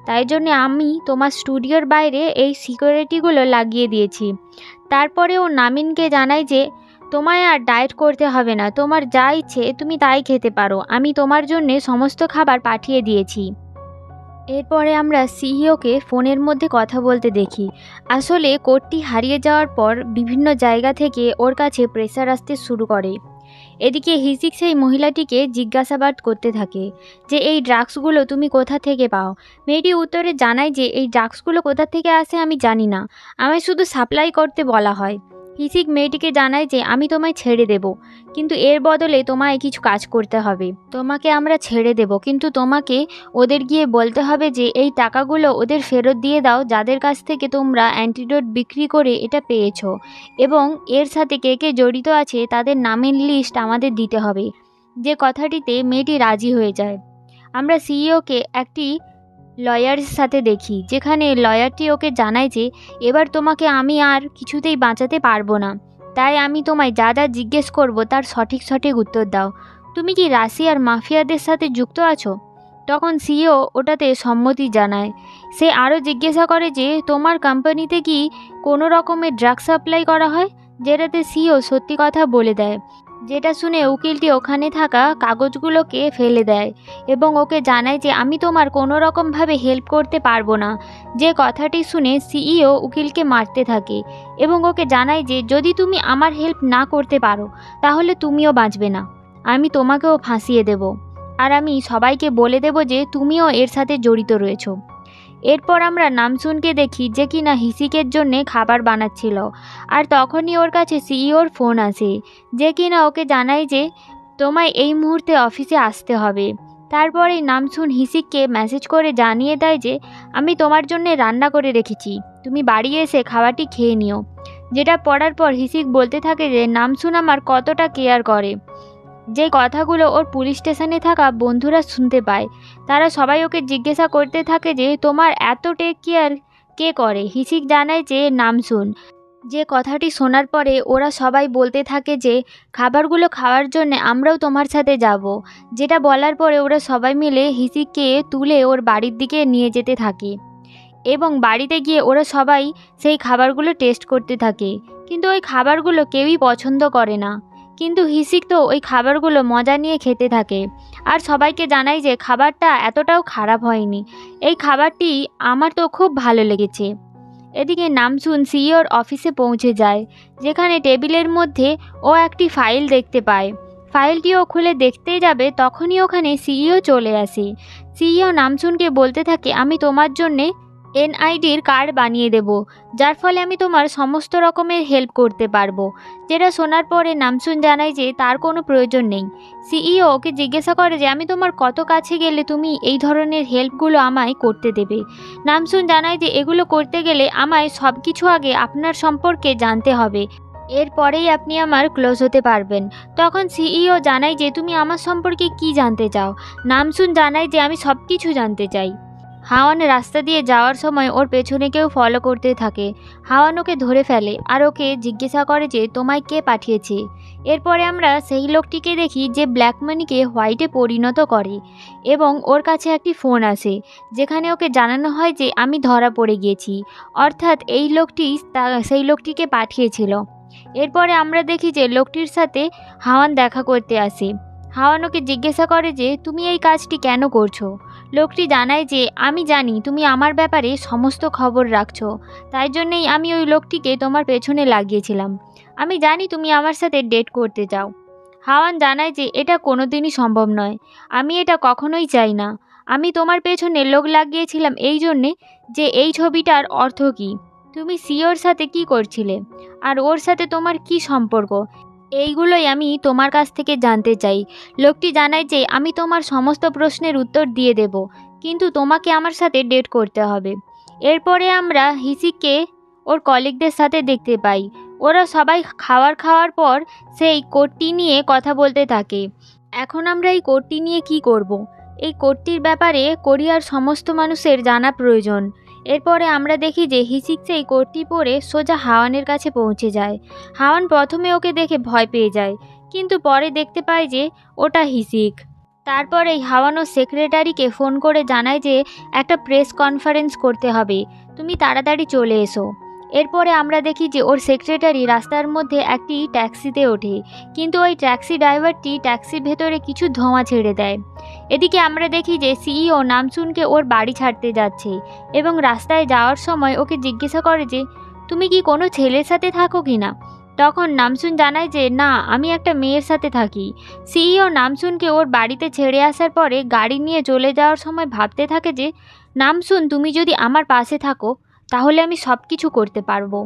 তাই জন্য আমি তোমার স্টুডিওর বাইরে এই সিকিউরিটিগুলো লাগিয়ে দিয়েছি। তারপরে ও নামিনকে জানায় যে তোমায় আর ডায়েট করতে হবে না, তোমার যা ইচ্ছে তুমি তাই খেতে পারো, আমি তোমার জন্যে সমস্ত খাবার পাঠিয়ে দিয়েছি। এরপরে আমরা সিইওকে ফোনের মধ্যে কথা বলতে দেখি। আসলে কোডটি হারিয়ে যাওয়ার পর বিভিন্ন জায়গা থেকে ওর কাছে প্রেসার আসতে শুরু করে। এদিকে হিসিক সেই মহিলাটিকে জিজ্ঞাসাবাদ করতে থাকে যে এই ড্রাগসগুলো তুমি কোথা থেকে পাও। মেয়েটি উত্তরে জানায় যে এই ড্রাগসগুলো কোথা থেকে আসে আমি জানি না, আমায় শুধু সাপ্লাই করতে বলা হয়। হিসিক মেয়েটিকে জানায় যে আমি তোমায় ছেড়ে দেব, কিন্তু এর বদলে তোমায় কিছু কাজ করতে হবে। তোমাকে আমরা ছেড়ে দেব, কিন্তু তোমাকে ওদের গিয়ে বলতে হবে যে এই টাকাগুলো ওদের ফেরত দিয়ে দাও যাদের কাছ থেকে তোমরা অ্যান্টিডোট বিক্রি করে এটা পেয়েছো, এবং এর সাথে কে কে জড়িত আছে তাদের নামের লিস্ট আমাদের দিতে হবে। যে কথাটিতে মেয়েটি রাজি হয়ে যায়। আমরা সিইওকে একটি লয়ারের সাথে দেখি, যেখানে লয়ারটি ওকে জানায় যে এবার তোমাকে আমি আর কিছুতেই বাঁচাতে পারবো না, তাই আমি তোমায় যা যা জিজ্ঞেস করব তার সঠিক সঠিক উত্তর দাও। তুমি কি রাশিয়ার মাফিয়াদের সাথে যুক্ত আছো? তখন সিইও ওটাতে সম্মতি জানায়। সে আরও জিজ্ঞাসা করে যে তোমার কোম্পানিতে কি কোনো রকমের ড্রাগ সাপ্লাই করা হয়, যেটাতে সিইও সত্যি কথা বলে দেয়। যেটা শুনে উকিলটি ওখানে থাকা কাগজগুলোকে ফেলে দেয় এবং ওকে জানায় যে আমি তোমার কোনো রকমভাবে হেল্প করতে পারবো না। যে কথাটি শুনে সিইও উকিলকে মারতে থাকে এবং ওকে জানায় যে যদি তুমি আমার হেল্প না করতে পারো তাহলে তুমিও বাঁচবে না, আমি তোমাকেও ফাঁসিয়ে দেব, আর আমি সবাইকে বলে দেব যে তুমিও এর সাথে জড়িত রয়েছো। এরপর আমরা নামসুনকে দেখি যে কিনা হিসিকের জন্যে খাবার বানাচ্ছিল, আর তখনই ওর কাছে সিইওর ফোন আসে, যে কিনা ওকে জানায় যে তোমায় এই মুহূর্তে অফিসে আসতে হবে। তারপরেই নামসুন হিসিককে মেসেজ করে জানিয়ে দেয় যে আমি তোমার জন্য রান্না করে রেখেছি, তুমি বাড়ি এসে খাবারটি খেয়ে নিও। যেটা পড়ার পর হিসিক বলতে থাকে যে নামসুন আমার কতটা কেয়ার করে। যে কথাগুলো ওর পুলিশ স্টেশনে থাকা বন্ধুরা শুনতে পায়, তারা সবাই ওকে জিজ্ঞাসা করতে থাকে যে তোমার এত টেক কেয়ার কে করে। হিসিক জানায় যে নামসুন। যে কথাটি শোনার পরে ওরা সবাই বলতে থাকে যে খাবারগুলো খাওয়ার জন্য আমরাও তোমার সাথে যাব। যেটা বলার পরে ওরা সবাই মিলে হিসিককে তুলে ওর বাড়ির দিকে নিয়ে যেতে থাকে এবং বাড়িতে গিয়ে ওরা সবাই সেই খাবারগুলো টেস্ট করতে থাকে, কিন্তু ওই খাবারগুলো কেউই পছন্দ করে না। কিন্তু হিসিক তো ওই খাবারগুলো মজা নিয়ে খেতে থাকে আর সবাইকে জানায় যে খাবারটা এতটাও খারাপ হয়নি, এই খাবারটি আমার তো খুব ভালো লেগেছে। এদিকে নামসুন সিইওর অফিসে পৌঁছে যায়, যেখানে টেবিলের মধ্যে ও একটি ফাইল দেখতে পায়। ফাইলটিও খুলে দেখতে যাবে তখনই ওখানে সিইও চলে আসে। সিইও নামসুনকে বলতে থাকে আমি তোমার জন্যে এনআইডির কার্ড বানিয়ে দেব, যার ফলে আমি তোমার সমস্ত রকমের হেল্প করতে পারবো। যেটা শোনার পরে নামসুন জানায় যে তার কোনো প্রয়োজন নেই। সিইও ওকে জিজ্ঞাসা করে যে আমি তোমার কত কাছে গেলে তুমি এই ধরনের হেল্পগুলো আমায় করতে দেবে। নামসুন জানায় যে এগুলো করতে গেলে আমায় সব কিছু আগে আপনার সম্পর্কে জানতে হবে, এরপরেই আপনি আমার ক্লোজ হতে পারবেন। তখন সিইও জানায় যে তুমি আমার সম্পর্কে কি জানতে চাও। নামসুন জানায় যে আমি সব কিছু জানতে চাই। হাওয়ান রাস্তা দিয়ে যাওয়ার সময় ওর পেছনে কেউ ফলো করতে থাকে। হাওয়ান ওকে ধরে ফেলে আর ওকে জিজ্ঞাসা করে যে তোমায় কে পাঠিয়েছে। এরপরে আমরা সেই লোকটিকে দেখি যে ব্ল্যাক মানিকে হোয়াইটে পরিণত করে এবং ওর কাছে একটি ফোন আসে, যেখানে ওকে জানানো হয় যে আমি ধরা পড়ে গিয়েছি, অর্থাৎ এই লোকটি সেই লোকটিকে পাঠিয়েছিল। এরপরে আমরা দেখি যে লোকটির সাথে হাওয়ান দেখা করতে আসে। হাওয়ান ওকে জিজ্ঞাসা করে যে তুমি এই কাজটি কেন করছো। লোকটি জানায় যে আমি জানি তুমি আমার ব্যাপারে সমস্ত খবর রাখছো, তাই জন্যেই আমি ওই লোকটিকে তোমার পেছনে লাগিয়েছিলাম। আমি জানি তুমি আমার সাথে ডেট করতে চাও। হাওয়ান জানায় যে এটা কোনোদিনই সম্ভব নয়, আমি এটা কখনোই চাই না। আমি তোমার পেছনে লোক লাগিয়েছিলাম এই জন্যে যে এই ছবিটার অর্থ কী, তুমি সিওর সাথে কি করছিলে, আর ওর সাথে তোমার কি সম্পর্ক, এইগুলোই আমি তোমার কাছ থেকে জানতে চাই। লোকটি জানায় যে আমি তোমার সমস্ত প্রশ্নের উত্তর দিয়ে দেব, কিন্তু তোমাকে আমার সাথে ডেট করতে হবে। এরপরে আমরা হিসিককে ওর কলিগদের সাথে দেখতে পাই। ওরা সবাই খাওয়ার পর সেই কোডটি নিয়ে কথা বলতে থাকে। এখন আমরা এই কোডটি নিয়ে কি করব? এই কোডটির ব্যাপারে কোরিয়ার সমস্ত মানুষের জানা প্রয়োজন। এরপরে আমরা দেখি যে হিসিক সেই কোডটি পরে সোজা হাওয়ানের কাছে পৌঁছে যায়। হাওয়ান প্রথমে ওকে দেখে ভয় পেয়ে যায়, কিন্তু পরে দেখতে পায় যে ওটা হিসিক। তারপরেই হাওয়ান ও সেক্রেটারিকে ফোন করে জানায় যে একটা প্রেস কনফারেন্স করতে হবে, তুমি তাড়াতাড়ি চলে এসো। এরপরে আমরা দেখি যে ওর সেক্রেটারি রাস্তার মধ্যে একটি ট্যাক্সিতে ওঠে, কিন্তু ওই ট্যাক্সি ড্রাইভারটি ট্যাক্সির ভেতরে কিছু ধোঁয়া ছেড়ে দেয়। এদিকে আমরা দেখি যে সিইও নামসুনকে ওর বাড়ি ছাড়তে যাচ্ছে এবং রাস্তায় যাওয়ার সময় ওকে জিজ্ঞাসা করে যে তুমি কি কোনো ছেলের সাথে থাকো কি না। তখন নামসুন জানায় যে না, আমি একটা মেয়ের সাথে থাকি। সিইও নামসুনকে ওর বাড়িতে ছেড়ে আসার পরে গাড়ি নিয়ে চলে যাওয়ার সময় ভাবতে থাকে যে নামসুন, তুমি যদি আমার পাশে থাকো তাহলে আমি সব কিছু করতে পারবো।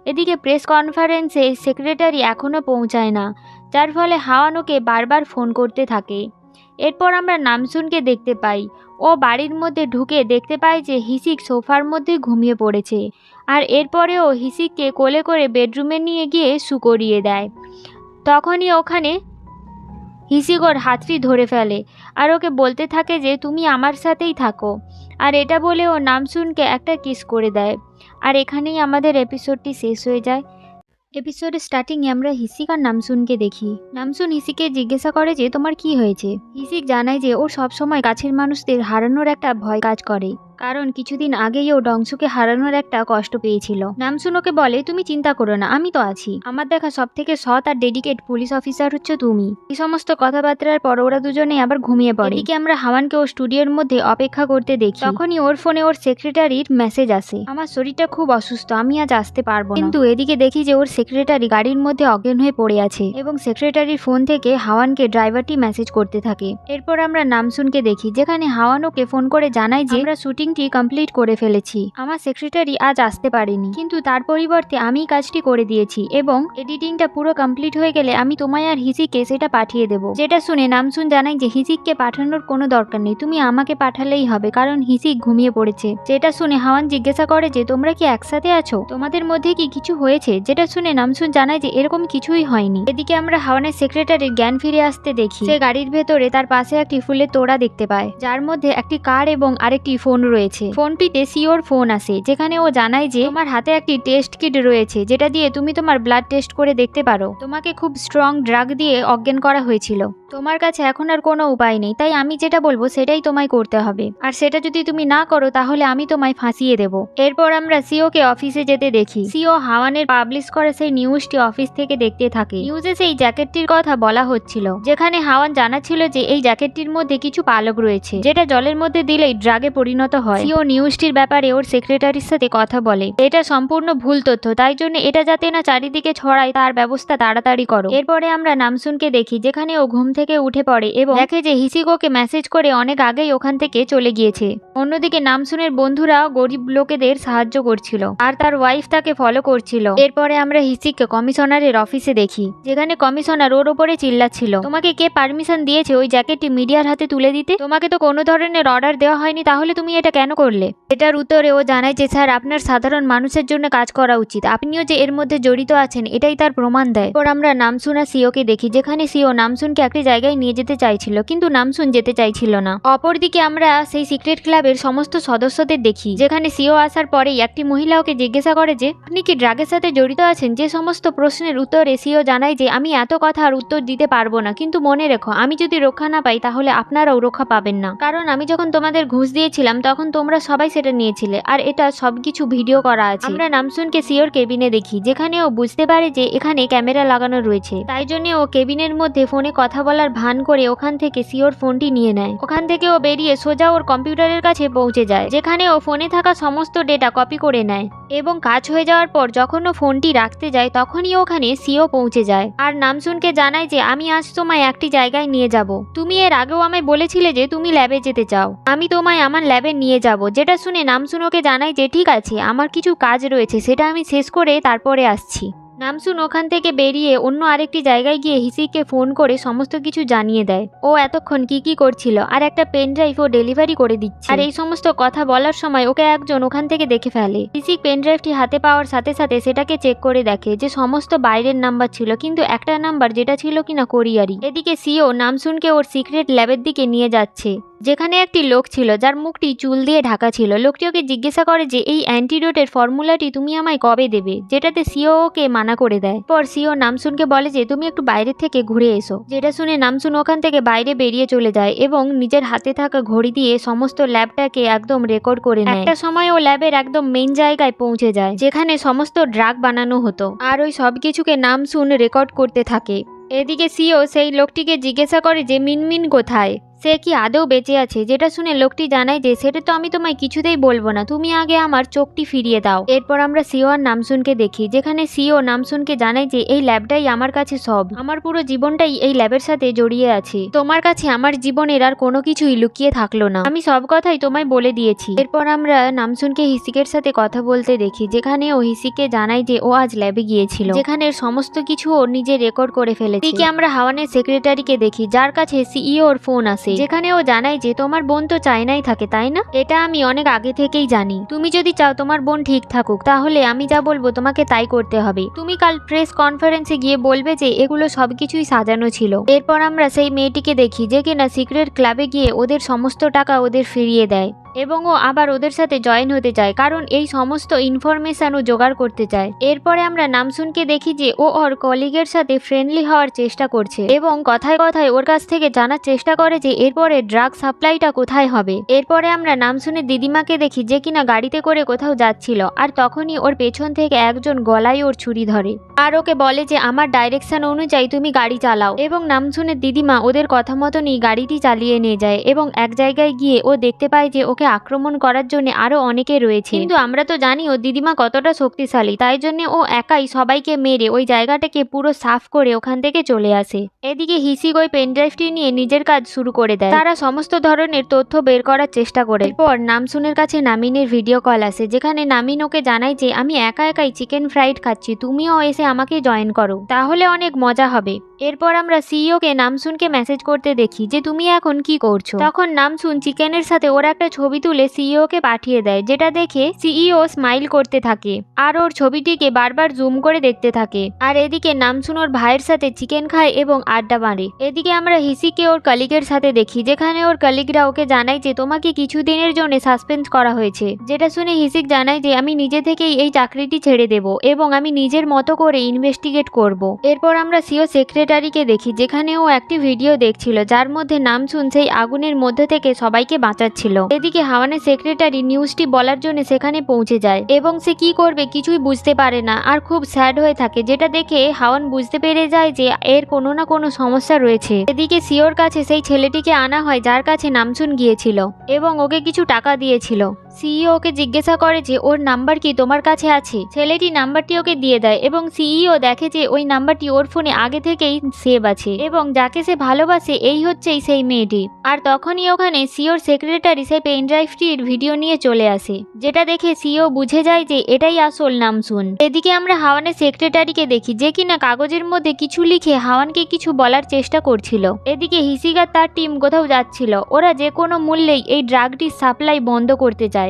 এদিকে প্রেস কনফারেন্সে সেক্রেটারি এখনও পৌঁছায় না, যার ফলে হাওয়ান ওকে বারবার ফোন করতে থাকে। এরপর আমরা নামসুনকে দেখতে পাই। ও বাড়ির মধ্যে ঢুকে দেখতে পায় যে হিসিক সোফার মধ্যে ঘুমিয়ে পড়েছে, আর এরপরেও হিসিককে কোলে করে বেডরুমে নিয়ে গিয়ে করিয়ে দেয়। তখনই ওখানে হিসিক ওর হাতটি ধরে ফেলে আর ওকে বলতে থাকে যে তুমি আমার সাথেই থাকো, আর এটা বলে ও নামসুনকে একটা কিস করে দেয়। আর এখানেই আমাদের এপিসোডটি শেষ হয়ে যায়। এপিসোডের স্টার্টিংয়ে আমরা হিসিক আর নামসুনকে দেখি। নামসুন হিসিককে জিজ্ঞাসা করে যে তোমার কি হয়েছে। হিসিক জানায় যে ওর সবসময় কাছের মানুষদের হারানোর একটা ভয় কাজ করে, কারণ কিছুদিন আগেই ও ডংসুকে হারানোর একটা কষ্ট পেয়েছিল। নামসুন ওকে বলে তুমি চিন্তা করো না, আমি তো আছি। আমার দেখা সব থেকে সৎ আর ডেডিকেট পুলিশ অফিসার হচ্ছে তুমি। এই সমস্ত কথাবার্তার পর ওরা দুজনে আবার ঘুমিয়ে পড়ে। এদিকে আমরা হাওয়ানকে ওর স্টুডিওর মধ্যে অপেক্ষা করতে দেখি। তখনই ওর ফোনে ওর সেক্রেটারির মেসেজ আসে, আমার শরীরটা খুব অসুস্থ, আমি আজ আসতে পারবো না। কিন্তু এদিকে দেখি যে ওর সেক্রেটারি গাড়ির মধ্যে অজ্ঞান হয়ে পড়ে আছে এবং সেক্রেটারির ফোন থেকে হাওয়ানকে ড্রাইভারটি মেসেজ করতে থাকে। এরপর আমরা নামসুনকে দেখি, যেখানে হাওয়ান ওকে ফোন করে জানায় যে আমরা শুটিংটি কমপ্লিট করে ফেলেছি, আমার সেক্রেটারি আজ আসতে পারেনি, কিন্তু তার পরিবর্তে আমি কাজটি করে দিয়েছি এবং এডিটিংটা পুরো কমপ্লিট হয়ে গেলে আমি তোমায় আর হিসিককে সেটা পাঠিয়ে দেব। যেটা শুনে নামসুন জানায় যে হিসিককে পাঠানোর কোনো দরকার নেই, তুমি আমাকে পাঠালেই হবে, কারণ হিসিক ঘুমিয়ে পড়েছে। যেটা শুনে হাওয়ান জিজ্ঞাসা করে যে তোমরা কি একসাথে আছো, তোমাদের মধ্যে কি কিছু হয়েছে। যেটা শুনে নামসুন জানায় যে এরকম কিছুই হয়নি। এদিকে আমরা হাওয়ানের সেক্রেটারির জ্ঞান ফিরে আসতে দেখি। সে গাড়ির ভেতরে তার পাশে একটি ফুলের তোড়া দেখতে পায়, যার মধ্যে একটি কার এবং আরেকটি ফোন রয়েছে। ফোনটিতে সিওর ফোন আসে, যেখানে ও জানায় যে তোমার হাতে একটি টেস্ট কিট রয়েছে, যেটা দিয়ে তুমি তোমার ব্লাড টেস্ট করে দেখতে পারো। তোমাকে খুব স্ট্রং ড্রাগ দিয়ে অজ্ঞান করা হয়েছিল, তোমার কাছে এখন আর কোনো উপায় নেই, তাই আমি যেটা বলবো সেটাই তোমায় করতে হবে, আর সেটা যদি তুমি না করো তাহলে আমি তোমায় ফাঁসিয়ে দেব। এরপর আমরা সিওকে অফিসে যেতে দেখি। সিও হাওয়ানের পাবলিশ করে সেই নিউজটি অফিস থেকে দেখতে থাকে। নিউজে সেই জ্যাকেটটির কথা বলা হচ্ছিল, যেখানে হাওয়ান জানাচ্ছিল যে এই জ্যাকেটটির মধ্যে কিছু পালক রয়েছে, যেটা জলের মধ্যে দিলেই ড্রাগে পরিণত হয়। সিও নিউজটির ব্যাপারে ওর সেক্রেটারির সাথে কথা বলে, এটা সম্পূর্ণ ভুল তথ্য, তাই জন্য এটা যাতে না চারিদিকে ছড়ায় তার ব্যবস্থা তাড়াতাড়ি করো। এরপরে আমরা নামসুনকে দেখি, যেখানে ও ঘুম থেকে উঠে পড়ে এবং দেখে যে হিসিকোকে মেসেজ করে অনেক আগেই ওখান থেকে চলে গিয়েছে। অন্যদিকে নামসুনের বন্ধুরা গরিব লোকেদের সাহায্য করছিল আর তার ওয়াইফ তাকে ফলো করছিল। এরপরে আমরা হিসিককে কমিশনারের অফিসে দেখি, যেখানে কমিশনার ওর ওপরে চিল্লাচ্ছিল, তোমাকে কে পারমিশন দিয়েছে ওই জ্যাকেটটি মিডিয়ার হাতে তুলে দিতে? তোমাকে তো কোনো ধরনের অর্ডার দেওয়া হয়নি, তাহলে তুমি এটা কেন করলে? এটার উত্তরে ও জানায় যে স্যার, আপনার সাধারণ মানুষের জন্য কাজ করা উচিত, আপনিও যে এর মধ্যে জড়িত আছেন এটাই তার প্রমাণ দেয়। এরপর আমরা নামসুন আর সিওকে দেখি, যেখানে সিও নামসুনকে একটি জায়গায় নিয়ে যেতে চাইছিল, কিন্তু নামসুন যেতে চাইছিল না। অপরদিকে আমরা সেই সিক্রেট ক্লাবের সমস্ত সদস্যদের দেখি, যেখানে সিও আসার পরেই একটি মহিলা ওকে জিজ্ঞাসা করে যে আপনি কি ড্রাগের সাথে জড়িত আছেন। যে সমস্ত প্রশ্নের উত্তরে সিও জানায় যে আমি এত কথা আর উত্তর দিতে পারবো না, কিন্তু মনে রেখো আমি যদি রক্ষা না পাই তাহলে আপনারাও রক্ষা পাবেন না, কারণ আমি যখন তোমাদের ঘুষ দিয়েছিলাম তখন তোমরা সবাই সেটা নিয়েছিলে, আর এটা সবকিছু ভিডিও করা আছে। আমরা নামসুনকে সিওর কেবিনে দেখি, যেখানে ও বুঝতে পারে যে এখানে ক্যামেরা লাগানো রয়েছে, তাই জন্য ও কেবিনের মধ্যে ফোনে কথা বলার ভান করে ওখান থেকে সিওর ফোনটি নিয়ে নেয়। ওখান থেকে ও বেরিয়ে সোজা ওর কম্পিউটারের কাছে পৌঁছে যায়, যেখানে ও ফোনে থাকা সমস্ত ডেটা কপি করে নেয় এবং কাজ হয়ে যাওয়ার পর যখন ও ফোনটি রাখতে যায় তখনই ওখানে সিও পৌঁছে যায় আর নামসুনকে জানায় যে আমি আজ তোমায় একটি জায়গায় নিয়ে যাব, তুমি এর আগেও আমায় বলেছিলে যে তুমি ল্যাবে যেতে চাও, আমি তোমায় আমার ল্যাবে নিয়ে যাব। যেটা শুনে নামসুন ওকে জানায় যে ঠিক আছে, আমার কিছু কাজ রয়েছে, সেটা আমি শেষ করে তারপরে আসছি। নামসুন ওখান থেকে বেরিয়ে অন্য আরেকটি জায়গায় গিয়ে হিসিককে ফোন করে সমস্ত কিছু জানিয়ে দেয় ও এতক্ষণ কি করছিল, আর একটা পেন ড্রাইভ ও ডেলিভারি করে দিচ্ছে। আর এই সমস্ত কথা বলার সময় ওকে একজন ওখান থেকে দেখে ফেলে। হিসিক পেন ড্রাইভটি হাতে পাওয়ার সাথে সাথে সেটাকে চেক করে দেখে যে সমস্ত বাইরের নাম্বার ছিল, কিন্তু একটা নাম্বার যেটা ছিল কিনা কোরিয়ারি। এদিকে সিও নামসুনকে ওর সিক্রেট ল্যাবের দিকে নিয়ে যাচ্ছে, যেখানে একটি লোক ছিল যার মুখটি চুল দিয়ে ঢাকা ছিল। লোকটি ওকে জিজ্ঞাসা করে যে এই অ্যান্টিডোটের ফর্মুলাটি তুমি আমায় কবে দেবে, যেটাতে সিও ওকে মানা করে দেয়। পর সিও নামসুনকে বলে যে তুমি একটু বাইরে থেকে ঘুরে এসো। যেটা শুনে নামসুন ওখান থেকে বাইরে বেরিয়ে চলে যায় এবং নিজের হাতে থাকা ঘড়ি দিয়ে সমস্ত ল্যাবটাকে একদম রেকর্ড করে নেয়। একটা সময় ও ল্যাবের একদম মেইন জায়গায় পৌঁছে যায়, যেখানে সমস্ত ড্রাগ বানানো হতো, আর ওই সব কিছুকে নামসুন রেকর্ড করতে থাকে। এদিকে সিও সেই লোকটিকে জিজ্ঞাসা করে যে মিনমিন কোথায়। সে কি আদৌ বেঁচে আছে, যেটা শুনে লোকটি জানায় যে সেটা তো আমি তোমায় কিছুতেই বলবো না, তুমি আগে আমার চোখটি ফিরিয়ে দাও। এরপর আমরা সিও আর নামসুনকে দেখি, যেখানে সিও নামসুনকে জানায় যে এই ল্যাবটাই আমার কাছে সব, আমার পুরো জীবনটাই এই ল্যাবের সাথে জড়িয়ে আছে, তোমার কাছে আমার জীবনের আর কোনো কিছুই লুকিয়ে থাকলো না, আমি সব কথাই তোমায় বলে দিয়েছি। এরপর আমরা নামসুনকে হিসিকের সাথে কথা বলতে দেখি, যেখানে ও হিসিককে জানায় যে ও আজ ল্যাবে গিয়েছিল, যেখানে সমস্ত কিছু ও নিজে রেকর্ড করে ফেলেছে। এদিকে আমরা হাওয়ানের সেক্রেটারিকে দেখি, যার কাছে সিইও ওর ফোন আসে, যেখানে ও জানায় যে তোমার বোন তো চায়নাই থাকে তাই না, এটা আমি অনেক আগে থেকেই জানি, তুমি যদি চাও তোমার বোন ঠিক থাকুক তাহলে আমি যা বলবো তোমাকে তাই করতে হবে, তুমি কাল প্রেস কনফারেন্সে গিয়ে বলবে যে এগুলো সবকিছুই সাজানো ছিল। এরপর আমরা সেই মেয়েটিকে দেখি যে কিনা সিক্রেট ক্লাবে গিয়ে ওদের সমস্ত টাকা ওদের ফিরিয়ে দেয় এবং ও আবার ওদের সাথে জয়েন হতে চায়, কারণ এই সমস্ত ইনফরমেশন ও জোগাড় করতে চায়। এরপরে আমরা নামসুনকে দেখি যে ও ওর কলিগের সাথে ফ্রেন্ডলি হওয়ার চেষ্টা করছে এবং কথায় কথায় ওর কাছ থেকে জানার চেষ্টা করে যে এরপরে ড্রাগ সাপ্লাইটা কোথায় হবে। এরপরে আমরা নামসুনের দিদিমাকে দেখি, যে কিনা গাড়িতে করে কোথাও যাচ্ছিল, আর তখনই ওর পেছন থেকে একজন গলায় ওর ছুরি ধরে আর ওকে বলে যে আমার ডাইরেকশন অনুযায়ী তুমি গাড়ি চালাও, এবং নামসুনের দিদিমা ওদের কথা মতনই গাড়িটি চালিয়ে নিয়ে যায় এবং এক জায়গায় গিয়ে ও দেখতে পায় যে ওকে আক্রমণ করার জন্য আরো অনেকে রয়েছে, কিন্তু আমরা তো জানি ও দিদিমা কতটা শক্তিশালী, তাই জন্য ও একাই সবাইকে মেরে ওই জায়গাটাকে পুরো সাফ করে ওখান থেকে চলে আসে। এদিকে হিসিক ওই পেনড্রাইভটি নিয়ে নিজের কাজ শুরু করে দেয়, তারা সমস্ত ধরনের তথ্য বের করার চেষ্টা করে। এরপর নামসুনের কাছে নামিনের ভিডিও কল আসে, যেখানে নামিন ওকে জানায় যে আমি একা একাই চিকেন ফ্রাইড খাচ্ছি, তুমিও এসে আমাকে জয়েন করো, তাহলে অনেক মজা হবে। এরপর আমরা সিইওকে নামসুনকে মেসেজ করতে দেখি যে তুমি এখন কি করছো, তখন নামসুন চিকেনের সাথে ওর একটা ছবি তুলে সিইওকে পাঠিয়ে দেয়, যেটা দেখে সিইও স্মাইল করতে থাকে আর ওর ছবিটিকে বারবার জুম করে দেখতে থাকে। আর এদিকে নামসুন ওর ভাইয়ের সাথে চিকেন খায় এবং আড্ডা মারে। এদিকে আমরা হিসিকে ওর কলিগের সাথে দেখি, যেখানে ওর কলিগরা ওকে জানায় যে তোমাকে কিছুদিনের জন্য সাসপেন্ড করা হয়েছে, যেটা শুনে হিসিক জানায় যে আমি নিজে থেকেই এই চাকরিটি ছেড়ে দেব এবং আমি নিজের মতো করে ইনভেস্টিগেট করব। এরপর আমরা সিও সেক্রেটারিকে দেখি, যেখানে ও একটি ভিডিও দেখছিল যার মধ্যে নামসুন সেই আগুনের মধ্যে থেকে সবাইকে বাঁচাচ্ছিল। এদিকে হাওয়ানের সেক্রেটারি নিউজটি বলার জন্য সেখানে পৌঁছে যায় এবং সে কি করবে কিছুই বুঝতে পারে না আর খুব স্যাড হয়ে থাকে, যেটা দেখে হাওয়ান বুঝতে পেরে যায় যে এর কোনো না কোনো সমস্যা রয়েছে। এদিকে সিওর কাছে সেই ছেলেটিকে আনা হয় যার কাছে নামসুন গিয়েছিল এবং ওকে কিছু টাকা দিয়েছিল। সিইও ওকে জিজ্ঞাসা করে যে ওর নাম্বার কি তোমার কাছে আছে, ছেলেটি নাম্বারটি ওকে দিয়ে দেয় এবং সিইও দেখে যে ওই নাম্বারটি ওর ফোনে আগে থেকেই সেভ আছে এবং যাকে সে ভালোবাসে এই হচ্ছেই সেই মেয়েটি। আর তখনই ওখানে সিওর সেক্রেটারি সেই পেনড্রাইভটির ভিডিও নিয়ে চলে আসে, যেটা দেখে সিও বুঝে যায় যে এটাই আসল নামসুন। এদিকে আমরা হাওয়ানের সেক্রেটারিকে দেখি, যে কিনা কাগজের মধ্যে কিছু লিখে হাওয়ানকে কিছু বলার চেষ্টা করছিল। এদিকে হিসিকার তার টিম কোথাও যাচ্ছিল, ওরা যে কোনো মূল্যেই এই ড্রাগটির সাপ্লাই বন্ধ করতে চায়।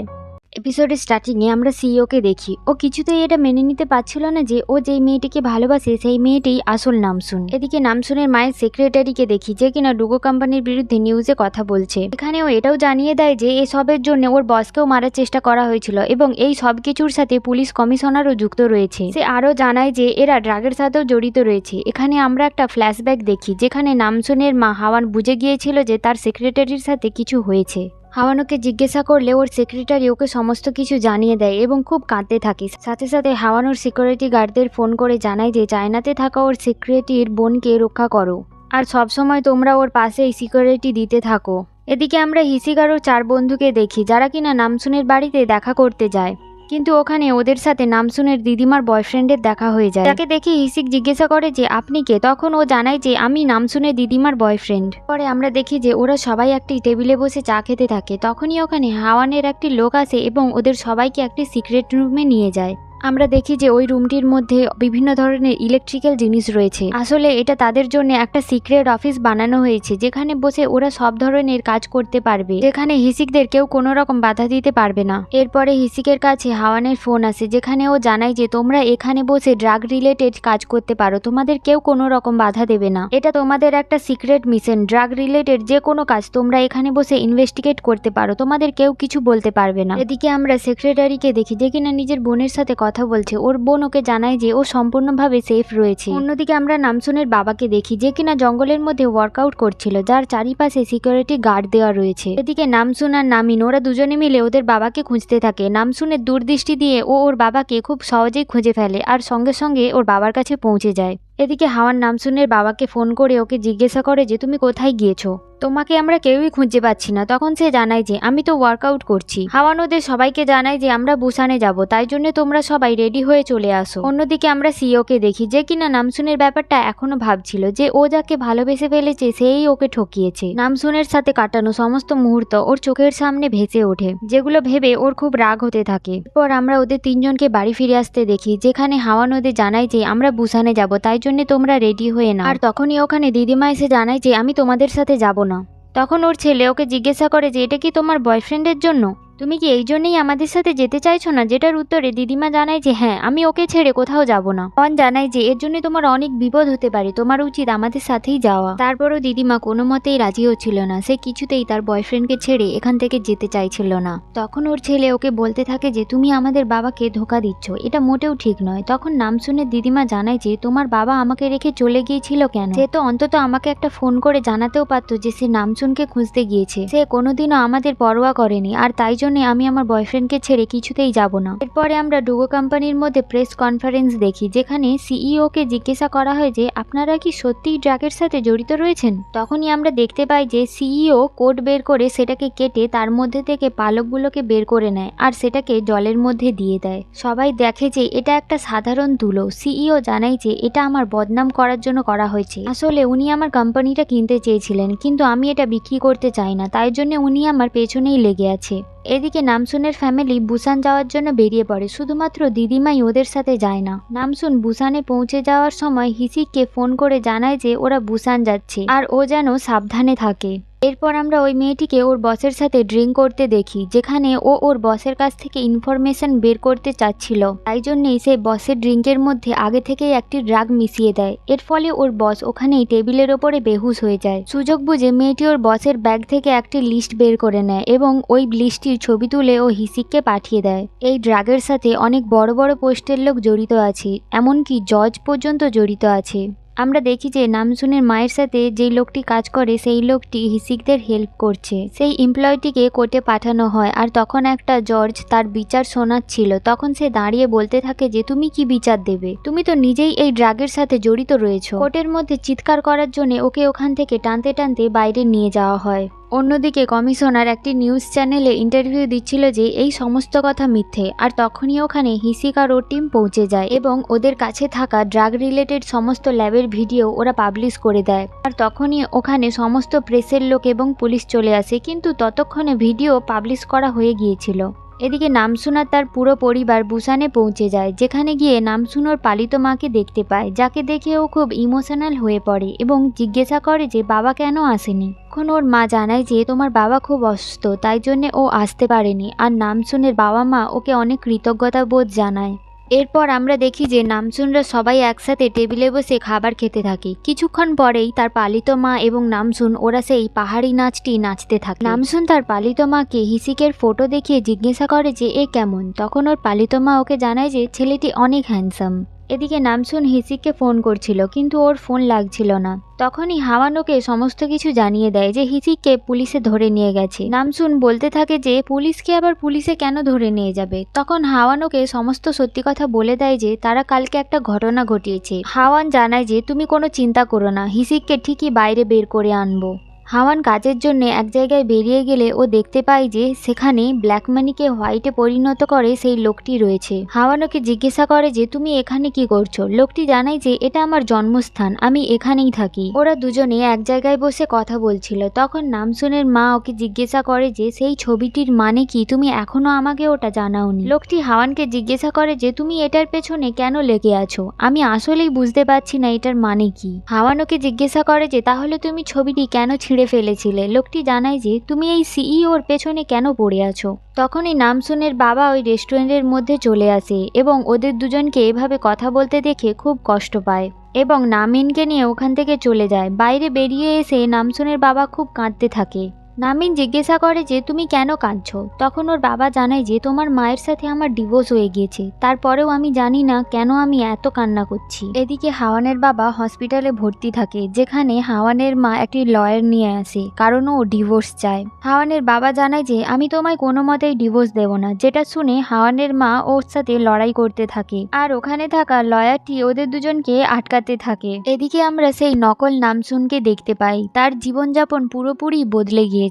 এপিসোডের স্টার্টিংয়ে আমরা সিইওকে দেখি, ও কিছুতেই এটা মেনে নিতে পারছিল না যে ও যেই মেয়েটিকে ভালোবাসে সেই মেয়েটিই আসল নামসুন। এদিকে নামসুনের মায়ের সেক্রেটারিকে দেখি, যে কিনা ডুগো কোম্পানির বিরুদ্ধে নিউজে কথা বলছে। এখানে ও এটাও জানিয়ে দেয় যে এসবের জন্য ওর বসকেও মারার চেষ্টা করা হয়েছিল এবং এই সব কিছুর সাথে পুলিশ কমিশনারও যুক্ত রয়েছে। সে আরও জানায় যে এরা ড্রাগের সাথেও জড়িত রয়েছে। এখানে আমরা একটা ফ্ল্যাশব্যাক দেখি, যেখানে নামসুনের মা হাওয়ান বুঝে গিয়েছিল যে তার সেক্রেটারির সাথে কিছু হয়েছে। হাওয়ান ওকে জিজ্ঞাসা করলে ওর সেক্রেটারি ওকে সমস্ত কিছু জানিয়ে দেয় এবং খুব কাঁদতে থাকে। সাথে সাথে হাওয়ান ওর সিকিউরিটি গার্ডদের ফোন করে জানায় যে চায়নাতে থাকা ওর সিকিউরিটির বোনকে রক্ষা করো আর সবসময় তোমরা ওর পাশে এই সিকিউরিটি দিতে থাকো। এদিকে আমরা হিসিকার ওর 4 বন্ধুকে দেখি, যারা কিনা নামসুনের বাড়িতে দেখা করতে যায়, কিন্তু ওখানে ওদের সাথে নামসুনের দিদিমার বয়ফ্রেন্ডের দেখা হয়ে যায়। তাকে দেখে হিসিক জিজ্ঞাসা করে যে আপনি কে, তখন ও জানায় যে আমি নামসুনের দিদিমার বয়ফ্রেন্ড। পরে আমরা দেখি যে ওরা সবাই একটি টেবিলে বসে চা খেতে থাকে, তখনই ওখানে হাওয়ানের একটি লোক আসে এবং ওদের সবাইকে একটি সিক্রেট রুমে নিয়ে যায়। আমরা দেখি যে ওই রুমটির মধ্যে বিভিন্ন ধরনের ইলেকট্রিক্যাল জিনিস রয়েছে। আসলে এটা তাদের জন্য একটা সিক্রেট অফিস বানানো হয়েছে, যেখানে বসে ওরা সব ধরনের কাজ করতে পারবে, যেখানে হিসিকদের কেউ কোনো রকম বাধা দিতে পারবে না। এরপরে হিসিকের কাছে হাওয়ানের ফোন আসে, যেখানে ও জানায় যে তোমরা এখানে বসে ড্রাগ রিলেটেড কাজ করতে পারো, তোমাদের কেউ কোনো রকম বাধা দেবে না, এটা তোমাদের একটা সিক্রেট মিশন, ড্রাগ রিলেটেড যে কোনো কাজ তোমরা এখানে বসে ইনভেস্টিগেট করতে পারো, তোমাদের কেউ কিছু বলতে পারবে না। এদিকে আমরা সেক্রেটারিকে দেখি, যে কিনা নিজের বোনের সাথে কথা বলছে। ওর বোন ওকে জানায় যে ও সম্পূর্ণভাবে সেফ রয়েছে। অন্যদিকে আমরা নামসুনের বাবাকে দেখি, যে কিনা জঙ্গলের মধ্যে ওয়ার্কআউট করছিল, যার চারিপাশে সিকিউরিটি গার্ড দেওয়া রয়েছে। এদিকে নামসুন আর নামিন ওরা দুজনে মিলে ওদের বাবাকে খুঁজতে থাকে। নামসুনের দূরদৃষ্টি দিয়ে ও ওর বাবাকে খুব সহজেই খুঁজে ফেলে আর সঙ্গে সঙ্গে ওর বাবার কাছে পৌঁছে যায়। এদিকে হাওয়ান নামসুনের বাবাকে ফোন করে ওকে জিজ্ঞাসা করে যে তুমি কোথায় গিয়েছো, তোমাকে আমরা কেউই খুঁজে পাচ্ছি না। তখন সে জানায় যে আমি তো ওয়ার্কআউট করছি। হাওয়ান ওদের সবাইকে জানায় যে আমরা বুসানে যাব, তাই জন্য তোমরা সবাই রেডি হয়ে চলে আসো। অন্যদিকে আমরা সিওকে দেখি যে কিনা নামসুনের ব্যাপারটা এখনো ভাবছিল যে ও যাকে ভালোবেসে ফেলেছে সেই ওকে ঠকিয়েছে। নামসুনের সাথে কাটানো সমস্ত মুহূর্ত ওর চোখের সামনে ভেসে ওঠে, যেগুলো ভেবে ওর খুব রাগ হতে থাকে। এরপর আমরা ওদের তিনজনকে বাড়ি ফিরে আসতে দেখি, যেখানে হাওয়ান ওদের জানায় যে আমরা বুসানে যাব, তাই জন্য তোমরা রেডি হয়ে নাও। আর তখনই ওখানে দিদিমা এসে জানায় যে আমি তোমাদের সাথে যাব না। তখন ওর ছেলে ওকে জিজ্ঞাসা করে যে এটা কি তোমার বয়ফ্রেন্ডের জন্য, তুমি কি এই জন্যই আমাদের সাথে যেতে চাইছো না? যেটার উত্তরে দিদিমা জানায় যে হ্যাঁ, আমি ওকে ছেড়ে কোথাও যাব না। হাওয়ান জানায় যে এর জন্য তোমার অনেক বিপদ হতে পারে, তোমার উচিত আমাদের সাথেই যাওয়া। তারপরও দিদিমা কোনো মতেই রাজি হচ্ছিল না, সে কিছুতেই তার বয়ফ্রেন্ডকে ছেড়ে এখান থেকে যেতে চাইছিল না। তখন ওর ছেলে ওকে বলতে থাকে যে তুমি আমাদের বাবাকে ধোকা দিচ্ছ, এটা মোটেও ঠিক নয়। তখন নাম শুনে দিদিমা জানায় যে তোমার বাবা আমাকে রেখে চলে গিয়েছিল কেন? সে তো অন্তত আমাকে একটা ফোন করে জানাতেও পারতো যে সে নামসুনকে খুঁজতে গিয়েছে। সে কোনোদিনও আমাদের পরোয়া করেনি, আর তাই জন্য আমি আমার বয়ফ্রেন্ডকে ছেড়ে কিছুতেই যাব না। এরপরে আমরা ডুগো কোম্পানির মধ্যে প্রেস কনফারেন্স দেখি, যেখানে সিইও কে জিজ্ঞাসা করা হয় যে আপনারা কি সত্যিই ড্রাগের সাথে জড়িত রয়েছেন? তখনই আমরা দেখতে পাই যে সিইও কোড বের করে সেটাকে কেটে তার মধ্যে থেকে পালকগুলোকে বের করে নেয় আর সেটাকে জলের মধ্যে দিয়ে দেয়। সবাই দেখে যে এটা একটা সাধারণ তুলো। সিইও জানায় যে এটা আমার বদনাম করার জন্য করা হয়েছে। আসলে উনি আমার কোম্পানিটা কিনতে চেয়েছিলেন, কিন্তু আমি এটা বিক্রি করতে চাই না, তাই জন্য উনি আমার পেছনেই লেগে আছে। এদিকে নামসুনের ফ্যামিলি বুসান যাওয়ার জন্য বেরিয়ে পড়ে, শুধুমাত্র দিদিমাই ওদের সাথে যায় না। নামসুন বুসানে পৌঁছে যাওয়ার সময় হিসিককে ফোন করে জানায় যে ওরা বুসান যাচ্ছে আর ও যেন সাবধানে থাকে। এরপর আমরা ওই মেয়েটিকে ওর বসের সাথে ড্রিঙ্ক করতে দেখি, যেখানে ও ওর বসের কাছ থেকে ইনফরমেশন বের করতে চাচ্ছিল, তাই জন্যই সে বসের ড্রিঙ্কের মধ্যে আগে থেকেই একটি ড্রাগ মিশিয়ে দেয়। এর ফলে ওর বস ওখানেই টেবিলের ওপরে বেহুশ হয়ে যায়। সুযোগ বুঝে মেয়েটি ওর বসের ব্যাগ থেকে একটি লিস্ট বের করে নেয় এবং ওই লিস্টটির ছবি তুলে ও হিসিককে পাঠিয়ে দেয়। এই ড্রাগের সাথে অনেক বড় বড় পোস্টের লোক জড়িত আছে, এমনকি জজ পর্যন্ত জড়িত আছে। আমরা দেখি যে নামসুনের মায়ের সাথে যেই লোকটি কাজ করে সেই লোকটি হিসিকদের হেল্প করছে। সেই এমপ্লয়টিকে কোর্টে পাঠানো হয়, আর তখন একটা জজ তার বিচার শোনাচ্ছিল। তখন সে দাঁড়িয়ে বলতে থাকে যে তুমি কি বিচার দেবে, তুমি তো নিজেই এই ড্রাগের সাথে জড়িত রয়েছো। কোর্টের মধ্যে চিৎকার করার জন্য ওকে ওখান থেকে টানতে টানতে বাইরে নিয়ে যাওয়া হয়। অন্যদিকে কমিশনার একটি নিউজ চ্যানেলে ইন্টারভিউ দিচ্ছিল যে এই সমস্ত কথা মিথ্যে, আর তখনই ওখানে হিসিক আর ওর টিম পৌঁছে যায় এবং ওদের কাছে থাকা ড্রাগ রিলেটেড সমস্ত ল্যাবের ভিডিও ওরা পাবলিশ করে দেয়। আর তখনই ওখানে সমস্ত প্রেসের লোক এবং পুলিশ চলে আসে, কিন্তু ততক্ষণে ভিডিও পাবলিশ করা হয়ে গিয়েছিল। এদিকে নামসুন আর তার পুরো পরিবার বুসানে পৌঁছে যায়, যেখানে গিয়ে নামসুন ওর পালিত মাকে দেখতে পায়, যাকে দেখে ও খুব ইমোশনাল হয়ে পড়ে এবং জিজ্ঞাসা করে যে বাবা কেন আসেনি। এখন ওর মা জানায় যে তোমার বাবা খুব অসুস্থ, তাই জন্য ও আসতে পারেনি। আর নামসুনের বাবা মা ওকে অনেক কৃতজ্ঞতা বোধ জানায়। এরপর আমরা দেখি যে নামসুনরা সবাই একসাথে টেবিলে বসে খাবার খেতে থাকে। কিছুক্ষণ পরেই তার পালিত মা এবং নামসুন ওরা সেই পাহাড়ি নাচটি নাচতে থাকে। নামসুন তার পালিত মাকে হিসিকের ফটো দেখিয়ে জিজ্ঞাসা করে যে এ কেমন। তখন ওর পালিত মা ওকে জানায় যে ছেলেটি অনেক হ্যান্ডসাম। এদিকে নামসুন হিসিককে ফোন করছিল, কিন্তু ওর ফোন লাগছিল না। তখনই হাওয়ান ওকে সমস্ত কিছু জানিয়ে দেয় যে হিসিককে পুলিশে ধরে নিয়ে গেছে। নামসুন বলতে থাকে যে পুলিশকে আবার পুলিশে কেন ধরে নিয়ে যাবে। তখন হাওয়ান ওকে সমস্ত সত্যি কথা বলে দেয় যে তারা কালকে একটা ঘটনা ঘটিয়েছে। হাওয়ান জানায় যে তুমি কোনো চিন্তা করো না, হিসিককে ঠিকই বাইরে বের করে আনবো। হাওয়ান কাজের জন্য এক জায়গায় বেরিয়ে গেলে ও দেখতে পায় যে সেখানে ব্ল্যাক মানিকে হোয়াইটে পরিণত করে সেই লোকটি রয়েছে। হাওয়ান ওকে জিজ্ঞাসা করে যে তুমি এখানে কি করছো। লোকটি জানায় যে এটা আমার জন্মস্থান, আমি এখানেই থাকি। ওরা দুজনে এক জায়গায় বসে কথা বলছিল। তখন নামসুনের মা ওকে জিজ্ঞাসা করে যে সেই ছবিটির মানে কি, তুমি এখনো আমাকে ওটা জানাওনি। লোকটি হাওয়ানকে জিজ্ঞাসা করে যে তুমি এটার পেছনে কেন লেগে আছো, আমি আসলেই বুঝতে পারছি না এটার মানে কি। হাওয়ান ওকে জিজ্ঞাসা করে যে তাহলে তুমি ছবিটি কেন ছিঁড়ে ফেলেছিলে। লোকটি জানায় যে তুমি এই সিইওর পেছনে কেন পড়ে আছো। তখনই নামসুনের বাবা ওই রেস্টুরেন্টের মধ্যে চলে আসে এবং ওদের দুজনকে এভাবে কথা বলতে দেখে খুব কষ্ট পায় এবং নামিনকে নিয়ে ওখান থেকে চলে যায়। বাইরে বেরিয়ে এসে নামসুনের বাবা খুব কাঁদতে থাকে। নামিন জিজ্ঞাসা করে যে তুমি কেন কাঁদছো। তখন ওর বাবা জানায় যে তোমার মায়ের সাথে আমার ডিভোর্স হয়ে গিয়েছে, তারপরেও আমি জানি না কেন আমি এত কান্না করছি। এদিকে হাওয়ানের বাবা হসপিটালে ভর্তি থাকে, যেখানে হাওয়ানের মা একটি লয়ার নিয়ে আসে, কারণ ও ডিভোর্স চায়। হাওয়ানের বাবা জানায় যে আমি তোমায় কোনো মতেই ডিভোর্স দেব না, যেটা শুনে হাওয়ানের মা ওর সাথে লড়াই করতে থাকে, আর ওখানে থাকা লয়ারটি ওদের দুজনকে আটকাতে থাকে। এদিকে আমরা সেই নকল নামসুনকে দেখতে পাই, তার জীবনযাপন পুরোপুরি বদলে গিয়েছে।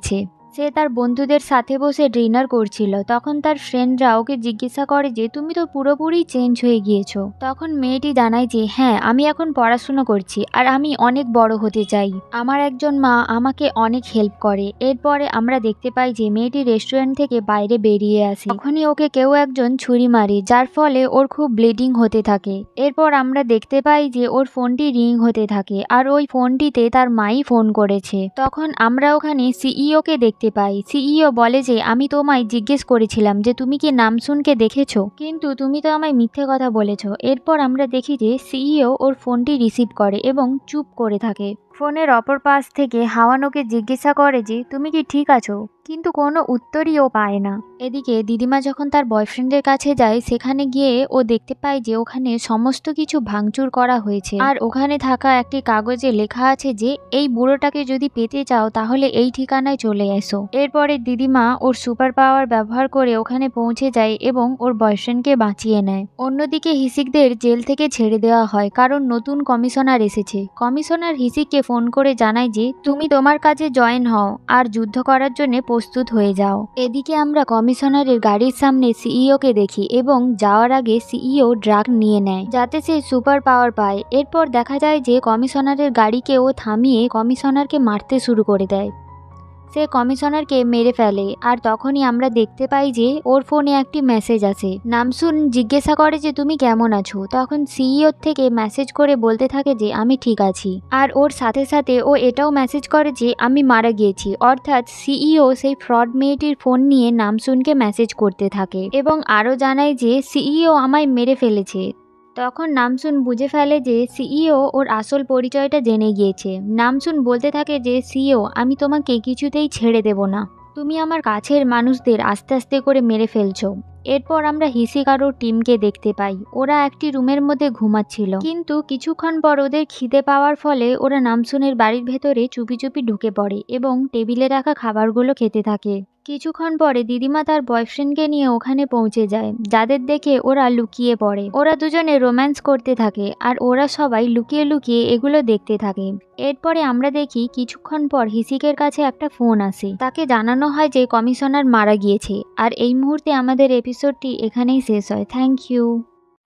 সে তার বন্ধুদের সাথে বসে ডিনার করছিল, তখন তার ফ্রেন্ডরা ওকে জিজ্ঞাসা করে যে তুমি তো পুরোপুরি চেঞ্জ হয়ে গিয়েছো। তখন মেয়েটি জানায় যে হ্যাঁ, আমি এখন পড়াশুনো করছি আর আমি অনেক বড় হতে চাই, আমার একজন মা আমাকে অনেক হেল্প করে। এরপরে আমরা দেখতে পাই যে মেয়েটি রেস্টুরেন্ট থেকে বাইরে বেরিয়ে আসে, তখনই ওকে কেউ একজন ছুরি মারে, যার ফলে ওর খুব ব্লিডিং হতে থাকে। এরপর আমরা দেখতে পাই যে ওর ফোনটি রিং হতে থাকে, আর ওই ফোনটিতে তার মাই ফোন করেছে। তখন আমরা ওখানে সিইওকে দেখতে পাই। সিইও বলে যে আমি তোমায় জিজ্ঞেস করেছিলাম যে তুমি কি নামসুনকে দেখেছো, কিন্তু তুমি তো আমায় মিথ্যে কথা বলেছো। এরপর আমরা দেখি যে সিইও ওর ফোনটি রিসিভ করে এবং চুপ করে থাকে। ফোনের অপর পাশ থেকে হাওয়ান ওকে জিজ্ঞাসা করে যে তুমি কি ঠিক আছো, কিন্তু কোনো উত্তরই ও পায় না। এদিকে দিদিমা যখন তার বয়ফ্রেন্ডের কাছে যায়, সেখানে গিয়ে ও দেখতে পায় যে ওখানে সমস্ত কিছু ভাঙচুর করা হয়েছে, আর ওখানে থাকা একটি কাগজে লেখা আছে যে এই বুড়োটাকে যদি পেতে চাও তাহলে এই ঠিকানায় চলে এসো। এরপরে দিদিমা ওর সুপার পাওয়ার ব্যবহার করে ওখানে পৌঁছে যায় এবং ওর বয়ফ্রেন্ডকে বাঁচিয়ে নেয়। অন্যদিকে হিসিকদের জেল থেকে ছেড়ে দেওয়া হয়, কারণ নতুন কমিশনার এসেছে। কমিশনার হিসিককে ফোন করে জানায় যে তুমি তোমার কাজে জয়েন হও আর যুদ্ধ করার জন্য প্রস্তুত হয়ে যাও। এদিকে আমরা কমিশনারের গাড়ির সামনে সিইওকে দেখি এবং যাওয়ার আগে সিইও ড্রাগ নিয়ে নেয় যাতে সে সুপার পাওয়ার পায়। এরপর দেখা যায় যে কমিশনারের গাড়িকে ও থামিয়ে কমিশনারকে মারতে শুরু করে দেয়। সে কমিশনারকে মেরে ফেলে, আর তখনই আমরা দেখতে পাই যে ওর ফোনে একটি মেসেজ আসে। নামসুন জিজ্ঞাসা করে যে তুমি কেমন আছো, তখন সিইও থেকে মেসেজ করে বলতে থাকে যে আমি ঠিক আছি, আর ওর সাথে সাথে ও এটাও মেসেজ করে যে আমি মারা গিয়েছি। অর্থাৎ সিইও সেই ফ্রড মেয়েটির ফোন নিয়ে নামসুনকে মেসেজ করতে থাকে এবং আরও জানায় যে সিইও আমায় মেরে ফেলেছে। তখন নামসুন বুঝে ফেলে যে সিইও ওর আসল পরিচয়টা জেনে গিয়েছে। নামসুন বলতে থাকে যে সিইও আমি তোমাকে কিছুতেই ছেড়ে দেব না, তুমি আমার কাছের মানুষদের আস্তে আস্তে করে মেরে ফেলছো। এরপর আমরা হিসিক আর ওর টিমকে দেখতে পাই, ওরা একটি রুমের মধ্যে ঘুমাচ্ছিল, কিন্তু কিছুক্ষণ পর ওদের খিদে পাওয়ার ফলে ওরা নামসুনের বাড়ির ভেতরে চুপি চুপি ঢুকে পড়ে এবং টেবিলে রাখা খাবারগুলো খেতে থাকে। কিছুক্ষণ পরে দিদিমা তার বয়ফ্রেন্ডকে নিয়ে ওখানে পৌঁছে যায়, যাদের দেখে ওরা লুকিয়ে পড়ে। ওরা দুজনে রোম্যান্স করতে থাকে আর ওরা সবাই লুকিয়ে লুকিয়ে এগুলো দেখতে থাকে। এরপরে আমরা দেখি কিছুক্ষণ পর হিসিকের কাছে একটা ফোন আসে, তাকে জানানো হয় যে কমিশনার মারা গিয়েছে। আর এই মুহূর্তে আমাদের এপিসোডটি এখানেই শেষ হয়। Thank you.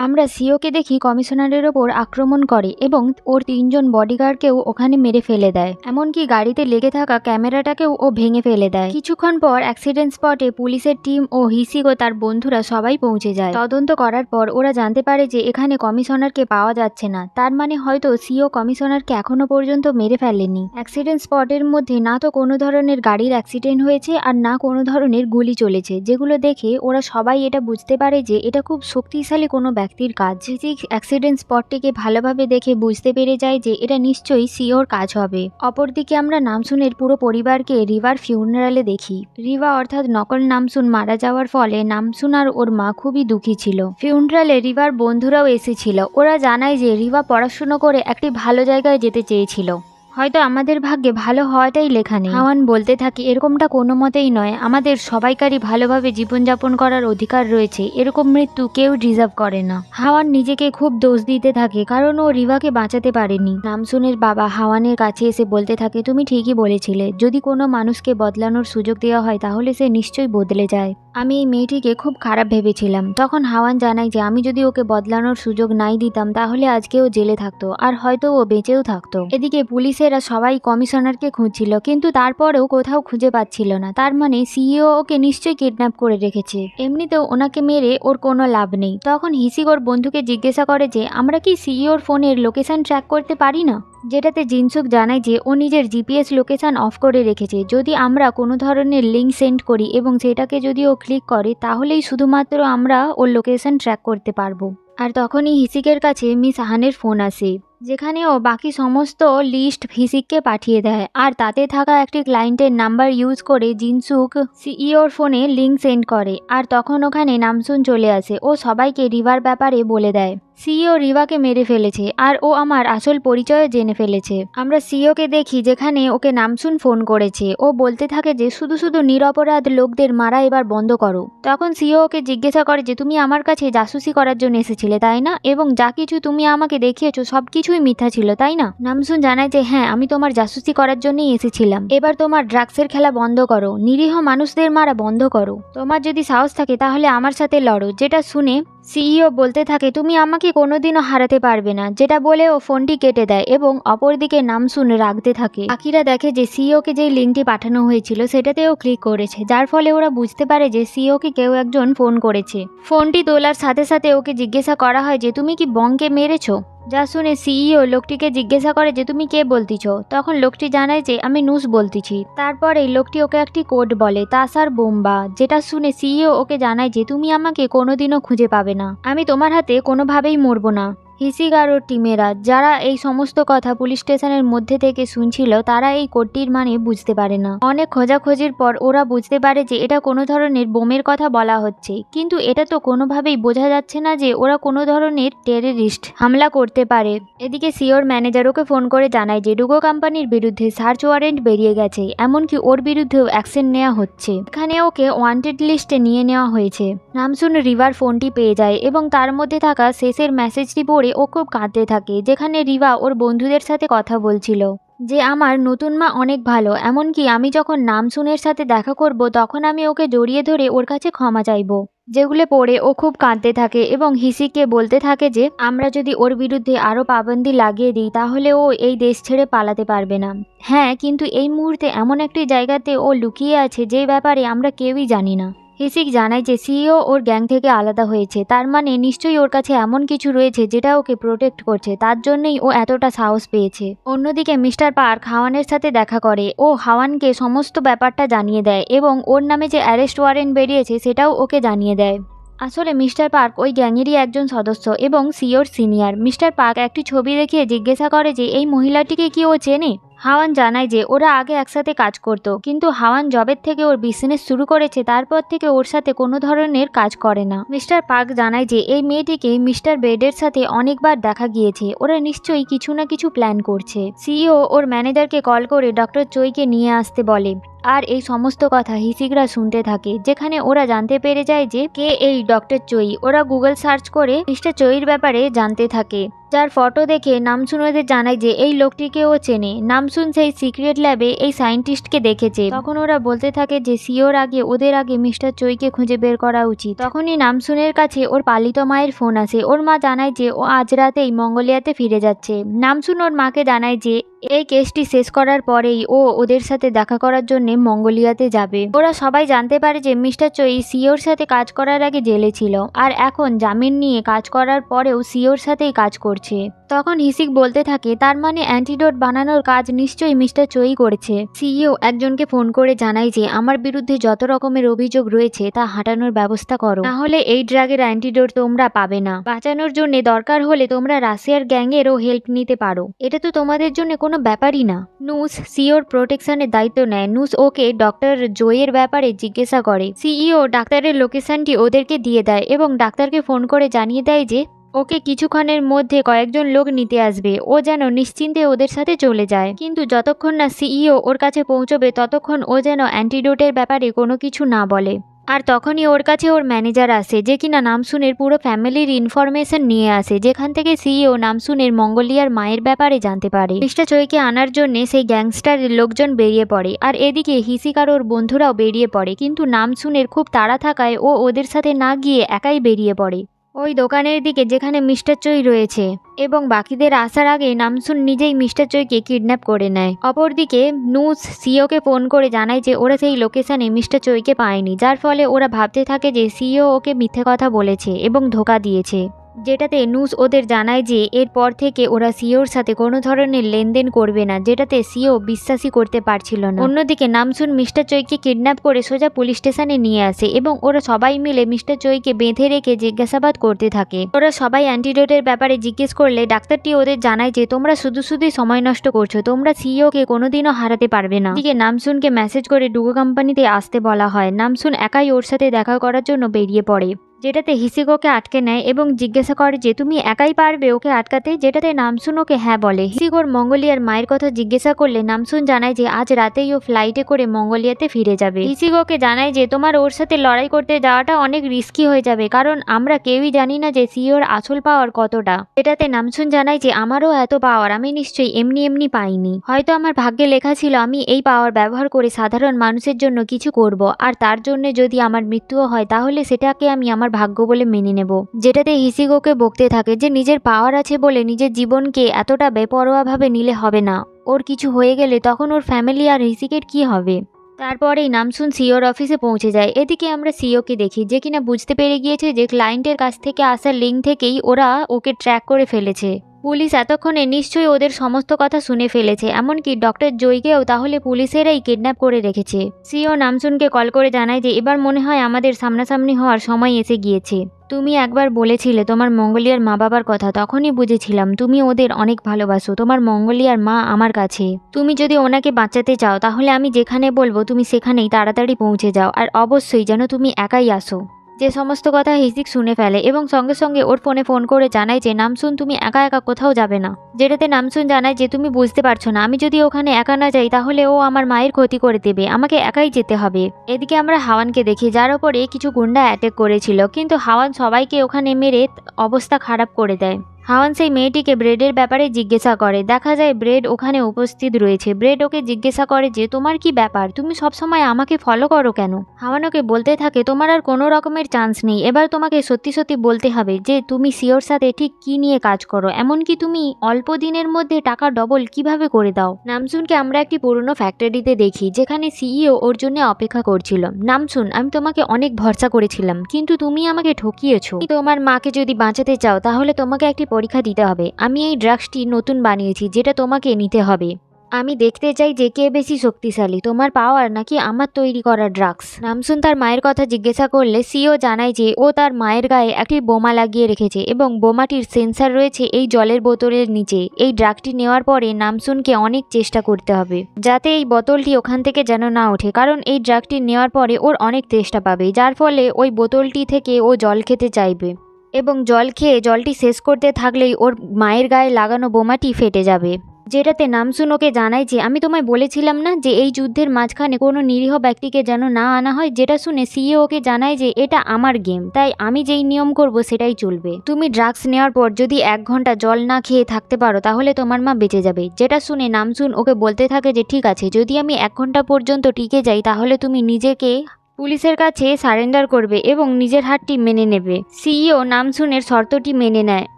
আমরা সিওকে দেখি কমিশনারের ওপর আক্রমণ করে এবং ওর 3 জন বডিগার্ডকেও ওখানে মেরে ফেলে দেয়, এমনকি গাড়িতে লেগে থাকা ক্যামেরাটাকেও ও ভেঙে ফেলে দেয়। কিছুক্ষণ পর অ্যাক্সিডেন্ট স্পটে পুলিশের টিম ও হিসিক ও তার বন্ধুরা সবাই পৌঁছে যায়। তদন্ত করার পর ওরা জানতে পারে যে এখানে কমিশনারকে পাওয়া যাচ্ছে না, তার মানে হয়তো সিও কমিশনারকে এখনো পর্যন্ত মেরে ফেলেনি। অ্যাক্সিডেন্ট স্পটের মধ্যে না তো কোনো ধরনের গাড়ির অ্যাক্সিডেন্ট হয়েছে আর না কোনো ধরনের গুলি চলেছে, যেগুলো দেখে ওরা সবাই এটা বুঝতে পারে যে এটা খুব শক্তিশালী কোনো ব্যক্তির কাজ। হিসিক অ্যাক্সিডেন্ট স্পটটিকে ভালোভাবে দেখে বুঝতে পেরে যায় যে এটা নিশ্চয়ই সিওর কাজ হবে। অপরদিকে আমরা নামসুনের পুরো পরিবারকে রিভার ফিউনারালে দেখি। রিভা অর্থাৎ নকল নামসুন মারা যাওয়ার ফলে নামসুন আর ওর মা খুবই দুঃখী ছিল। ফিউনারালে রিভার বন্ধুরাও এসেছিল। ওরা জানায় যে রিভা পড়াশুনো করে একটি ভালো জায়গায় যেতে চেয়েছিল, হয়তো আমাদের ভাগ্যে ভালো হওয়াটাই লেখা নেই। হাওয়ান বলতে থাকে এরকমটা কোনো মতেই নয়, আমাদের সবাইকারই ভালোভাবে জীবনযাপন করার অধিকার রয়েছে, এরকম মৃত্যু কেউ ডিজার্ভ করে না। হাওয়ান নিজেকে খুব দোষ দিতে থাকে কারণ ও রিভাকে বাঁচাতে পারেনি। নামসুনের বাবা হাওয়ানের কাছে এসে বলতে থাকে তুমি ঠিকই বলেছিলে, যদি কোনো মানুষকে বদলানোর সুযোগ দেওয়া হয় তাহলে সে নিশ্চয়ই বদলে যায়। আমি এই মেয়েটিকে খুব খারাপ ভেবেছিলাম। তখন হাওয়ান জানায় যে আমি যদি ওকে বদলানোর সুযোগ নাই দিতাম তাহলে আজকে ও জেলে থাকতো আর হয়তো ও বেঁচেও থাকতো। এদিকে পুলিশেরা সবাই কমিশনারকে খুঁজছিল, কিন্তু তারপরেও কোথাও খুঁজে পাচ্ছিল না। তার মানে সিইও ওকে নিশ্চয়ই কিডন্যাপ করে রেখেছে, এমনিতেও ওনাকে মেরে ওর কোনো লাভ নেই। তখন হিসিক ওর বন্ধুকে জিজ্ঞাসা করে যে আমরা কি সিইওর ফোনের লোকেশন ট্র্যাক করতে পারি না, যেটাতে জিনসুক জানায় যে ও নিজের জিপিএস লোকেশন অফ করে রেখেছে। যদি আমরা কোনো ধরনের লিঙ্ক সেন্ড করি এবং সেটাকে যদি ও ক্লিক করে তাহলেই শুধুমাত্র আমরা ওর লোকেশন ট্র্যাক করতে পারবো। আর তখনই হিসিকের কাছে মিস আহানের ফোন আসে। যেখানে ও বাকি সমস্ত লিস্ট হিসিককে পাঠিয়ে দেয় আর তাতে থাকা একটি ক্লায়েন্টের নাম্বার ইউজ করে জিনসুক সিইওর ফোনে লিঙ্ক সেন্ড করে। আর তখন ওখানে নামসুন চলে আসে ও সবাইকে রিভার ব্যাপারে বলে দেয়। সিইও রিভাকে মেরে ফেলেছে আর ও আমার আসল পরিচয় জেনে ফেলেছে। আমরা সিইওকে দেখি যেখানে ওকে নামসুন ফোন করেছে। ও বলতে থাকে যে শুধু শুধু নিরপরাধ লোকদের মারা এবার বন্ধ করো। তখন সিইও ওকে জিজ্ঞাসা করে যে তুমি আমার কাছে জাসুসি করার জন্য এসেছিলে তাই না, এবং যা কিছু তুমি আমাকে দেখিয়েছো সব কিছুই মিথ্যা ছিল তাই না। নামসুন জানায় যে হ্যাঁ, আমি তোমার জাসুসি করার জন্যই এসেছিলাম। এবার তোমার ড্রাগসের খেলা বন্ধ করো, নিরীহ মানুষদের মারা বন্ধ করো। তোমার যদি সাহস থাকে তাহলে আমার সাথে লড়ো। যেটা শুনে সিইও বলতে থাকে তুমি আমাকে কোনোদিনও হারাতে পারবে না, যেটা বলে ও ফোনটি কেটে দেয় এবং অপরদিকে নামসুন রাখতে থাকে। আকিরা দেখে যে সিইওকে যেই লিঙ্কটি পাঠানো হয়েছিল সেটাতেও ক্লিক করেছে, যার ফলে ওরা বুঝতে পারে যে সিইওকে কেউ একজন ফোন করেছে। ফোনটি তোলার সাথে সাথে ওকে জিজ্ঞাসা করা হয় যে তুমি কি বংকে মেরেছো। যা শুনে সিইও লোকটিকে জিজ্ঞাসা করে যে তুমি কে বলতিছ। তখন লোকটি জানায় যে আমি নুস বলতেছি। তারপরে লোকটি ওকে একটি কোড বলে তাসার বোম্বা, যেটা শুনে সিইও ওকে জানায় যে তুমি আমাকে কোনোদিনও খুঁজে পাবে না, আমি তোমার হাতে কোনোভাবেই মরবো না। হিসিক আর ওর টিমেরা যারা এই সমস্ত কথা পুলিশ স্টেশনের মধ্যে থেকে শুনছিল তারা এই কোডটির মানে বুঝতে পারে না। অনেক খোঁজাখোঁজির পর ওরা বুঝতে পারে যে এটা কোনো ধরনের বোমের কথা বলা হচ্ছে, কিন্তু এটা তো কোনোভাবেই বোঝা যাচ্ছে না যে ওরা কোনো ধরনের টেররিস্ট হামলা করতে পারে। এদিকে সিওর ম্যানেজার ওকে ফোন করে জানায় যে ডুগো কোম্পানির বিরুদ্ধে সার্চ ওয়ারেন্ট বেরিয়ে গেছে, এমনকি ওর বিরুদ্ধেও অ্যাকশন নেওয়া হচ্ছে। এখানে ওকে ওয়ান্টেড লিস্টে নিয়ে নেওয়া হয়েছে। নামসুন রিভার ফোনটি পেয়ে যায় এবং তার মধ্যে থাকা শেষের মেসেজটি পড়ে ও খুব কাঁদতে থাকে, যেখানে রিভা ওর বন্ধুদের সাথে কথা বলছিল যে আমার নতুন মা অনেক ভালো, এমনকি আমি যখন নামসুনের সাথে দেখা করব তখন আমি ওকে জড়িয়ে ধরে ওর কাছে ক্ষমা চাইব। যেগুলো পড়ে ও খুব কাঁদতে থাকে এবং হিসিকে বলতে থাকে যে আমরা যদি ওর বিরুদ্ধে আরও পাবন্দি লাগিয়ে দিই তাহলে ও এই দেশ ছেড়ে পালাতে পারবে না। হ্যাঁ, কিন্তু এই মুহূর্তে এমন একটি জায়গাতে ও লুকিয়ে আছে যে ব্যাপারে আমরা কেউই জানি না। হিসিক জানায় যে সিইও ওর গ্যাং থেকে আলাদা হয়েছে, তার মানে নিশ্চয়ই ওর কাছে এমন কিছু রয়েছে যেটা ওকে প্রোটেক্ট করছে, তার জন্যই ও এতটা সাহস পেয়েছে। অন্যদিকে মিস্টার পার্ক হাওয়ানের সাথে দেখা করে ও হাওয়ানকে সমস্ত ব্যাপারটা জানিয়ে দেয় এবং ওর নামে যে অ্যারেস্ট ওয়ারেন্ট বেরিয়েছে সেটাও ওকে জানিয়ে দেয়। আসলে মিস্টার পার্ক ওই গ্যাংয়েরই একজন সদস্য এবং সিওর সিনিয়র। মিস্টার পার্ক একটি ছবি দেখিয়ে জিজ্ঞাসা করে যে এই মহিলাটিকে কি ও চেনে। হাওয়ান জানায় যে ওরা আগে একসাথে কাজ করত, কিন্তু হাওয়ান জবের থেকে ওর বিজনেস শুরু করেছে তারপর থেকে ওর সাথে কোনো ধরনের কাজ করে না। মিস্টার পার্ক জানায় যে এই মেয়েটিকে মিস্টার বেডের সাথে অনেকবার দেখা গিয়েছে, ওরা নিশ্চয়ই কিছু না কিছু প্ল্যান করছে। সিইও ওর ম্যানেজারকে কল করে ডক্টর চৈকে নিয়ে আসতে বলে আর এই সমস্ত কথা হিসিকরা শুনতে থাকে, যেখানে ওরা জানতে পেরে যায় যে কে এই ডক্টর চৈ। ওরা গুগল সার্চ করে মিস্টার চৈর ব্যাপারে জানতে থাকে, যার ফটো দেখে নামসুন ওদের জানায় যে এই লোকটিকে ও চেনে। নামসুন সেই সিক্রেট ল্যাবে এই সায়েন্টিস্টকে দেখেছে। তখন ওরা বলতে থাকে যে সিওর আগে ওদের আগে মিস্টার চৈকে খুঁজে বের করা উচিত। তখনই নামসুনের কাছে ওর পালিত মায়ের ফোন আসে। ওর মা জানায় যে ও আজ রাতেই মঙ্গোলিয়াতে ফিরে যাচ্ছে। নামসুন ওর মাকে জানায় যে এই কেসটি শেষ করার পরেই ও ওদের সাথে দেখা করার জন্য মঙ্গোলিয়াতে যাবে। ওরা সবাই জানতে পারে যে মিস্টার চৈ সিওর সাথে কাজ করার আগে জেলে ছিল আর এখন জামিন নিয়ে কাজ করার পরেও সিওর সাথেই কাজ করছে। তখন হিসিক বলতে থাকে তার মানে অ্যান্টিডোট বানানোর কাজ নিশ্চয়ই মিস্টার চৈ করেছে। সিইও একজনকে ফোন করে জানায় যে আমার বিরুদ্ধে যত রকমের অভিযোগ রয়েছে তা হাঁটানোর ব্যবস্থা করো, নাহলে এই ড্রাগের অ্যান্টিডোট তোমরা পাবে না। বাঁচানোর জন্য দরকার হলে তোমরা রাশিয়ার গ্যাংয়েরও হেল্প নিতে পারো, এটা তো তোমাদের জন্য কোনো ব্যাপারই না। নুস সিওর প্রোটেকশনের দায়িত্ব নেয়। নুস ওকে ডক্টর জোয়ের ব্যাপারে জিজ্ঞাসা করে। সিইও ডাক্তারের লোকেশনটি ওদেরকে দিয়ে দেয় এবং ডাক্তারকে ফোন করে জানিয়ে দেয় যে ওকে কিছুক্ষণের মধ্যে কয়েকজন লোক নিতে আসবে, ও যেন নিশ্চিন্তে ওদের সাথে চলে যায়। কিন্তু যতক্ষণ না সিইও ওর কাছে পৌঁছবে ততক্ষণ ও যেন অ্যান্টিডোটের ব্যাপারে কোনো কিছু না বলে। আর তখনই ওর কাছে ওর ম্যানেজার আসে, যে কিনা নামসুনের পুরো ফ্যামিলির ইনফরমেশন নিয়ে আসে, যেখান থেকে সিইও নামসুনের মঙ্গোলিয়ার মায়ের ব্যাপারে জানতে পারে। মিস্টার চৈকে আনার জন্য সেই গ্যাংস্টারের লোকজন বেরিয়ে পড়ে আর এদিকে হিসিক আর ওর বন্ধুরাও বেরিয়ে পড়ে, কিন্তু নামসুনের খুব তাড়া থাকায় ও ওদের সাথে না গিয়ে একাই বেরিয়ে পড়ে ওই দোকানের দিকে যেখানে মিস্টার চৈ রয়েছে, এবং বাকিদের আসার আগে নামসুন নিজেই মিস্টার চৈকে কিডন্যাপ করে নেয়। অপরদিকে নুস সিওকে ফোন করে জানায় যে ওরা সেই লোকেশনে মিস্টার চৈকে পায়নি, যার ফলে ওরা ভাবতে থাকে যে সিও ওকে মিথ্যে কথা বলেছে এবং ধোকা দিয়েছে। যেটাতে নুস ওদের জানায় যে এরপর থেকে ওরা সিওর সাথে কোনো ধরনের লেনদেন করবে না, যেটাতে সিও বিশ্বাসই করতে পারছিল না। অন্যদিকে নামসুন মিস্টার চৈকে কিডন্যাপ করে সোজা পুলিশ স্টেশনে নিয়ে আসে এবং ওরা সবাই মিলে মিস্টার চৈকে বেঁধে রেখে জিজ্ঞাসাবাদ করতে থাকে। ওরা সবাই অ্যান্টিডোটের ব্যাপারে জিজ্ঞেস করলে ডাক্তারটি ওদের জানায় যে তোমরা শুধুই সময় নষ্ট করছো, তোমরা সিইওকে কোনোদিনও হারাতে পারবে না। এদিকে নামসুনকে মেসেজ করে ডুগো কোম্পানিতে আসতে বলা হয়। নামসুন একাই ওর সাথে দেখা করার জন্য বেরিয়ে পড়ে, যেটাতে হিসিগোকে আটকে নেয় এবং জিজ্ঞাসা করে যে তুমি একাই পারবে ওকে আটকাতে, যেটাতে নামসুন ওকে হ্যাঁ বলে। হিসিগোর মঙ্গোলিয়ার মায়ের কথা জিজ্ঞাসা করলে নামসুন জানায় যে আজ রাতেই ও ফ্লাইটে করে মঙ্গোলিয়াতে ফিরে যাবে। হিসিগোকে জানায় যে তোমার ওর সাথে লড়াই করতে যাওয়াটা অনেক রিস্কি হয়ে যাবে, কারণ আমরা কেউই জানি না যে সিওর আসল পাওয়ার কতটা। এটাতে নামসুন জানায় যে আমারও এত পাওয়ার আমি নিশ্চয়ই এমনি পাইনি, হয়তো আমার ভাগ্যে লেখা ছিল আমি এই পাওয়ার ব্যবহার করে সাধারণ মানুষের জন্য কিছু করব, আর তার জন্য যদি আমার মৃত্যুও হয় তাহলে সেটাকে আমি আমার ভাগ্য বলে মেনে নেব। যেটাতে হিসিগোকে বকতে থাকে যে নিজের পাওয়ার আছে বলে নিজের জীবনকে এতটা বেপরোয়াভাবে নিলে হবে না, ওর কিছু হয়ে গেলে তখন ওর ফ্যামিলি আর হিসিকের কি হবে। তারপরেই নামসুন সিওর অফিসে পৌঁছে যায়। এদিকে আমরা সিওকে দেখি যে কিনা বুঝতে পেরে গিয়েছে যে ক্লায়েন্টের কাছ থেকে আসা লিঙ্ক থেকেই ওরা ওকে ট্র্যাক করে ফেলেছে। পুলিশ এতক্ষণে নিশ্চয়ই ওদের সমস্ত কথা শুনে ফেলেছে, এমনকি ডক্টর জয়কেও তাহলে পুলিশেরাই কিডন্যাপ করে রেখেছে। সিও নামসুনকে কল করে জানায় যে এবার মনে হয় আমাদের সামনাসামনি হওয়ার সময় এসে গিয়েছে। তুমি একবার বলেছিলে তোমার মঙ্গোলিয়ার মা বাবার কথা, তখনই বুঝেছিলাম তুমি ওদের অনেক ভালোবাসো। তোমার মঙ্গোলিয়ার মা আমার কাছে, তুমি যদি ওনাকে বাঁচাতে চাও তাহলে আমি যেখানে বলবো তুমি সেখানেই তাড়াতাড়ি পৌঁছে যাও, আর অবশ্যই যেন তুমি একাই আসো। যে সমস্ত কথা হিসিক শুনে ফেলে এবং সঙ্গে সঙ্গে ওর ফোন করে জানায় যে নামসুন তুমি একা একা কোথাও যাবে না। যেটাতে নামসুন জানায় যে তুমি বুঝতে পারছো না, আমি যদি ওখানে একা না যাই তাহলে ও আমার মায়ের ক্ষতি করে দেবে, আমাকে একাই যেতে হবে। এদিকে আমরা হাওয়ানকে দেখি যার ওপরে কিছু গুন্ডা অ্যাটাক করেছিল, কিন্তু হাওয়ান সবাইকে ওখানে মেরে অবস্থা খারাপ করে দেয়। হাওয়ান সেই মেয়েটিকে ব্রেডের ব্যাপারে জিজ্ঞাসা করে, দেখা যায় ব্রেড ওখানে উপস্থিত রয়েছে। ব্রেড ওকে জিজ্ঞাসা করে যে তোমার কি ব্যাপার, তুমি সবসময় আমাকে ফলো করো কেন। হাওয়ান ওকে বলতে থাকে তোমার আর কোনো রকমের চান্স নেই, এবার তোমাকে সত্যি বলতে হবে যে তুমি সিওর সাথে ঠিক কি নিয়ে কাজ করো, এমনকি তুমি অল্প দিনের মধ্যে টাকা ডবল কিভাবে করে দাও। নামসুনকে আমরা একটি পুরনো ফ্যাক্টরিতে দেখি যেখানে সিইও ওর জন্য অপেক্ষা করছিল। নামসুন, আমি তোমাকে অনেক ভরসা করেছিলাম, কিন্তু তুমি আমাকে ঠকিয়েছো। তোমার মাকে যদি বাঁচাতে চাও তাহলে তোমাকে একটি পরীক্ষা দিতে হবে। আমি এই ড্রাগসটি নতুন বানিয়েছি যেটা তোমাকে নিতে হবে। আমি দেখতে চাই যে কে বেশি শক্তিশালী, তোমার পাওয়ার নাকি আমার তৈরি করা ড্রাগস। নামসুন তার মায়ের কথা জিজ্ঞাসা করলে সিও জানায় যে ও তার মায়ের গায়ে একটি বোমা লাগিয়ে রেখেছে এবং বোমাটির সেন্সার রয়েছে এই জলের বোতলের নিচে। এই ড্রাগটি নেওয়ার পরে নামসুনকে অনেক চেষ্টা করতে হবে যাতে এই বোতলটি ওখান থেকে যেন না ওঠে, কারণ এই ড্রাগটি নেওয়ার পরে ওর অনেক তেষ্টা পাবে, যার ফলে ওই বোতলটি থেকে ও জল খেতে চাইবে এবং জল খেয়ে জলটি শেষ করতে থাকলেই ওর মায়ের গায়ে লাগানো বোমাটি ফেটে যাবে। যেটাতে নামসুন ওকে জানায় যে আমি তোমায় বলেছিলাম না যে এই যুদ্ধের মাঝখানে কোনো নিরীহ ব্যক্তিকে যেন না আনা হয়। যেটা শুনে সিইও ওকে জানায় যে এটা আমার গেম, তাই আমি যেই নিয়ম করব সেটাই চলবে। তুমি ড্রাগস নেওয়ার পর যদি 1 ঘন্টা জল না খেয়ে থাকতে পারো তাহলে তোমার মা বেঁচে যাবে। যেটা শুনে নামসুন ওকে বলতে থাকে যে ঠিক আছে, যদি আমি 1 ঘন্টা পর্যন্ত টিকে যাই তাহলে তুমি নিজেকে পুলিশের কাছে সারেন্ডার করবে এবং নিজের হারটি মেনে নেবে। সিইও নামসুনের শর্তটি মেনে নেয়,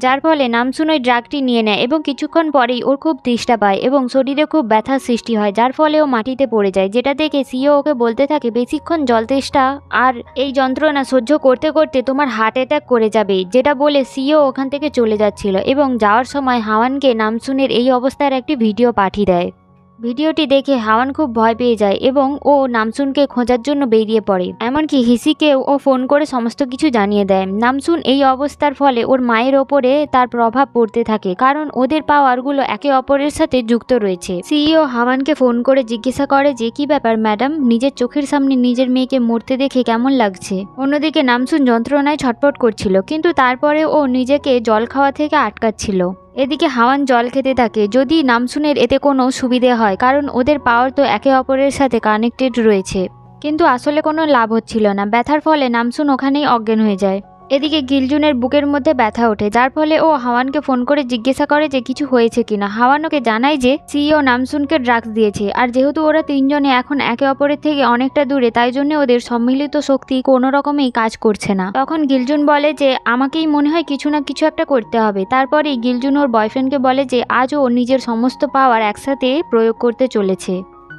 যার ফলে নামসুন ওই ড্রাগটি নিয়ে নেয় এবং কিছুক্ষণ পরেই ওর খুব তৃষ্ণা পায় এবং শরীরে খুব ব্যথার সৃষ্টি হয়, যার ফলে ও মাটিতে পড়ে যায়। যেটা দেখে সিইও ওকে বলতে থাকে বেশিক্ষণ জল তেষ্টা আর এই যন্ত্রণা সহ্য করতে করতে তোমার হার্ট অ্যাটাক করে যাবে। যেটা বলে সিইও ওখান থেকে চলে যাচ্ছিল এবং যাওয়ার সময় হাওয়ানকে নামসুনের এই অবস্থার একটি ভিডিও পাঠিয়ে দেয়। ভিডিওটি দেখে হাওয়ান খুব ভয় পেয়ে যায় এবং ও নামসুনকে খোঁজার জন্য বেরিয়ে পড়ে। এমনকি হিসিকেও ও ফোন করে সমস্ত কিছু জানিয়ে দেয়। নামসুন এই অবস্থার ফলে ওর মায়ের ওপরে তার প্রভাব পড়তে থাকে, কারণ ওদের পাওয়ারগুলো একে অপরের সাথে যুক্ত রয়েছে। সিইও হাওয়ানকে ফোন করে জিজ্ঞাসা করে যে কি ব্যাপার ম্যাডাম, নিজের চোখের সামনে নিজের মেয়েকে মরতে দেখে কেমন লাগছে। অন্যদিকে নামসুন যন্ত্রণায় ছটফট করছিল, কিন্তু তারপরে ও নিজেকে জল খাওয়া থেকে আটকাচ্ছিল। এদিকে হাওয়ান জল খেতে থাকে। যদি নামসুনের এতে কোনো সুবিধে হয়, কারণ ওদের পাওয়ার তো একে অপরের সাথে কানেক্টেড রয়েছে, কিন্তু আসলে কোনো লাভ হচ্ছিল না। ব্যথার ফলে নামসুন ওখানেই অজ্ঞান হয়ে যায়। এদিকে গিলজুনের বুকের মধ্যে ব্যথা ওঠে, যার ফলে ও হাওয়ানকে ফোন করে জিজ্ঞাসা করে যে কিছু হয়েছে কিনা। হাওয়ান ওকে জানায় যে সিইও নামসুনকে ড্রাগস দিয়েছে, আর যেহেতু ওরা তিনজনে এখন একে অপরের থেকে অনেকটা দূরে, তাই জন্য ওদের সম্মিলিত শক্তি কোনো রকমেই কাজ করছে না। তখন গিলজুন বলে যে আমাকেই মনে হয় কিছু না কিছু একটা করতে হবে। তারপরেই গিলজুন ওর বয়ফ্রেন্ডকে বলে যে আজ ও নিজের সমস্ত পাওয়ার একসাথে প্রয়োগ করতে চলেছে,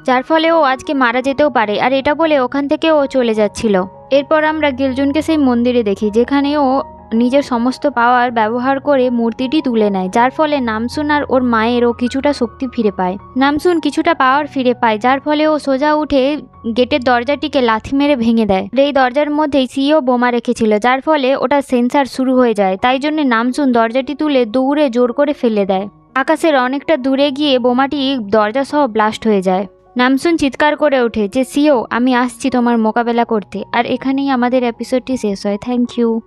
যার ফলে ও আজকে মারা যেতেও পারে। আর এটা বলে ওখান থেকে ও চলে যাচ্ছিল। এরপর আমরা গিলজুনকে সেই মন্দিরে দেখি যেখানে ও নিজের সমস্ত পাওয়ার ব্যবহার করে মূর্তিটি তুলে নেয়, যার ফলে নামসুন আর ওর মায়েরও কিছুটা শক্তি ফিরে পায়। নামসুন কিছুটা পাওয়ার ফিরে পায়, যার ফলে ও সোজা উঠে গেটের দরজাটিকে লাথি মেরে ভেঙে দেয়। এই দরজার মধ্যেই সিও বোমা রেখেছিল, যার ফলে ওটা সেন্সার শুরু হয়ে যায়। তাই জন্য নামসুন দরজাটি তুলে দৌড়ে জোর করে ফেলে দেয়। আকাশের অনেকটা দূরে গিয়ে বোমাটি দরজা সহ ব্লাস্ট হয়ে যায়। নামসুন চিৎকার করে ওঠে যে সিও, আমি আসছি তোমার মোকাবেলা করতে। আর এখানেই আমাদের এপিসোডটি শেষ হয়। Thank you.